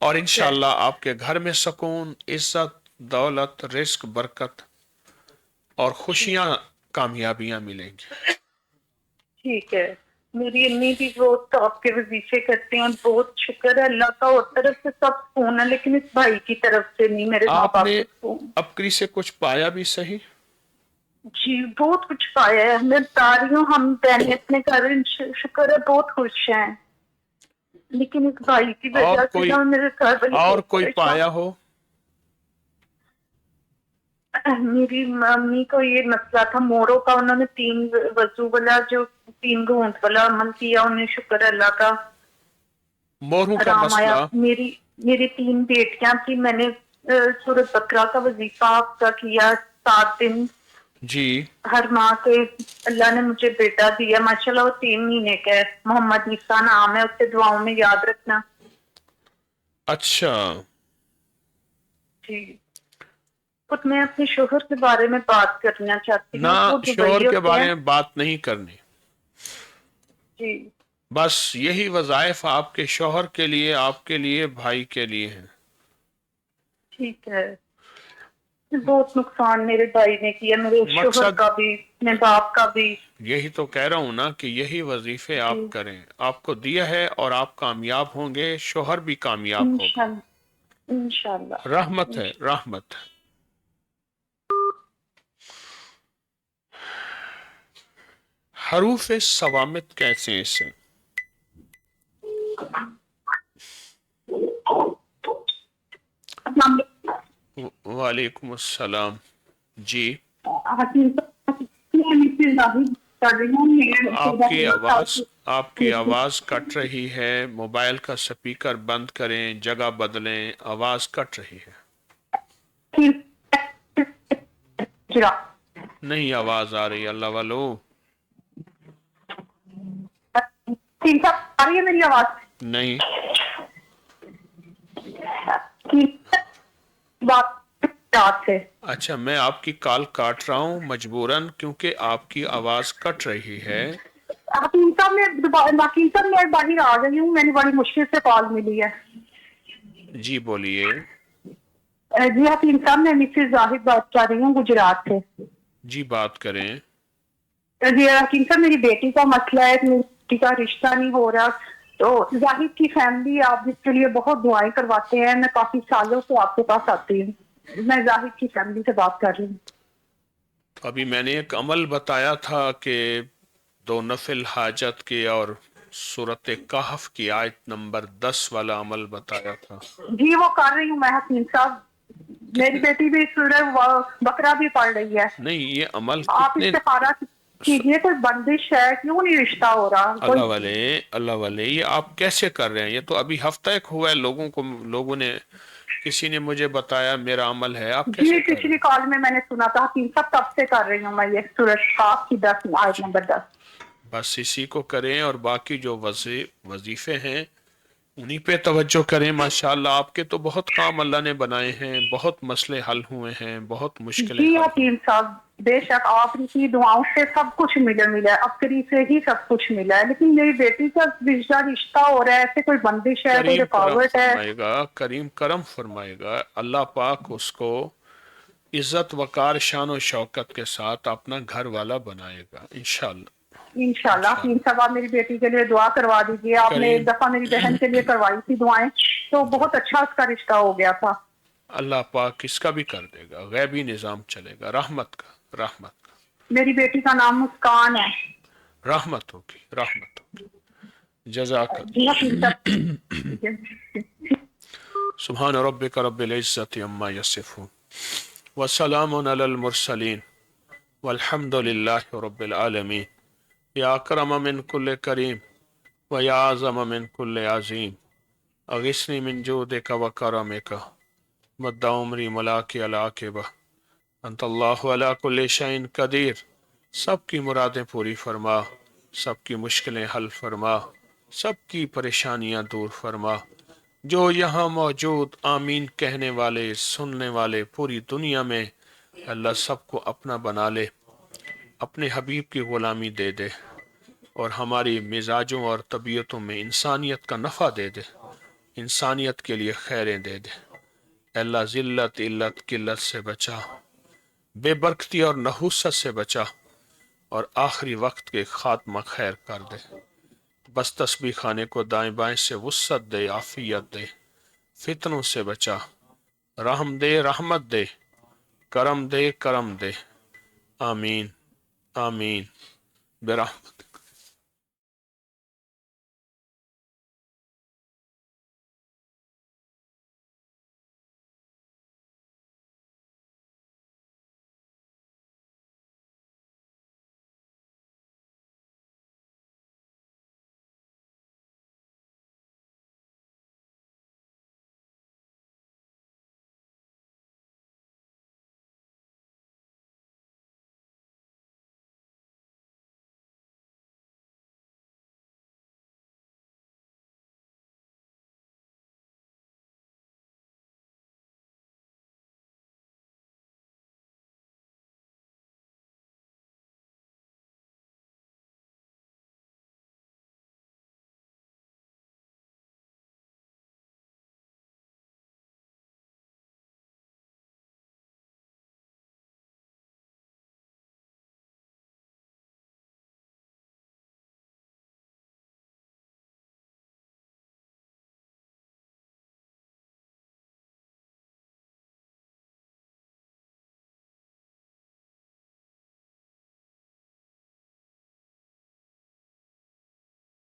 اور انشاءاللہ آپ کے گھر میں سکون، عزت، دولت، رزق، برکت اور خوشیاں، کامیابیاں ملیں گی. ٹھیک ہے. میری امی بھی بہت آپ کے وظیفے کرتے ہیں، بہت شکر ہے اللہ کا. اور طرف سے سب فون ہے لیکن اس بھائی کی طرف سے نہیں، میرے ماں آپ باپ نے سے فون. اپکری سے کچھ پایا بھی صحیح؟ جی بہت کچھ پایا ہے. میں بتا رہی ہوں ہم بہنیں اپنے گھر شکر ہے بہت خوش ہیں، لیکن اس بھائی کی وجہ سے نا میرے گھر والے اور بہت کوئی پریشان. پایا ہو؟ میری ممی کو یہ مسئلہ تھا موروں کا، انہوں نے 3 وضو والا جو 3 گھونٹ والا عمل کیا، انہیں شکر ہے اللہ کا موروں کا آرام آیا. مسئلہ میری 3 بیٹیاں تھی. میں نے سورۃ بقرہ کا وظیفہ آپ کا کیا 7 دن. جی ہر ماں کے اللہ نے مجھے بیٹا دیا ماشاءاللہ. وہ 3 مہینے کا ہے، محمد عیسیٰ نام ہے. اس سے دعاؤں میں یاد رکھنا. اچھا. جی خود میں اپنے شوہر کے بارے میں بات کرنا چاہتی نہ ہوں. وہ شوہر دبئی کے ہوتے بارے ہیں. میں بات نہیں کرنی. جی بس یہی وظائف آپ کے شوہر کے لیے، آپ کے لیے، بھائی کے لیے ہیں. ٹھیک ہے. بہت نقصان میرے بھائی نے کیا، میرے شوہر مقصد کا بھی، اپنے باپ کا بھی. یہی تو کہہ رہا ہوں نا کہ یہی وظیفے جی آپ کریں، آپ کو دیا ہے اور آپ کامیاب ہوں گے، شوہر بھی کامیاب ہوگا. انشاءاللہ انشاءاللہ. رحمت ہے، رحمت. حروف ثوامت کیسے ہیں اسے؟ وعلیکم السلام. جی آپ کی آواز کٹ رہی ہے. موبائل کا سپیکر بند کریں، جگہ بدلیں، آواز کٹ رہی ہے. نہیں آواز آ رہی. اللہ والو آ رہی ہے میری آواز؟ نہیں. اچھا میں آپ کی کال کاٹ رہا ہوں مجبوراً، کیونکہ آپ کی آواز کٹ رہی ہے. حکیم صاحب میں باہر آ گئی ہوں، میں نے بڑی مشکل سے کال ملی ہے. جی بولیے. جی حکیم صاحب میں مسز زاہد بات کر رہی ہوں گجرات سے. جی بات کریں. جی حکیم صاحب میری بیٹی کا مسئلہ ہے، میری بیٹی کا رشتہ نہیں ہو رہا، تو زاہد کی فیملی آپ جس کے لیے بہت دعائیں کرواتے ہیں، میں کافی سالوں سے آپ کے پاس آتی ہوں، میں زاہد کی فیملی سے بات کر رہی ہوں۔ ابھی میں نے ایک عمل بتایا تھا کہ 2 نفل حاجت کے اور سورت کہف کی آیت نمبر 10 والا عمل بتایا تھا۔ جی وہ کر رہی ہوں میں حکیم صاحب، میری بیٹی بھی سورہ بقرہ بھی پڑھ رہی ہے۔ نہیں یہ عمل آپ کتنے استخارہ کیجئے، کوئی بندش ہے، کیوں نہیں رشتہ ہو رہا؟ اللہ والے یہ آپ کیسے کر رہے ہیں؟ یہ تو ابھی ہفتہ ایک ہوا ہے، لوگوں نے کسی نے مجھے بتایا میرا عمل ہے، آپ کیسے جی کر رہے پچھلی کال میں نے سنا تھا حکیم صاحب، تب سے کر رہی ہوں میں یہ سورہ کہف کی 10 آیت نمبر 10۔ بس اسی کو کریں اور باقی جو وظیفے ہیں انہی پہ توجہ کریں۔ ماشاءاللہ آپ کے تو بہت کام اللہ نے بنائے ہیں، بہت مسئلے حل ہوئے ہیں، بہت مشکلیں جی حل ہوئی۔ حکیم صاحب بے شک آپ کی دعاؤں سے سب کچھ ملا ہے، ابتری سے ہی سب کچھ ملا ہے، لیکن میری بیٹی کا رشتہ ہو رہا ہے، ایسے کوئی بندش ہے، کوئی کریم کرم رکاوٹ ہے؟ فرمائے گا، کریم کرم فرمائے گا اللہ پاک، اس کو عزت وقار شان و شوکت کے ساتھ اپنا گھر والا بنائے گا انشاءاللہ۔ انشاءاللہ حکیم صاحب آپ میری بیٹی کے لیے دعا کروا دیجیے، آپ نے ایک دفعہ میری بہن کے لیے کروائی تھی دعائیں، تو بہت اچھا اس کا رشتہ ہو گیا تھا۔ اللہ پاک اس کا بھی کر دے گا، غیبی نظام چلے گا، رحمت کا رحمت کا۔ میری بیٹی کا نام مسکان ہے۔ رحمت ہوگی رحمت ہوگی۔ جزاک جی حکیم صاحب سبحان ربک رب العزت عما یصفون وسلام علی المرسلین والحمد للہ رب العالمین۔ یا اکرم من کل کریم و یا اعظم من کل عظیم، اغثنی من جودک و کرمک مد عمری ملاک العاقبہ، انت اللہ علی کل شیء قدیر۔ سب کی مرادیں پوری فرما، سب کی مشکلیں حل فرما، سب کی پریشانیاں دور فرما۔ جو یہاں موجود آمین کہنے والے سننے والے پوری دنیا میں، اللہ سب کو اپنا بنا لے، اپنے حبیب کی غلامی دے دے، اور ہماری مزاجوں اور طبیعتوں میں انسانیت کا نفع دے دے، انسانیت کے لیے خیریں دے دے۔ اللہ ذلت علت قلت سے بچا، بے برکتی اور نحوست سے بچا، اور آخری وقت کے خاتمہ خیر کر دے۔ بس تسبیح خانے کو دائیں بائیں سے وسعت دے، عافیت دے، فتنوں سے بچا، رحم دے رحمت دے، کرم دے کرم دے، آمین آمین برحمت